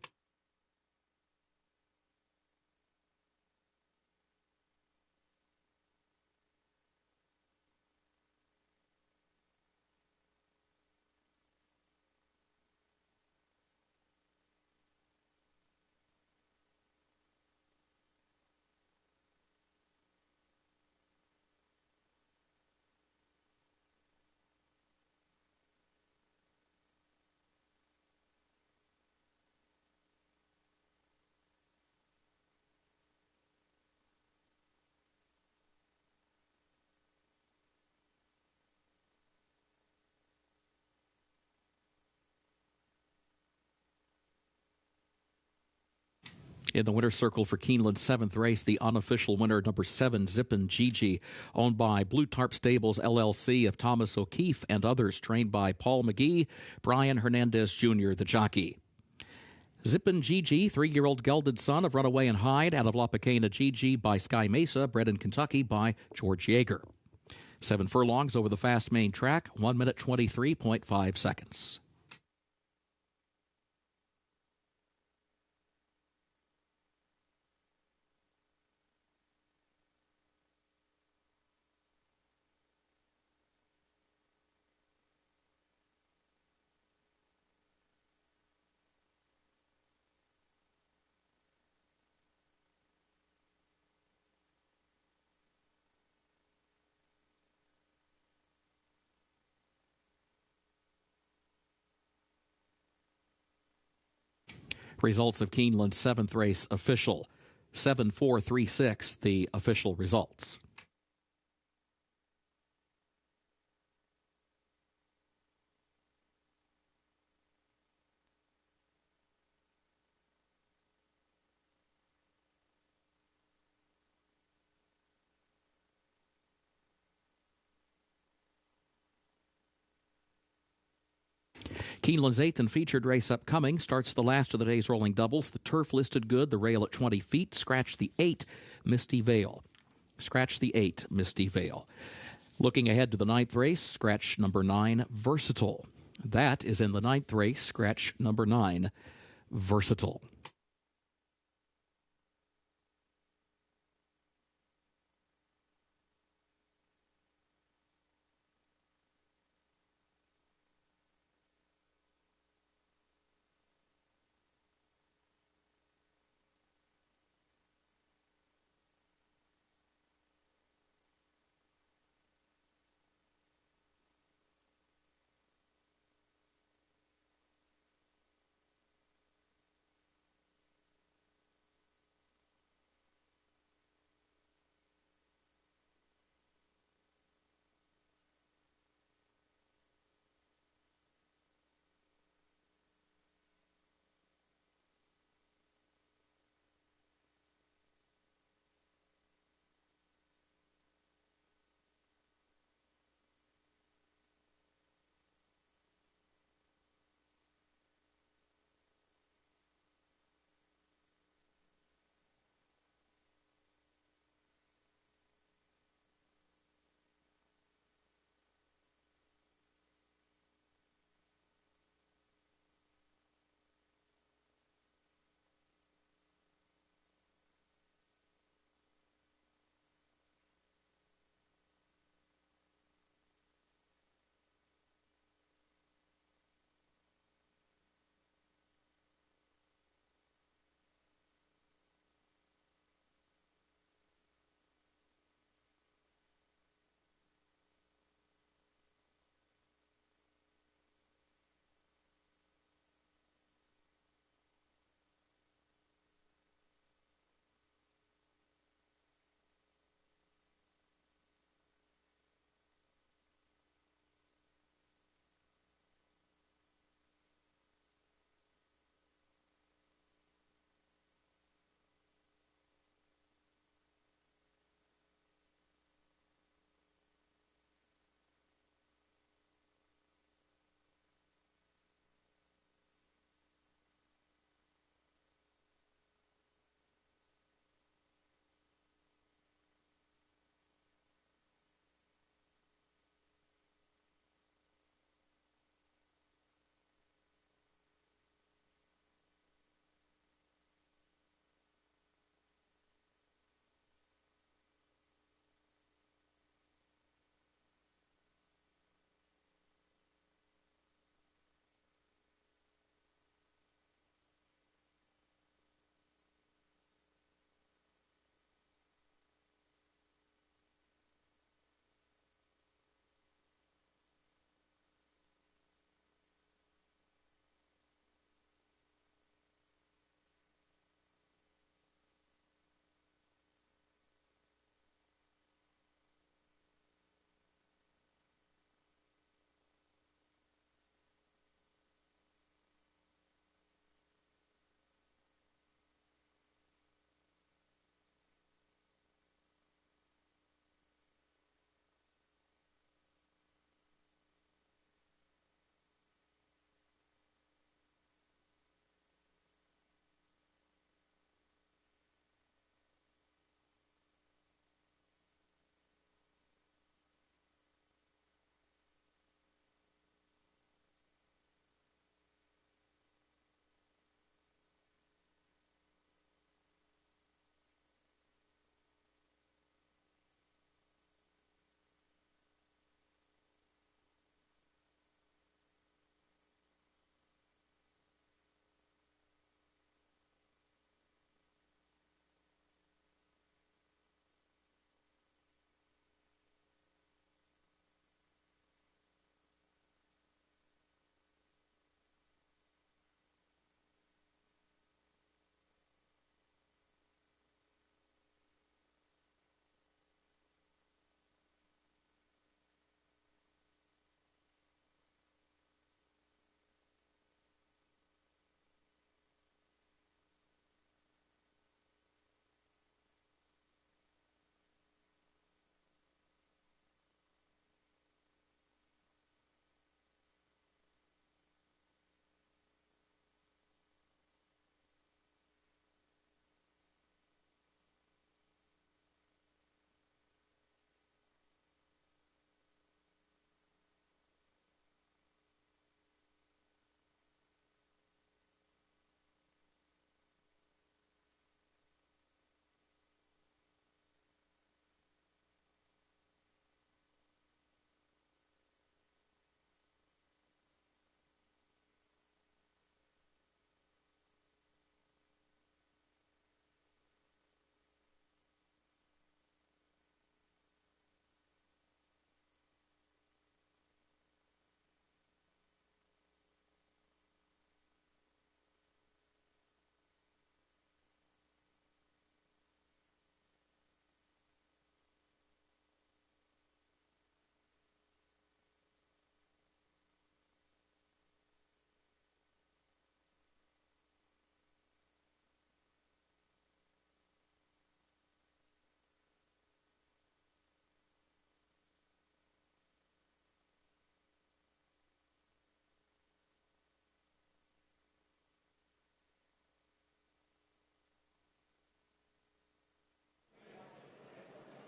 In the winner's circle for Keeneland's 7th race, the unofficial winner, number 7, Zippin' Gigi, owned by Blue Tarp Stables, LLC, of Thomas O'Keefe and others, trained by Paul McGee, Brian Hernandez Jr., the jockey. Zippin' Gigi, 3-year-old gelded son of Runaway and Hyde, out of La Pequena Gigi by Sky Mesa, bred in Kentucky by George Yeager. 7 furlongs over the fast main track, 1 minute 23.5 seconds. Results of Keeneland's 7th race official. 7436, the official results. Keeneland's 8th and featured race upcoming starts the last of the day's rolling doubles. The turf listed good, the rail at 20 feet. Scratch the 8, Misty Vale. Scratch the 8, Misty Vale. Looking ahead to the 9th race, scratch number 9, Versatile. That is in the 9th race, scratch number 9, Versatile.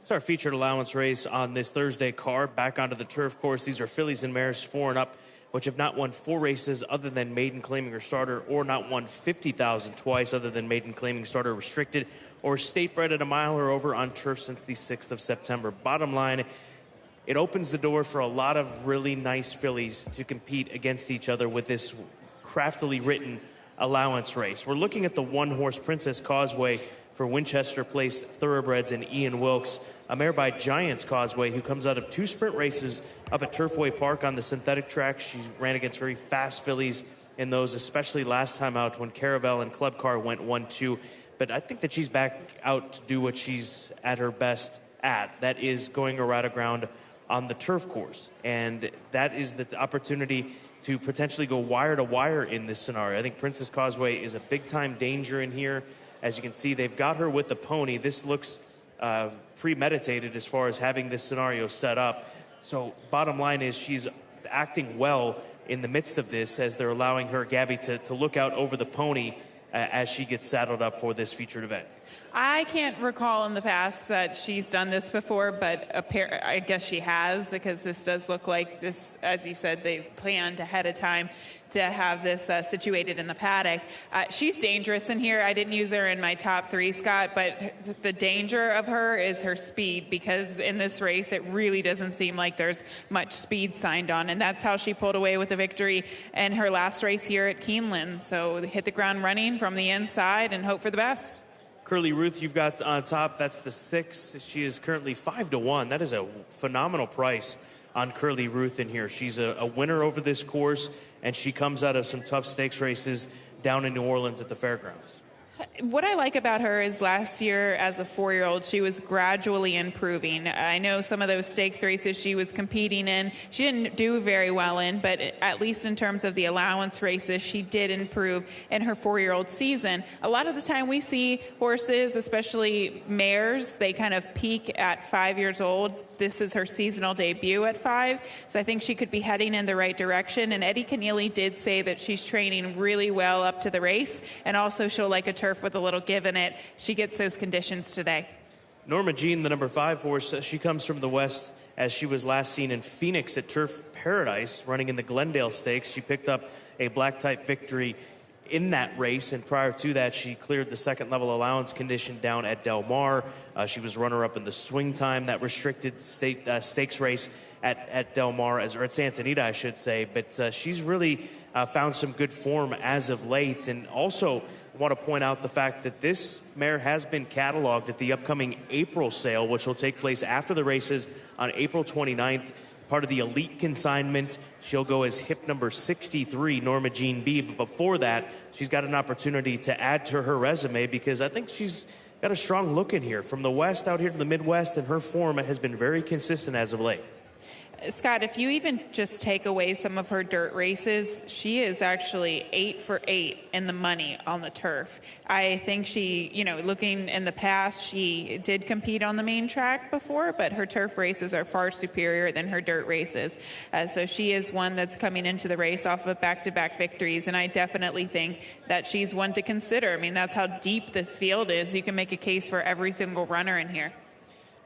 It's our featured allowance race on this Thursday card. Back onto the turf course. These are fillies and mares 4 and up, which have not won 4 races other than maiden, claiming, or starter, or not won 50,000 twice other than maiden, claiming, starter, restricted, or state bred at a mile or over on turf since the 6th of September. Bottom line, it opens the door for a lot of really nice fillies to compete against each other with this craftily written allowance race. We're looking at the 1-horse Princess Causeway for Winchester Place Thoroughbreds and Ian Wilkes, a mare by Giants Causeway who comes out of 2 sprint races up at Turfway Park on the synthetic track. She ran against very fast fillies in those, especially last time out when Caravel and Club Car went 1-2. But I think that she's back out to do what she's at her best at. That is going around a ground on the turf course. And that is the opportunity to potentially go wire to wire in this scenario. I think Princess Causeway is a big-time danger in here. As you can see, they've got her with the pony. This looks premeditated as far as having this scenario set up. So bottom line is she's acting well in the midst of this as they're allowing her, Gabby, to look out over the pony as she gets saddled up for this featured event. I can't recall in the past that she's done this before, but I guess she has, because this does look like this, as you said, they planned ahead of time to have this situated in the paddock. She's dangerous in here. I didn't use her in my top 3, Scott, but the danger of her is her speed, because in this race it really doesn't seem like there's much speed signed on, and that's how she pulled away with the victory in her last race here at Keeneland. So hit the ground running from the inside and hope for the best. Curly Ruth, you've got on top. That's the 6. She is currently 5-1. That is a phenomenal price on Curly Ruth in here. She's a winner over this course, and she comes out of some tough stakes races down in New Orleans at the fairgrounds. What I like about her is last year as a 4-year-old, she was gradually improving. I know some of those stakes races she was competing in, she didn't do very well in, but at least in terms of the allowance races, she did improve in her 4-year-old season. A lot of the time we see horses, especially mares, they kind of peak at 5 years old. This is her seasonal debut at 5, so I think she could be heading in the right direction. And Eddie Keneally did say that she's training really well up to the race, and also she'll like a turf with a little give in it. She gets those conditions today. Norma Jean, the number 5 horse, she comes from the west, as she was last seen in Phoenix at Turf Paradise, running in the Glendale Stakes. She picked up a black-type victory in that race, and prior to that, she cleared the second-level allowance condition down at Del Mar. She was runner-up in the swing time, that restricted stakes race at Del Mar, or at Santa Anita, I should say. But she's really found some good form as of late. And also want to point out the fact that this mare has been cataloged at the upcoming April sale, which will take place after the races on April 29th. Part of the elite consignment. She'll go as hip number 63, Norma Jean B. But before that, she's got an opportunity to add to her resume, because I think she's got a strong look in here. From the West out here to the Midwest, and her form has been very consistent as of late. Scott, if you even just take away some of her dirt races, she is actually 8 for 8 in the money on the turf. I think she, looking in the past, she did compete on the main track before, but her turf races are far superior than her dirt races. So she is one that's coming into the race off of back-to-back victories, and I definitely think that she's one to consider. I mean, that's how deep this field is. You can make a case for every single runner in here.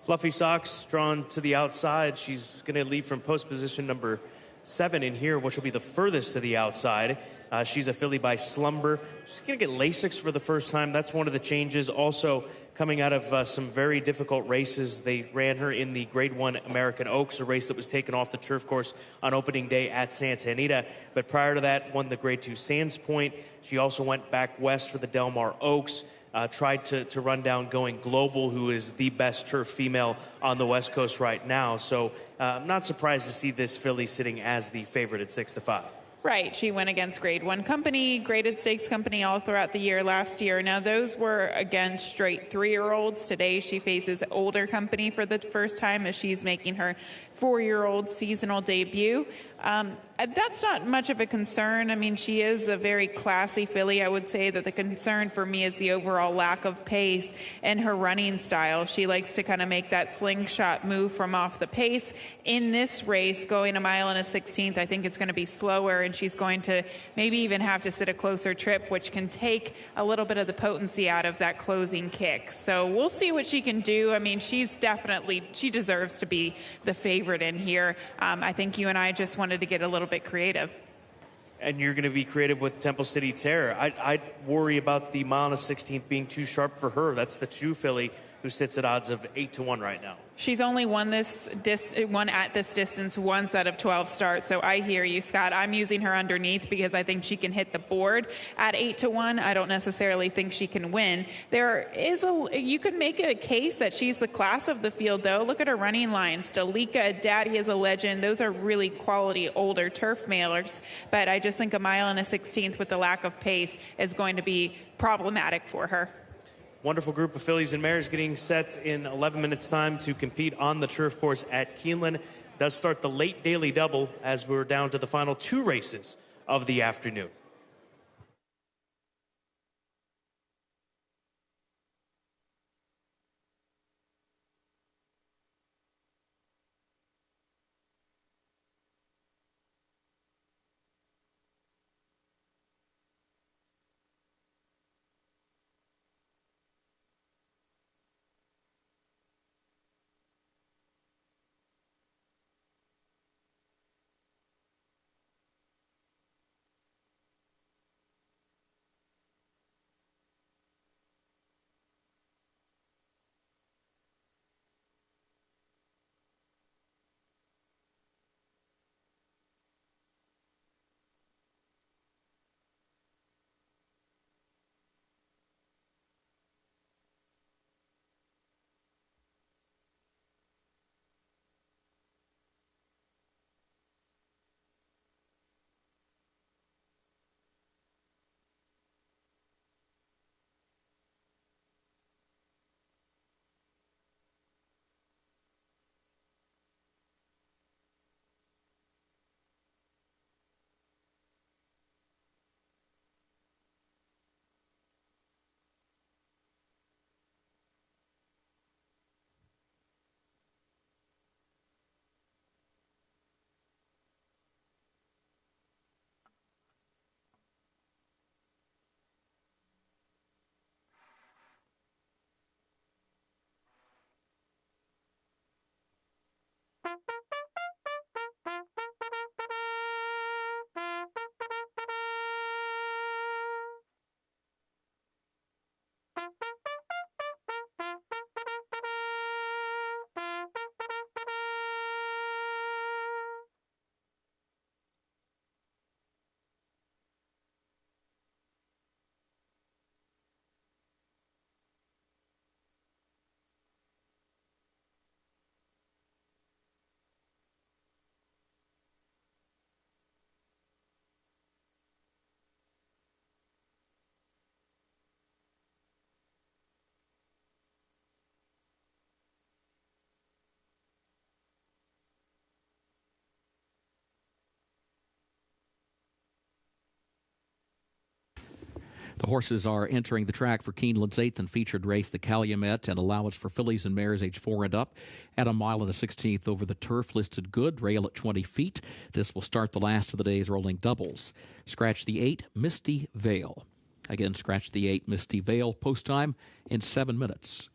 Fluffy Socks drawn to the outside. She's going to lead from post position number 7 in here, which will be the furthest to the outside. She's a filly by Slumber. She's going to get Lasix for the first time. That's one of the changes. Also coming out of some very difficult races. They ran her in the Grade 1 American Oaks, a race that was taken off the turf course on opening day at Santa Anita. But prior to that, won the Grade 2 Sands Point. She also went back west for the Del Mar Oaks. Tried to run down Going Global, who is the best turf female on the West Coast right now. So I'm not surprised to see this filly sitting as the favorite at 6-5. Right. She went against Grade 1 company, graded stakes company all throughout the year last year. Now, those were against straight 3-year-olds. Today, she faces older company for the first time as she's making her 4-year-old seasonal debut. That's not much of a concern. I mean, she is a very classy filly. I would say that the concern for me is the overall lack of pace and her running style. She likes to kind of make that slingshot move from off the pace. In this race, going 1 1/16, I think it's going to be slower, and she's going to maybe even have to sit a closer trip, which can take a little bit of the potency out of that closing kick. So we'll see what she can do. I mean, she deserves to be the favorite in here. I think you and I just wanted to get a little bit creative. And you're going to be creative with Temple City Terror. I'd worry about the 1 1/16 being too sharp for her. That's the 2 filly who sits at odds of 8-1 right now. She's only won at this distance once out of 12 starts. So I hear you, Scott. I'm using her underneath because I think she can hit the board at 8-1. I don't necessarily think she can win. You could make a case that she's the class of the field, though. Look at her running lines. Dalika, Daddy is a Legend. Those are really quality older turf mailers. But I just think 1 1/16 with the lack of pace is going to be problematic for her. Wonderful group of fillies and mares getting set in 11 minutes' time to compete on the turf course at Keeneland. Does start the late daily double as we're down to the final 2 races of the afternoon. The horses are entering the track for Keeneland's 8th and featured race, the Calumet, and allowance for fillies and mares age 4 and up at 1 1/16 over the turf. Listed good, rail at 20 feet. This will start the last of the day's rolling doubles. Scratch the 8, Misty Vale. Again, scratch the 8, Misty Vale. Post time in 7 minutes.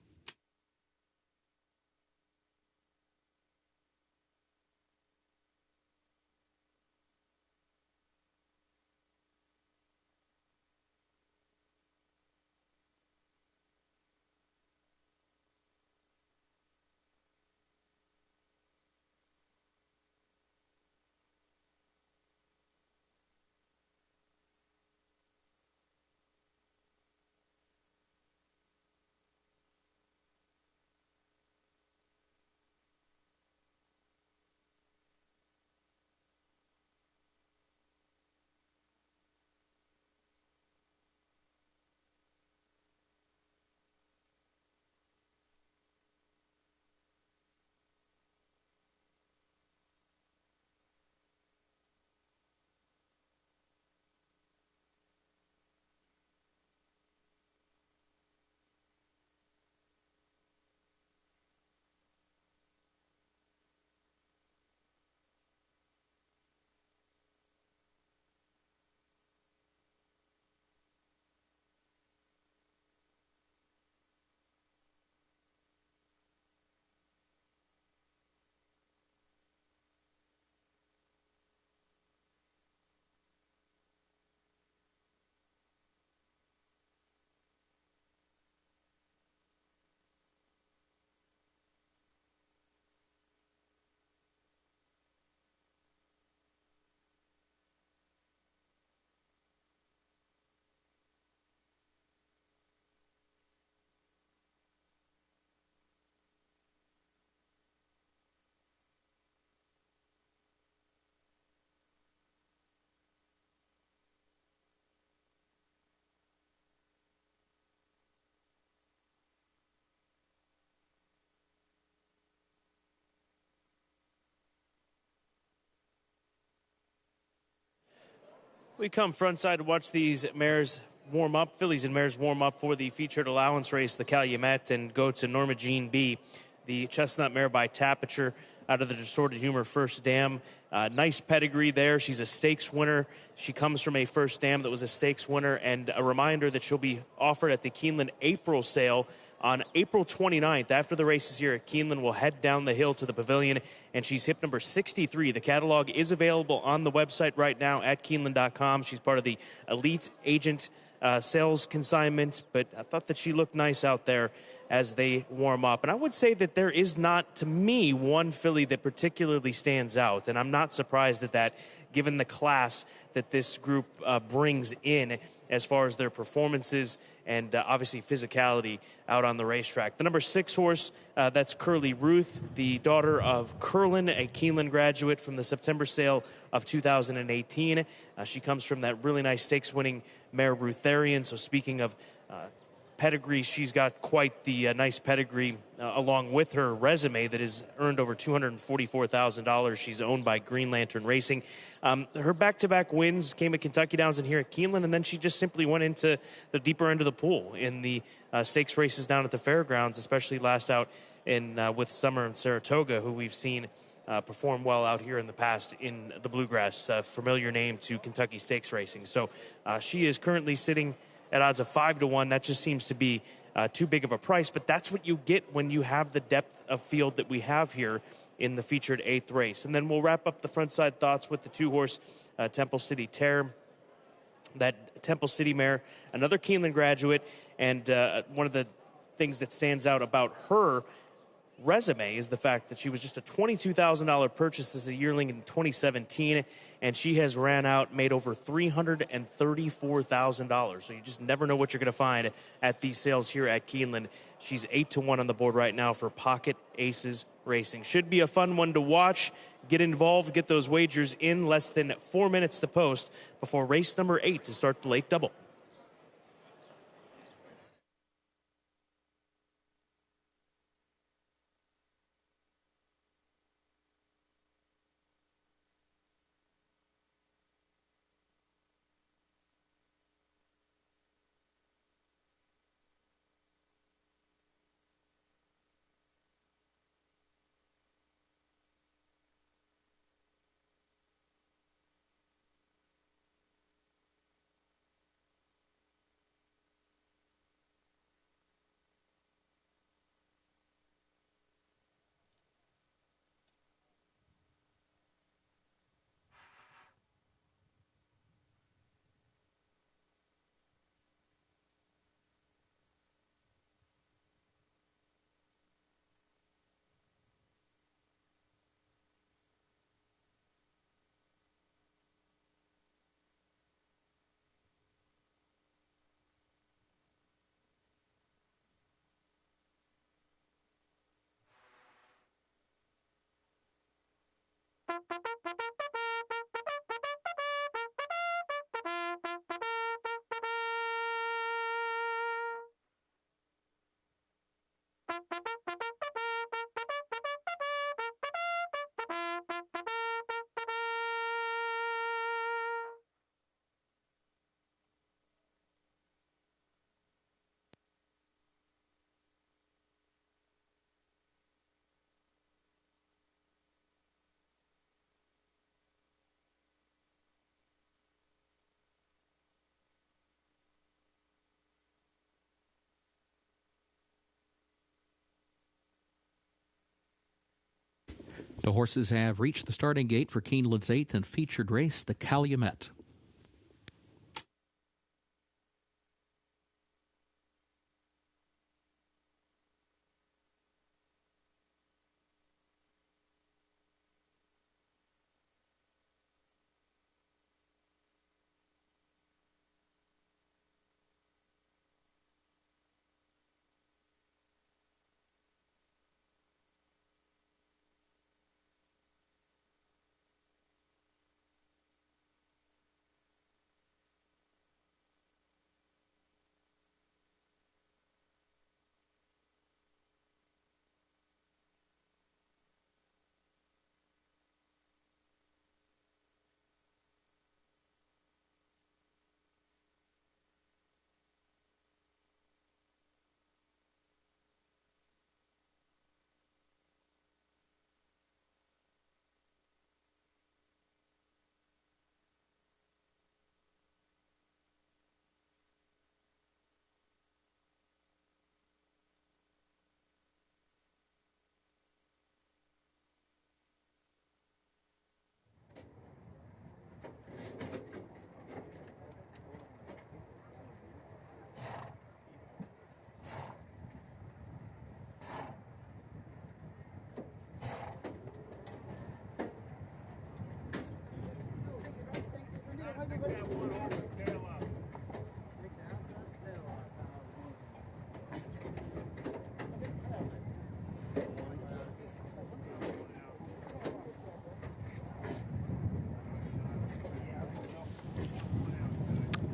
We come frontside to watch these mares warm up, fillies and mares warm up for the featured allowance race, the Calumet, and go to Norma Jean B, the chestnut mare by Tapiture out of the Distorted Humor First Dam. Nice pedigree there. She's a stakes winner. She comes from a First Dam that was a stakes winner, and a reminder that she'll be offered at the Keeneland April sale on April 29th. After the races here at Keeneland, we'll head down the hill to the pavilion, and she's hip number 63. The catalog is available on the website right now at Keeneland.com. She's part of the elite agent sales consignment, but I thought that she looked nice out there as they warm up. And I would say that there is not, to me, one filly that particularly stands out, and I'm not surprised at that, given the class that this group brings in as far as their performances and obviously physicality out on the racetrack. The number 6 horse, that's Curly Ruth, the daughter of Curlin, a Keeneland graduate from the September sale of 2018. She comes from that really nice stakes-winning mare Rutharian. So speaking of pedigree, she's got quite the nice pedigree along with her resume that has earned over $244,000. She's owned by Green Lantern Racing. Her back-to-back wins came at Kentucky Downs and here at Keeneland, and then she just simply went into the deeper end of the pool in the stakes races down at the fairgrounds, especially last out in with Summer and Saratoga, who we've seen perform well out here in the past in the Bluegrass, familiar name to Kentucky Stakes Racing. So she is currently sitting at odds of 5-1. That just seems to be too big of a price, but that's what you get when you have the depth of field that we have here in the featured 8th race. And then we'll wrap up the frontside thoughts with the 2-horse Temple City Terror. That Temple City mare, another Keeneland graduate, and one of the things that stands out about her resume is the fact that she was just a $22,000 purchase as a yearling in 2017, and she has ran out, made over $334,000. So you just never know what you're going to find at these sales here at Keeneland. She's 8-1 on the board right now for Pocket Aces Racing. Should be a fun one to watch. Get involved, get those wagers in. Less than 4 minutes to post before race number 8 to start the late double. The horses have reached the starting gate for Keeneland's 8th and featured race, the Calumet.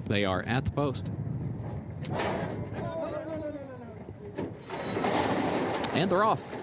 They are at the post. And they're off.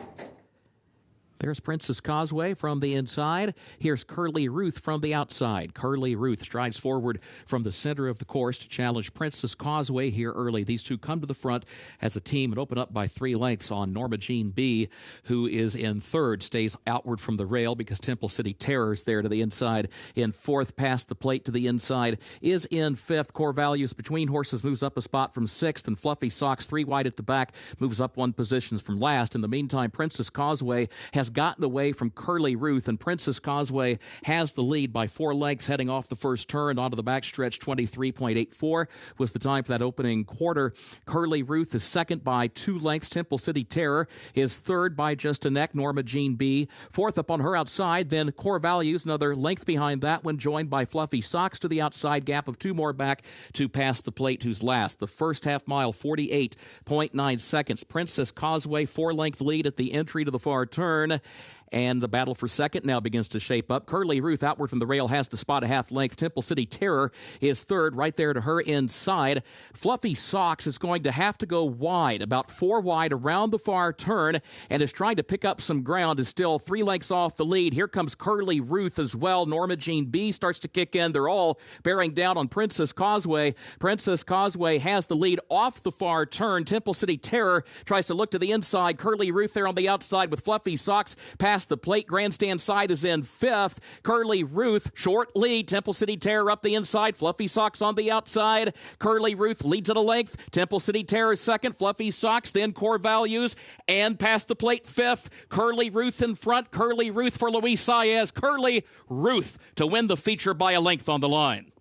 There's Princess Causeway from the inside. Here's Curly Ruth from the outside. Curly Ruth strides forward from the center of the course to challenge Princess Causeway here early. These two come to the front as a team and open up by 3 lengths on Norma Jean B., who is in third, stays outward from the rail because Temple City Terror's there to the inside. In fourth, past the plate to the inside, is in fifth. Core Values between horses moves up a spot from sixth, and Fluffy Socks 3 wide at the back moves up 1 position from last. In the meantime, Princess Causeway has gotten away from Curly Ruth, and Princess Causeway has the lead by 4 lengths heading off the first turn onto the backstretch. 23.84 was the time for that opening quarter. Curly Ruth is second by 2 lengths. Temple City Terror is third by just a neck. Norma Jean B. fourth up on her outside. Then Core Values another length behind that one, joined by Fluffy Socks to the outside, gap of 2 more back to Past the Plate, who's last. The first half mile, 48.9 seconds. Princess Causeway 4-length lead at the entry to the far turn. And the battle for second now begins to shape up. Curly Ruth outward from the rail has the spot a half length. Temple City Terror is third, right there to her inside. Fluffy Socks is going to have to go wide, about 4 wide around the far turn, and is trying to pick up some ground, is still 3 lengths off the lead. Here comes Curly Ruth as well. Norma Jean B. starts to kick in. They're all bearing down on Princess Causeway. Princess Causeway has the lead off the far turn. Temple City Terror tries to look to the inside. Curly Ruth there on the outside with Fluffy Socks past the plate. Grandstand side is in fifth. Curly Ruth, short lead. Temple City Terror up the inside. Fluffy Socks on the outside. Curly Ruth leads at a length. Temple City Terror second. Fluffy Socks, then Core Values, and past the plate fifth. Curly Ruth in front. Curly Ruth for Luis Saez. Curly Ruth to win the feature by a length on the line.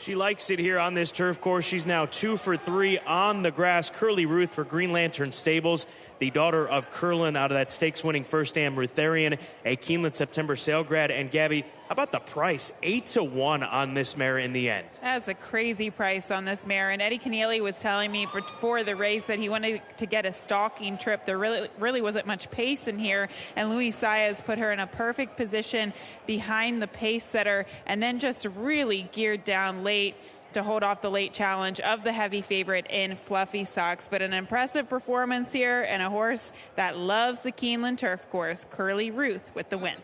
She likes it here on this turf course. She's now 2 for 3 on the grass. Curly Ruth for Green Lantern Stables, the daughter of Curlin out of that stakes-winning First Am Rutharian, a Keeneland September sale grad. And Gabby, how about the price? 8-1 on this mare in the end. That's a crazy price on this mare. And Eddie Keneally was telling me before the race that he wanted to get a stalking trip. There really wasn't much pace in here. And Luis Saez put her in a perfect position behind the pace setter, and then just really geared down late to hold off the late challenge of the heavy favorite in Fluffy Socks. But an impressive performance here, and a horse that loves the Keeneland turf course. Curly Ruth with the win.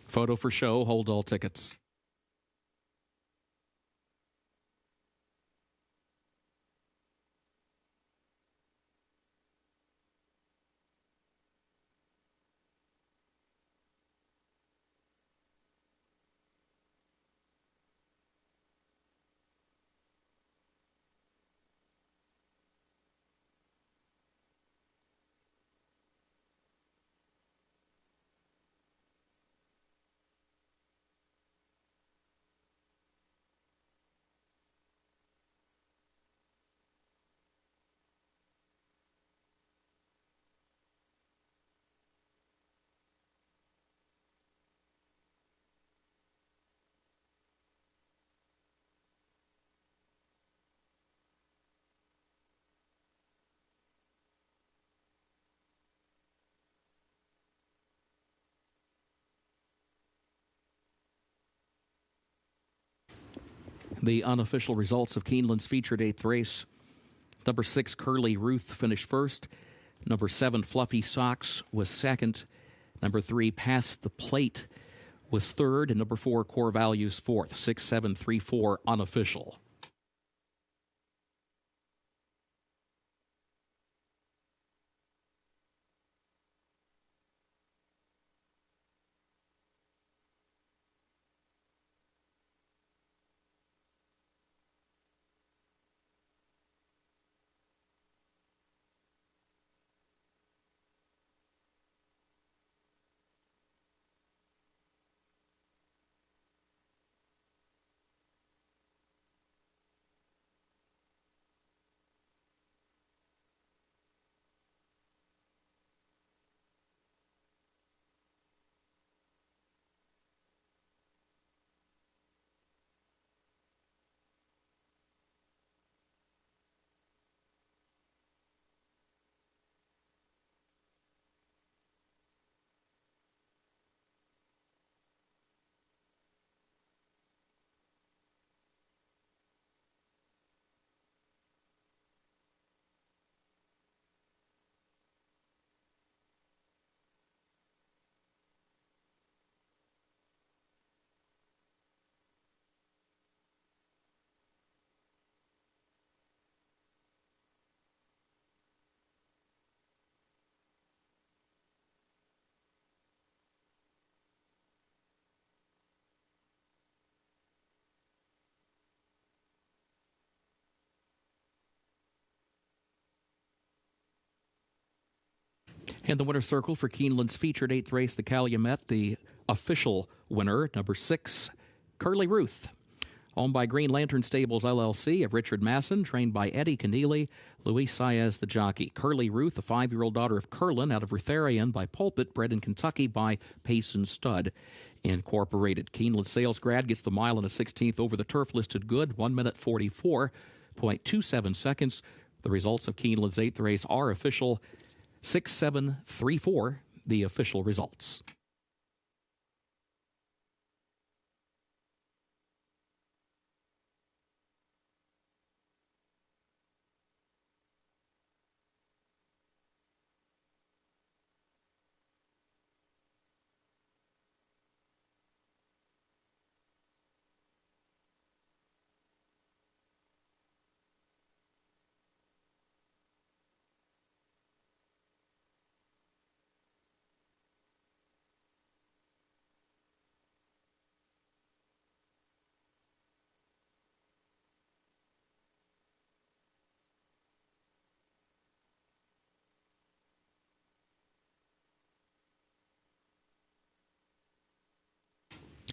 Photo for show, hold all tickets. The unofficial results of Keeneland's featured 8th race. Number 6, Curly Ruth, finished first. Number 7, Fluffy Socks, was second. Number 3, Past the Plate, was third. And number 4, Core Values, fourth. 6, 7, 3, 4, unofficial. And the winner's circle for Keeneland's featured 8th race, the Calumet, the official winner, number 6, Curly Ruth. Owned by Green Lantern Stables, LLC, of Richard Masson, trained by Eddie Keneally, Luis Saez, the jockey. Curly Ruth, a 5-year-old daughter of Curlin, out of Rutharian by Pulpit, bred in Kentucky by Payson Stud Incorporated. Keeneland sales grad gets the mile and a 16th over the turf, listed good, 1 minute 44.27 seconds. The results of Keeneland's 8th race are official. 6-7-3-4, the official results.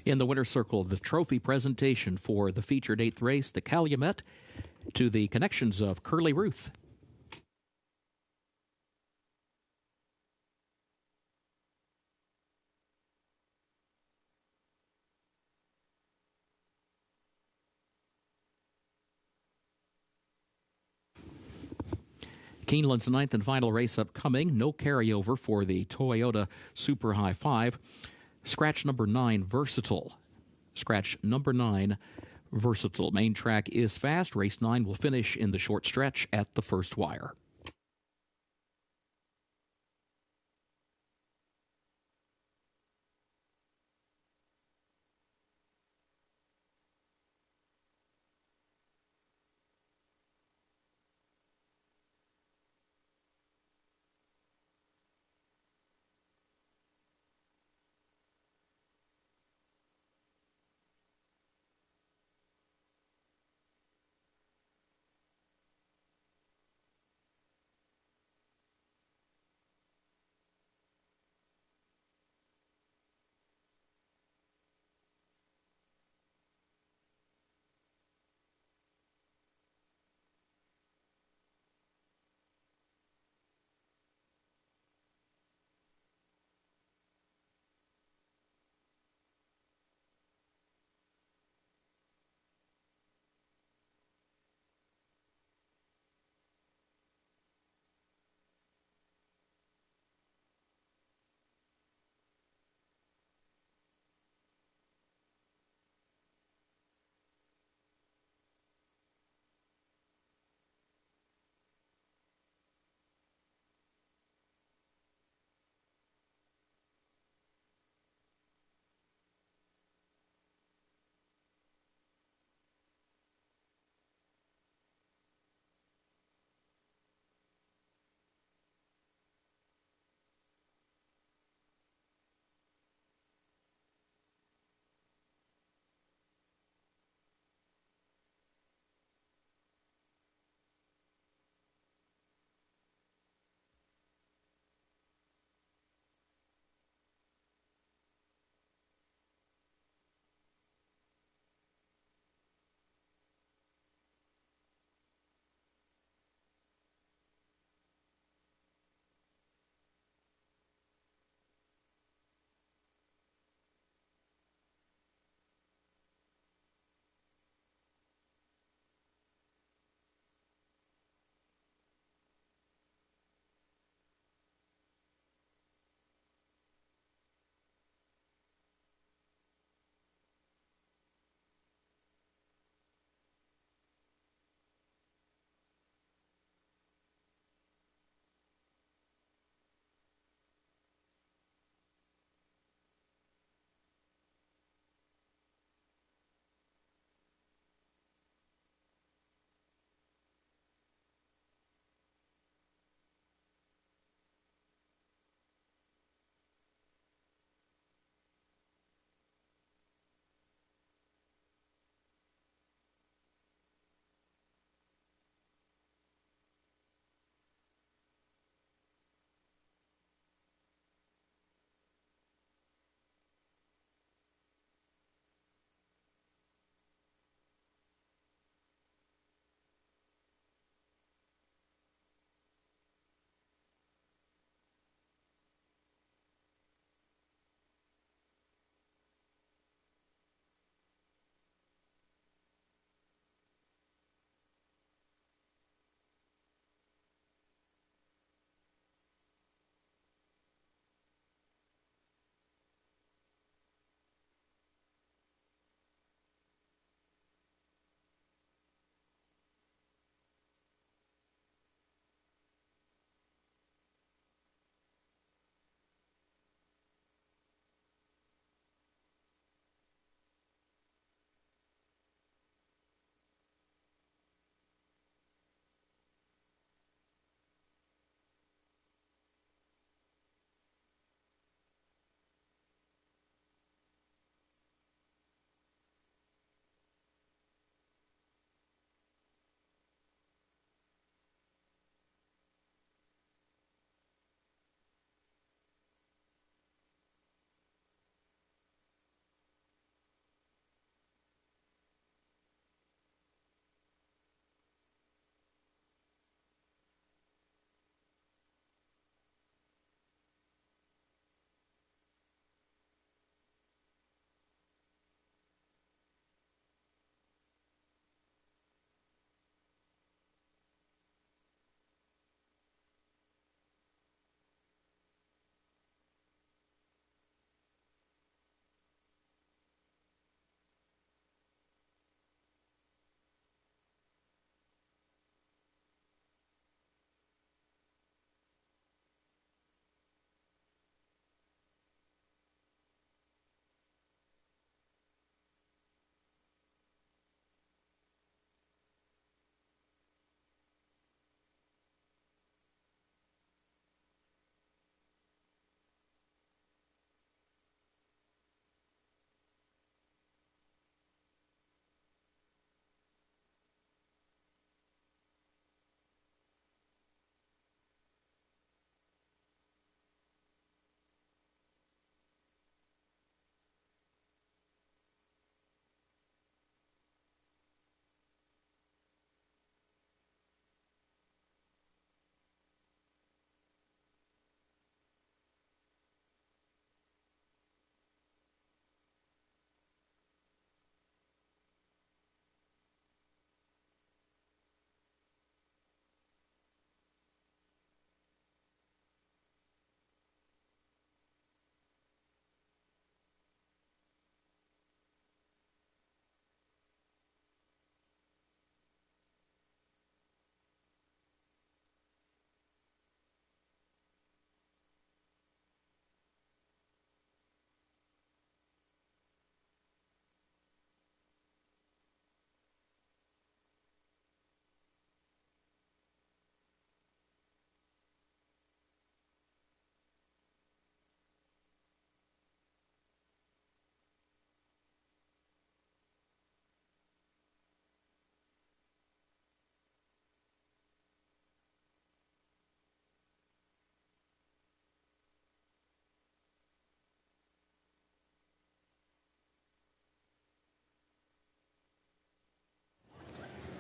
In the winner's circle, the trophy presentation for the featured 8th race, the Calumet, to the connections of Curly Ruth. Keeneland's 9th and final race upcoming. No carryover for the Toyota Super High 5. Scratch number 9, Versatile. Scratch number 9, Versatile. Main track is fast. Race 9 will finish in the short stretch at the first wire.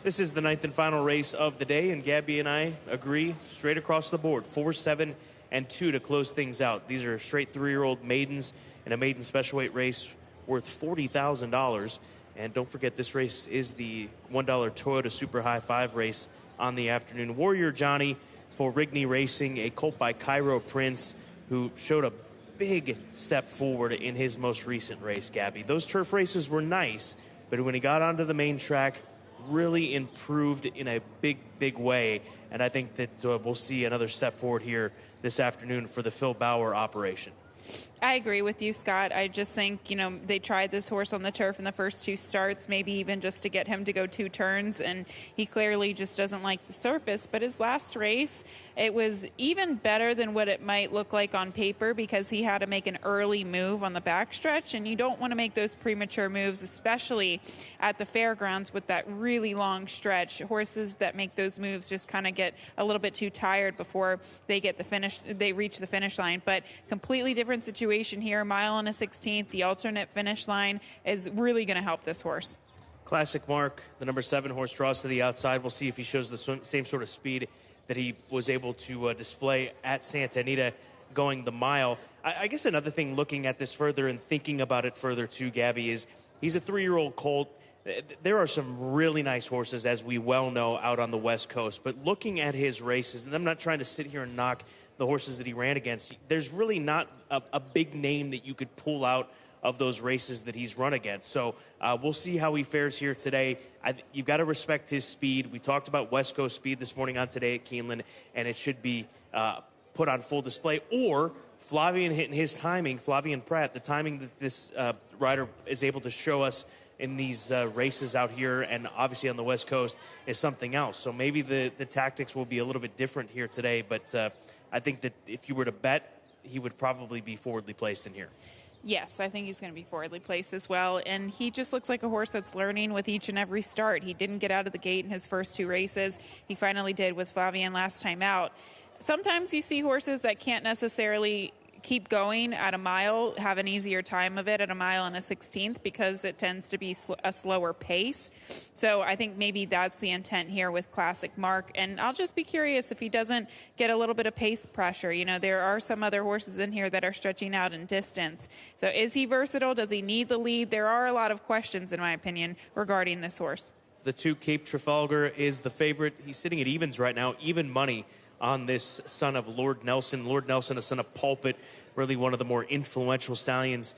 This is the 9th and final race of the day, and Gabby and I agree straight across the board. 4, 7, and 2 to close things out. These are straight 3-year-old maidens in a maiden special weight race worth $40,000. And don't forget, this race is the $1 Toyota Super High 5 race on the afternoon. Warrior Johnny for Rigney Racing, a colt by Cairo Prince, who showed a big step forward in his most recent race, Gabby. Those turf races were nice, but when he got onto the main track, really improved in a big way. And I think that we'll see another step forward here this afternoon for the Phil Bauer operation. I agree with you, Scott. I just think, they tried this horse on the turf in the first 2 starts, maybe even just to get him to go 2 turns, and he clearly just doesn't like the surface. But his last race, it was even better than what it might look like on paper because he had to make an early move on the backstretch, and you don't want to make those premature moves, especially at the fairgrounds with that really long stretch. Horses that make those moves just kind of get a little bit too tired before they reach the finish line. But completely different situation here, 1 1/16. The alternate finish line is really going to help this horse. Classic Mark, the number 7 horse, draws to the outside. We'll see if he shows the same sort of speed that he was able to display at Santa Anita going the mile. I guess another thing looking at this further and thinking about it further too, Gabby, is he's a 3-year-old colt. There are some really nice horses, as we well know, out on the West Coast. But looking at his races, and I'm not trying to sit here and knock the horses that he ran against, there's really not a big name that you could pull out of those races that he's run against. So we'll see how he fares here today. You've got to respect his speed. We talked about West Coast speed this morning on Today at Keeneland, and it should be put on full display. Or Flavien hitting his timing, Flavien Prat, the timing that this rider is able to show us in these races out here and obviously on the West Coast is something else. So maybe the tactics will be a little bit different here today, but I think that if you were to bet, he would probably be forwardly placed in here. Yes, I think he's going to be forwardly placed as well. And he just looks like a horse that's learning with each and every start. He didn't get out of the gate in his first 2 races. He finally did with Flavien last time out. Sometimes you see horses that can't necessarily keep going at a mile, have an easier time of it at 1 1/16 because it tends to be a slower pace. So I think maybe that's the intent here with Classic Mark. And I'll just be curious if he doesn't get a little bit of pace pressure. There are some other horses in here that are stretching out in distance. So is he versatile? Does he need the lead? There are a lot of questions, in my opinion, regarding this horse. The 2 Cape Trafalgar is the favorite. He's sitting at evens right now, even money on this son of Lord Nelson. Lord Nelson, a son of Pulpit, really one of the more influential stallions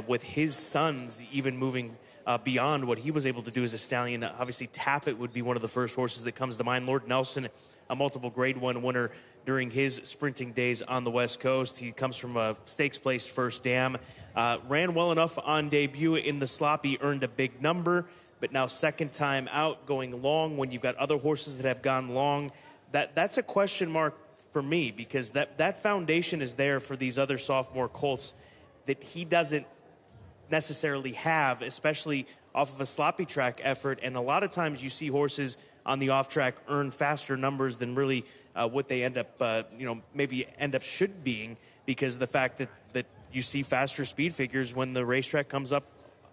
with his sons even moving beyond what he was able to do as a stallion. Obviously, Tappet would be one of the first horses that comes to mind. Lord Nelson, a multiple Grade 1 winner during his sprinting days on the West Coast. He comes from a stakes-placed First Dam. Ran well enough on debut in the Sloppy, earned a big number, but now second time out going long when you've got other horses that have gone long. That's a question mark for me because that foundation is there for these other sophomore colts that he doesn't necessarily have, especially off of a sloppy track effort. And a lot of times you see horses on the off track earn faster numbers than really what they end up, maybe end up should being because of the fact that you see faster speed figures when the racetrack comes up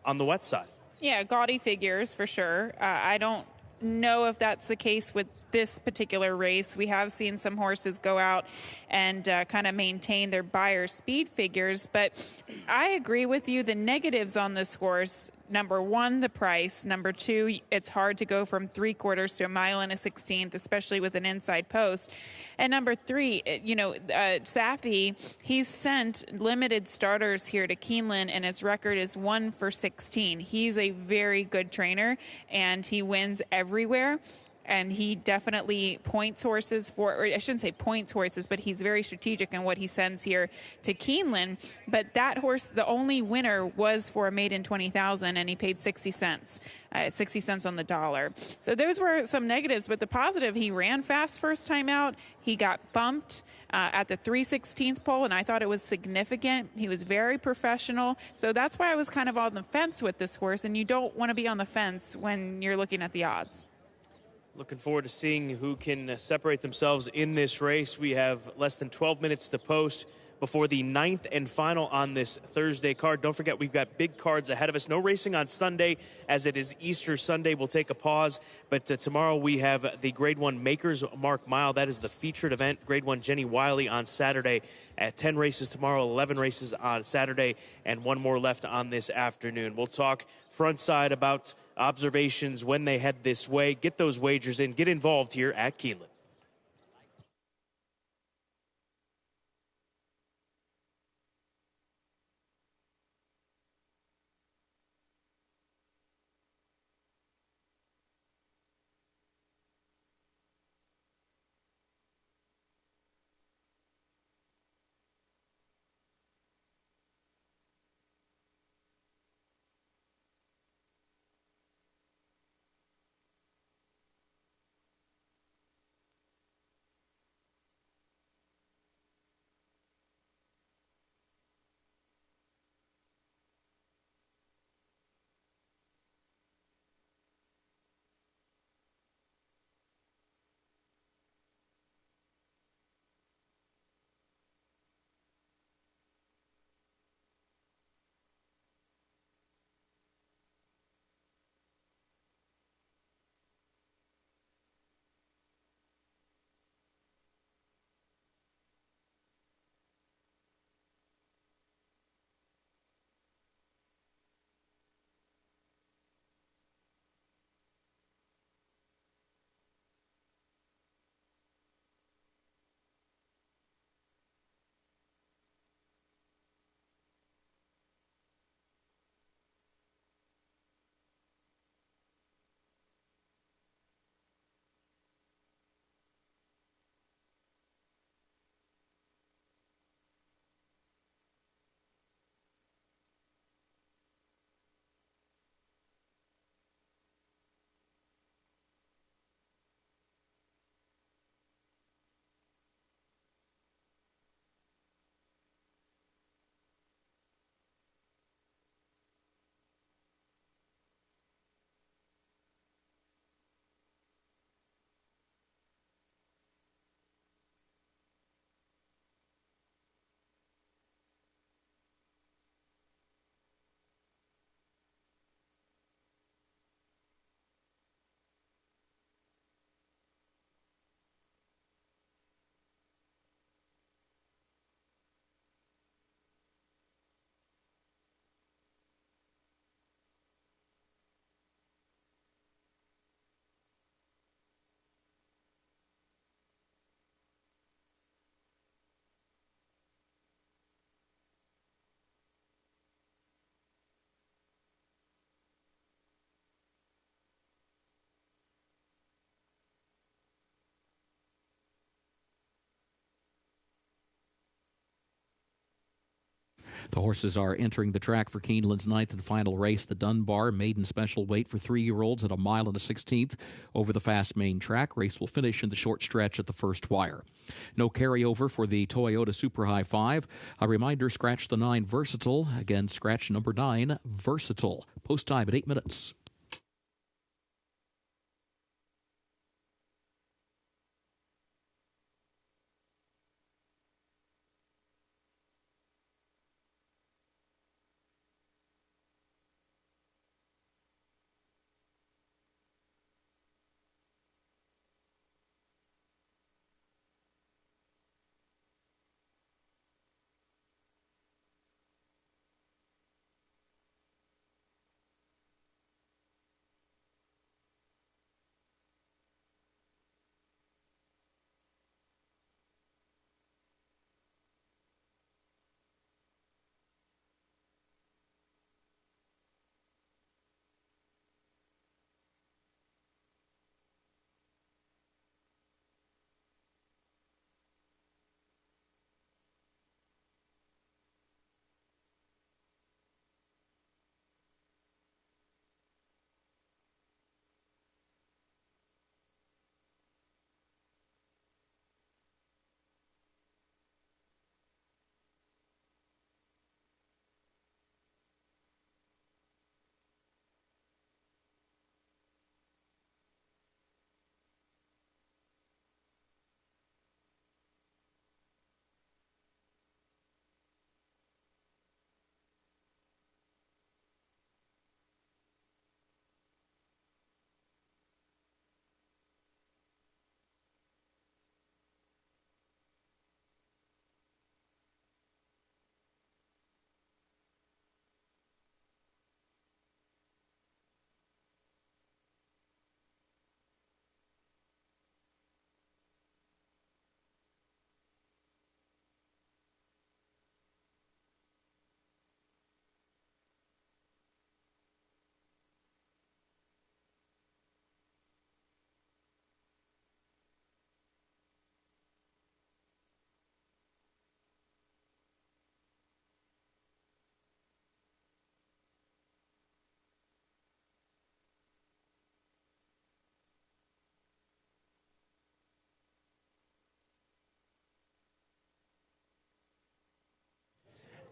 on the wet side. Yeah, gaudy figures for sure. I don't know if that's the case with this particular race. We have seen some horses go out and kind of maintain their buyer speed figures, but I agree with you. The negatives on this horse, number 1, the price. Number 2, it's hard to go from 3/4 to 1 1/16, especially with an inside post. And number 3, Safi, he's sent limited starters here to Keeneland, and its record is 1 for 16. He's a very good trainer, and he wins everywhere. And he definitely points horses or I shouldn't say points horses, but he's very strategic in what he sends here to Keeneland. But that horse, the only winner was for a maiden 20,000, and he paid 60 cents, 60 cents on the dollar. So those were some negatives, but the positive, he ran fast first time out. He got bumped at the 3/16 pole, and I thought it was significant. He was very professional. So that's why I was kind of on the fence with this horse, and you don't want to be on the fence when you're looking at the odds. Looking forward to seeing who can separate themselves in this race. We have less than 12 minutes to post before the 9th and final on this Thursday card. Don't forget, we've got big cards ahead of us. No racing on Sunday, as it is Easter Sunday. We'll take a pause, but tomorrow we have the Grade 1 Makers Mark Mile. That is the featured event. Grade 1 Jenny Wiley on Saturday at 10 races tomorrow, 11 races on Saturday, and one more left on this afternoon. We'll talk front side about observations when they head this way. Get those wagers in. Get involved here at Keeneland. The horses are entering the track for Keeneland's ninth and final race, the Dunbar Maiden Special Weight for 3-year-olds at 1 mile and a 16th over the fast main track. Race will finish in the short stretch at the first wire. No carryover for the Toyota Super High 5. A reminder, scratch the 9 Versatile. Again, scratch number 9 Versatile. Post time at 8 minutes.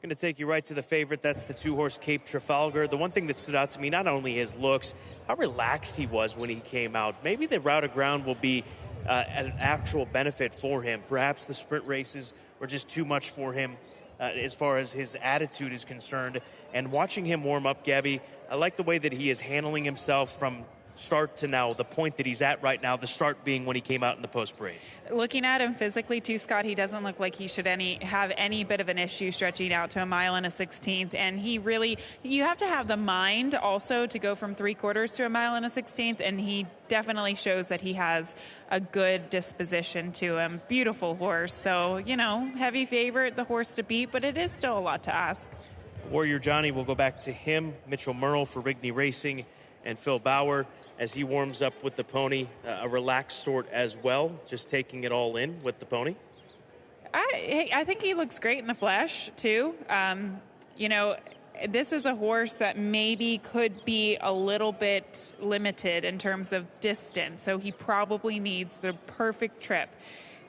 Going to take you right to the favorite. That's the 2-horse Cape Trafalgar. The one thing that stood out to me, not only his looks, how relaxed he was when he came out. Maybe the route of ground will be an actual benefit for him. Perhaps the sprint races were just too much for him as far as his attitude is concerned. And watching him warm up, Gabby, I like the way that he is handling himself from start to now, the point that he's at right now, the start being when he came out in the post parade. Looking at him physically too, Scott, he doesn't look like he should have any bit of an issue stretching out to a mile and a 16th. And he really, you have to have the mind also to go from 3/4 to a mile and a 16th. And he definitely shows that he has a good disposition to him. Beautiful horse. So, heavy favorite, the horse to beat, but it is still a lot to ask. Warrior Johnny, will go back to him. Mitchell Merle for Rigney Racing and Phil Bauer as he warms up with the pony, a relaxed sort as well, just taking it all in with the pony. I think he looks great in the flesh, too. This is a horse that maybe could be a little bit limited in terms of distance, so he probably needs the perfect trip.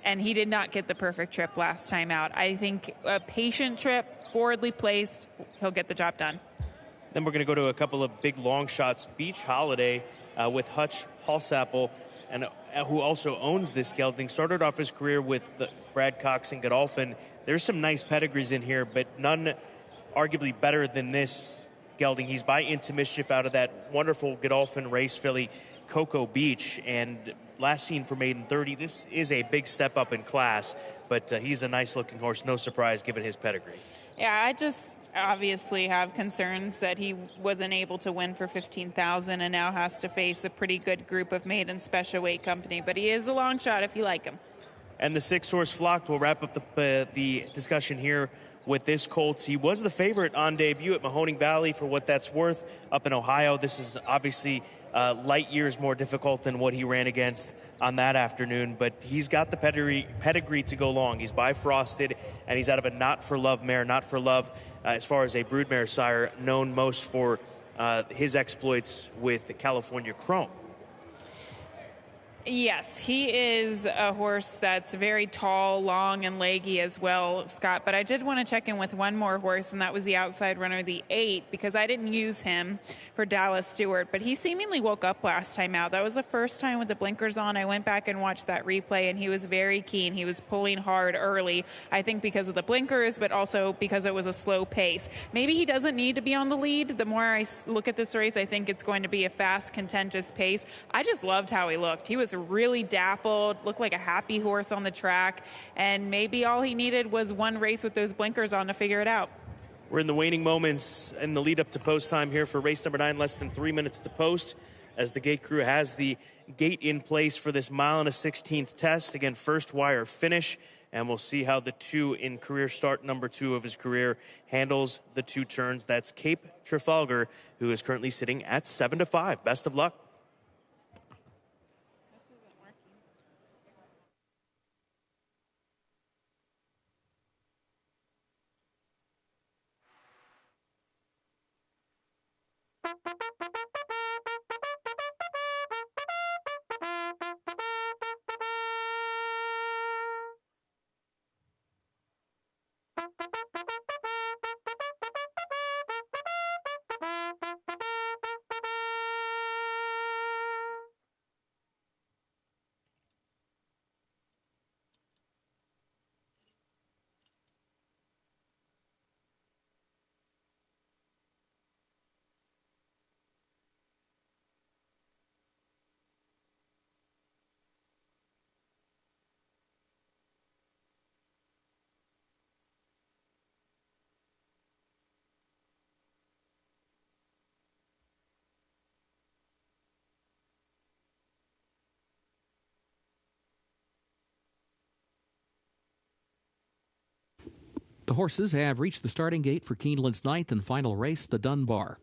And he did not get the perfect trip last time out. I think a patient trip, forwardly placed, he'll get the job done. Then we're going to go to a couple of big long shots. Beach Holiday with Hutch Halsapple, and who also owns this gelding. Started off his career with Brad Cox and Godolphin. There's some nice pedigrees in here, but none arguably better than this gelding. He's by Into Mischief out of that wonderful Godolphin race filly, Cocoa Beach, and last seen for maiden 30. This is a big step up in class, but he's a nice-looking horse. No surprise given his pedigree. Yeah, I just obviously have concerns that he wasn't able to win for $15,000 and now has to face a pretty good group of maiden special weight company. But he is a long shot if you like him. And the 6-horse Flocked will wrap up the discussion here with this Colts. He was the favorite on debut at Mahoning Valley for what that's worth up in Ohio. This is obviously light years more difficult than what he ran against on that afternoon, but he's got the pedigree to go long. He's by Frosted, and he's out of a Not For Love mare. Not For Love, as far as a broodmare sire, known most for his exploits with the California Chrome. Yes, he is a horse that's very tall, long, and leggy as well, Scott. But I did want to check in with one more horse, and that was the outside runner, the 8, because I didn't use him for Dallas Stewart. But he seemingly woke up last time out. That was the first time with the blinkers on. I went back and watched that replay, and he was very keen. He was pulling hard early, I think because of the blinkers, but also because it was a slow pace. Maybe he doesn't need to be on the lead. The more I look at this race, I think it's going to be a fast, contentious pace. I just loved how he looked. He was really dappled, looked like a happy horse on the track, and maybe all he needed was one race with those blinkers on to figure it out. We're in the waning moments in the lead up to post time here for race number 9, less than 3 minutes to post, as the gate crew has the gate in place for this mile and a 16th test. Again, first wire finish, and we'll see how the 2 in career start number 2 of his career handles the 2 turns. That's Cape Trafalgar, who is currently sitting at 7-5. Best of luck. The horses have reached the starting gate for Keeneland's 9th and final race, the Dunbar.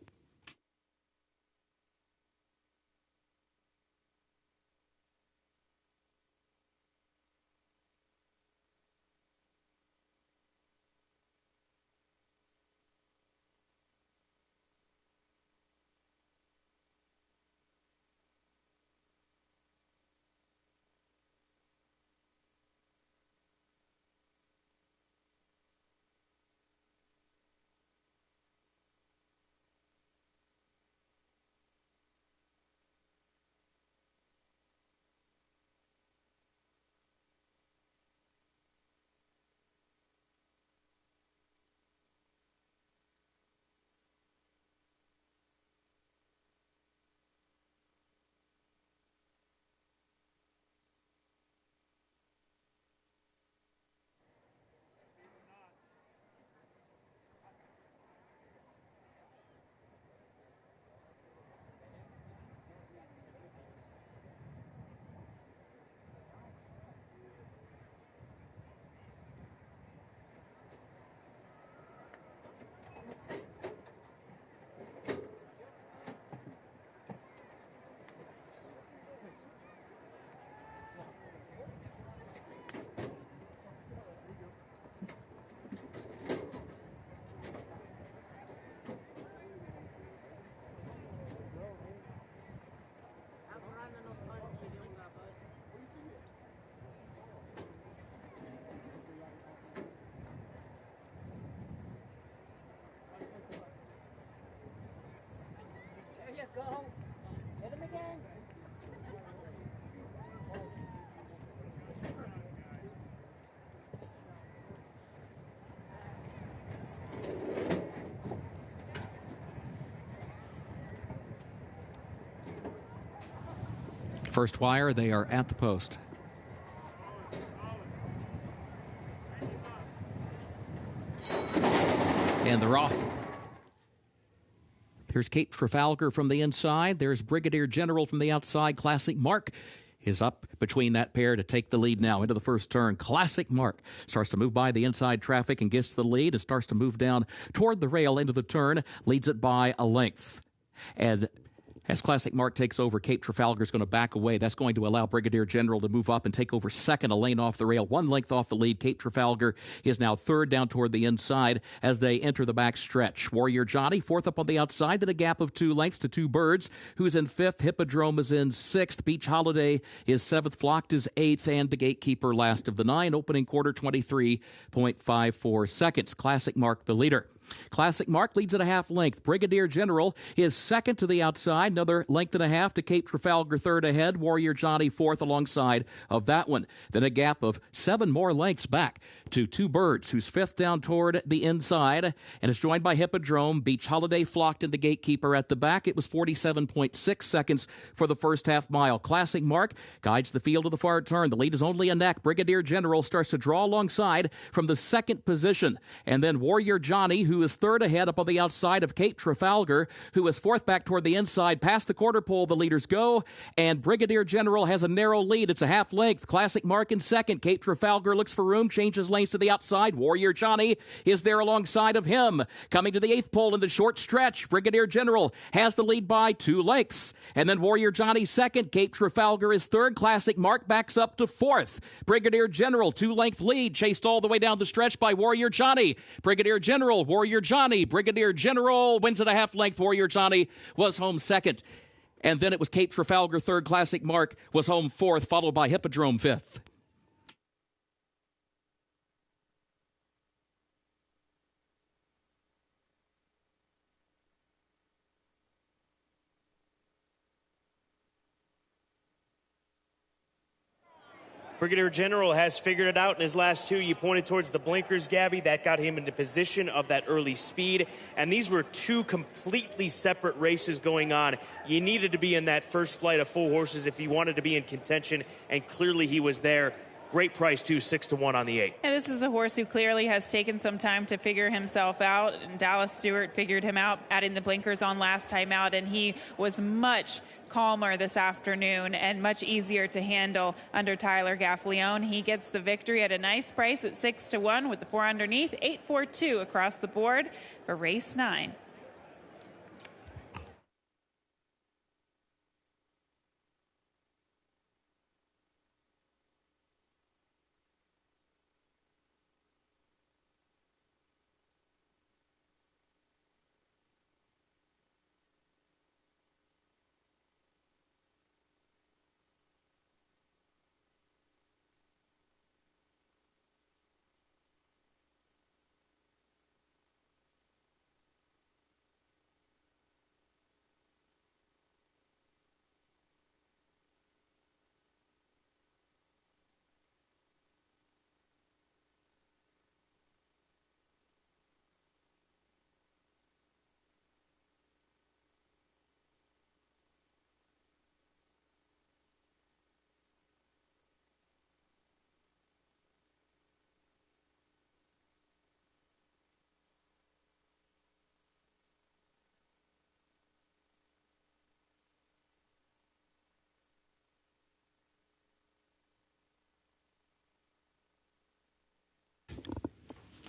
First wire, they are at the post. And they're off. Here's Cape Trafalgar from the inside. There's Brigadier General from the outside. Classic Mark is up between that pair to take the lead now into the first turn. Classic Mark starts to move by the inside traffic and gets the lead. It starts to move down toward the rail into the turn, leads it by a length. And as Classic Mark takes over, Cape Trafalgar is going to back away. That's going to allow Brigadier General to move up and take over second, a lane off the rail, 1 length off the lead. Cape Trafalgar is now third down toward the inside as they enter the back stretch. Warrior Johnny, fourth up on the outside, then a gap of 2 lengths to Two Birds, who's in fifth. Hippodrome is in sixth. Beach Holiday is seventh. Flocked is eighth, and the Gatekeeper last of the 9. Opening quarter, 23.54 seconds. Classic Mark the leader. Classic Mark leads at a half length. Brigadier General is second to the outside. Another length and a half to Cape Trafalgar, third ahead. Warrior Johnny fourth alongside of that one. Then a gap of 7 more lengths back to Two Birds, who's fifth down toward the inside and is joined by Hippodrome. Beach Holiday, Flocked, and the Gatekeeper at the back. It was 47.6 seconds for the first half mile. Classic Mark guides the field to the far turn. The lead is only a neck. Brigadier General starts to draw alongside from the second position. And then Warrior Johnny, who is third ahead up on the outside of Cape Trafalgar, who is fourth back toward the inside. Past the quarter pole, the leaders go, and Brigadier General has a narrow lead. It's a half length. Classic Mark in second. Cape Trafalgar looks for room, changes lanes to the outside. Warrior Johnny is there alongside of him. Coming to the eighth pole in the short stretch, Brigadier General has the lead by 2 lengths. And then Warrior Johnny second. Cape Trafalgar is third. Classic Mark backs up to fourth. Brigadier General, 2-length lead, chased all the way down the stretch by Warrior Johnny. Brigadier General, Warrior Johnny. Brigadier General wins at a half length. Warrior Johnny was home second. And then it was Cape Trafalgar third. Classic Mark was home fourth, followed by Hippodrome fifth. Brigadier General has figured it out in his last 2. You pointed towards the blinkers, Gabby. That got him into position of that early speed. And these were 2 completely separate races going on. You needed to be in that first flight of 4 horses if you wanted to be in contention, and clearly he was there. Great price, too, 6-1 on the 8. And this is a horse who clearly has taken some time to figure himself out. And Dallas Stewart figured him out, adding the blinkers on last time out, and he was much calmer this afternoon and much easier to handle under Tyler Gaffleone. He gets the victory at a nice price at 6-1 with the 4 underneath, 8-4-2 across the board for race 9.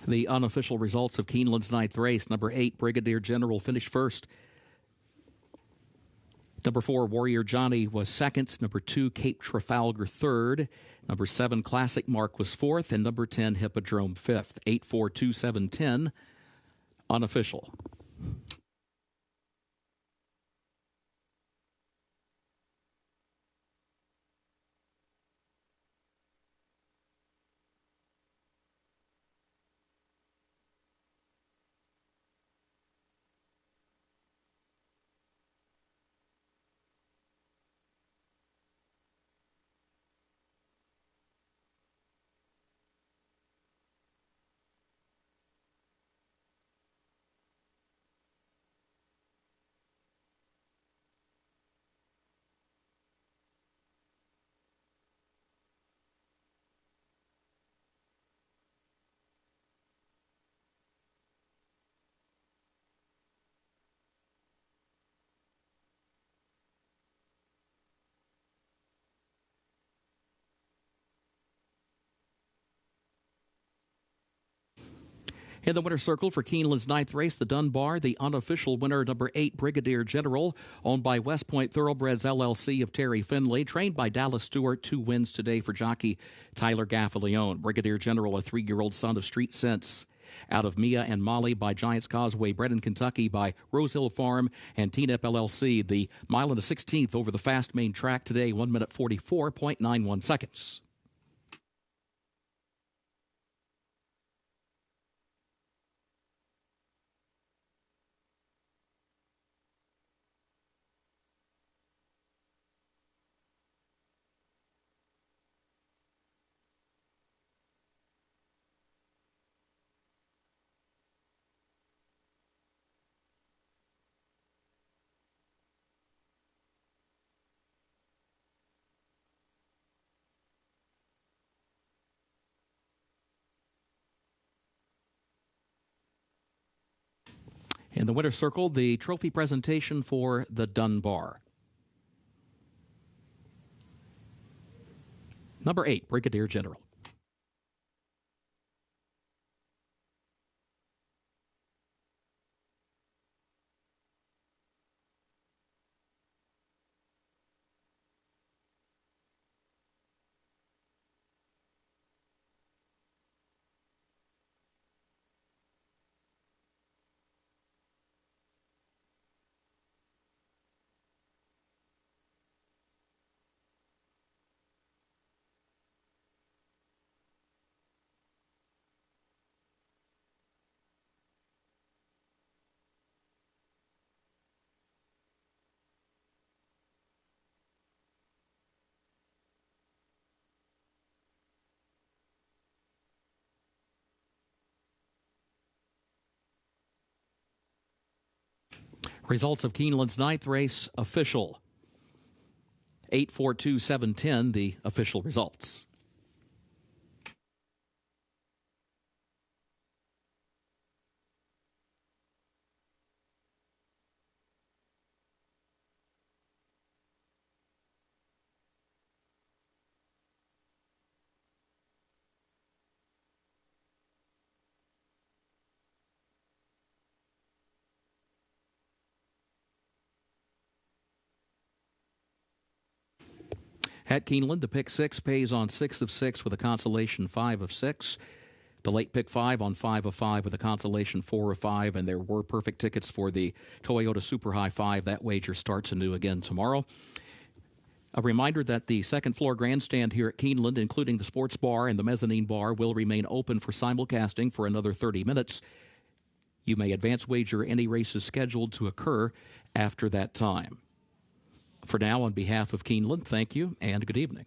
The unofficial results of Keeneland's 9th race. Number 8, Brigadier General, finished first. Number 4, Warrior Johnny was second. Number 2, Cape Trafalgar third. Number 7, Classic Mark was fourth. And number 10, Hippodrome fifth. 8-4-2-7-10, unofficial. In the winner's circle for Keeneland's ninth race, the Dunbar, the unofficial winner, number 8, Brigadier General, owned by West Point Thoroughbreds LLC of Terry Finley, trained by Dallas Stewart. 2 wins today for jockey Tyler Gaffalione. Brigadier General, a 3-year-old son of Street Sense. Out of Mia and Molly by Giants Causeway, bred in Kentucky by Rose Hill Farm and T-Nip LLC. The mile and a 16th over the fast main track today, 1 minute 44.91 seconds. In the winner's circle, the trophy presentation for the Dunbar. Number 8, Brigadier General. Results of Keeneland's ninth race official. 8-4-2-7-10, the official results. At Keeneland, the pick 6 pays on 6 of 6 with a consolation 5 of 6. The late pick 5 on 5 of 5 with a consolation 4 of 5. And there were perfect tickets for the Toyota Super High 5. That wager starts anew again tomorrow. A reminder that the second floor grandstand here at Keeneland, including the sports bar and the mezzanine bar, will remain open for simulcasting for another 30 minutes. You may advance wager any races scheduled to occur after that time. For now, on behalf of Keeneland, thank you and good evening.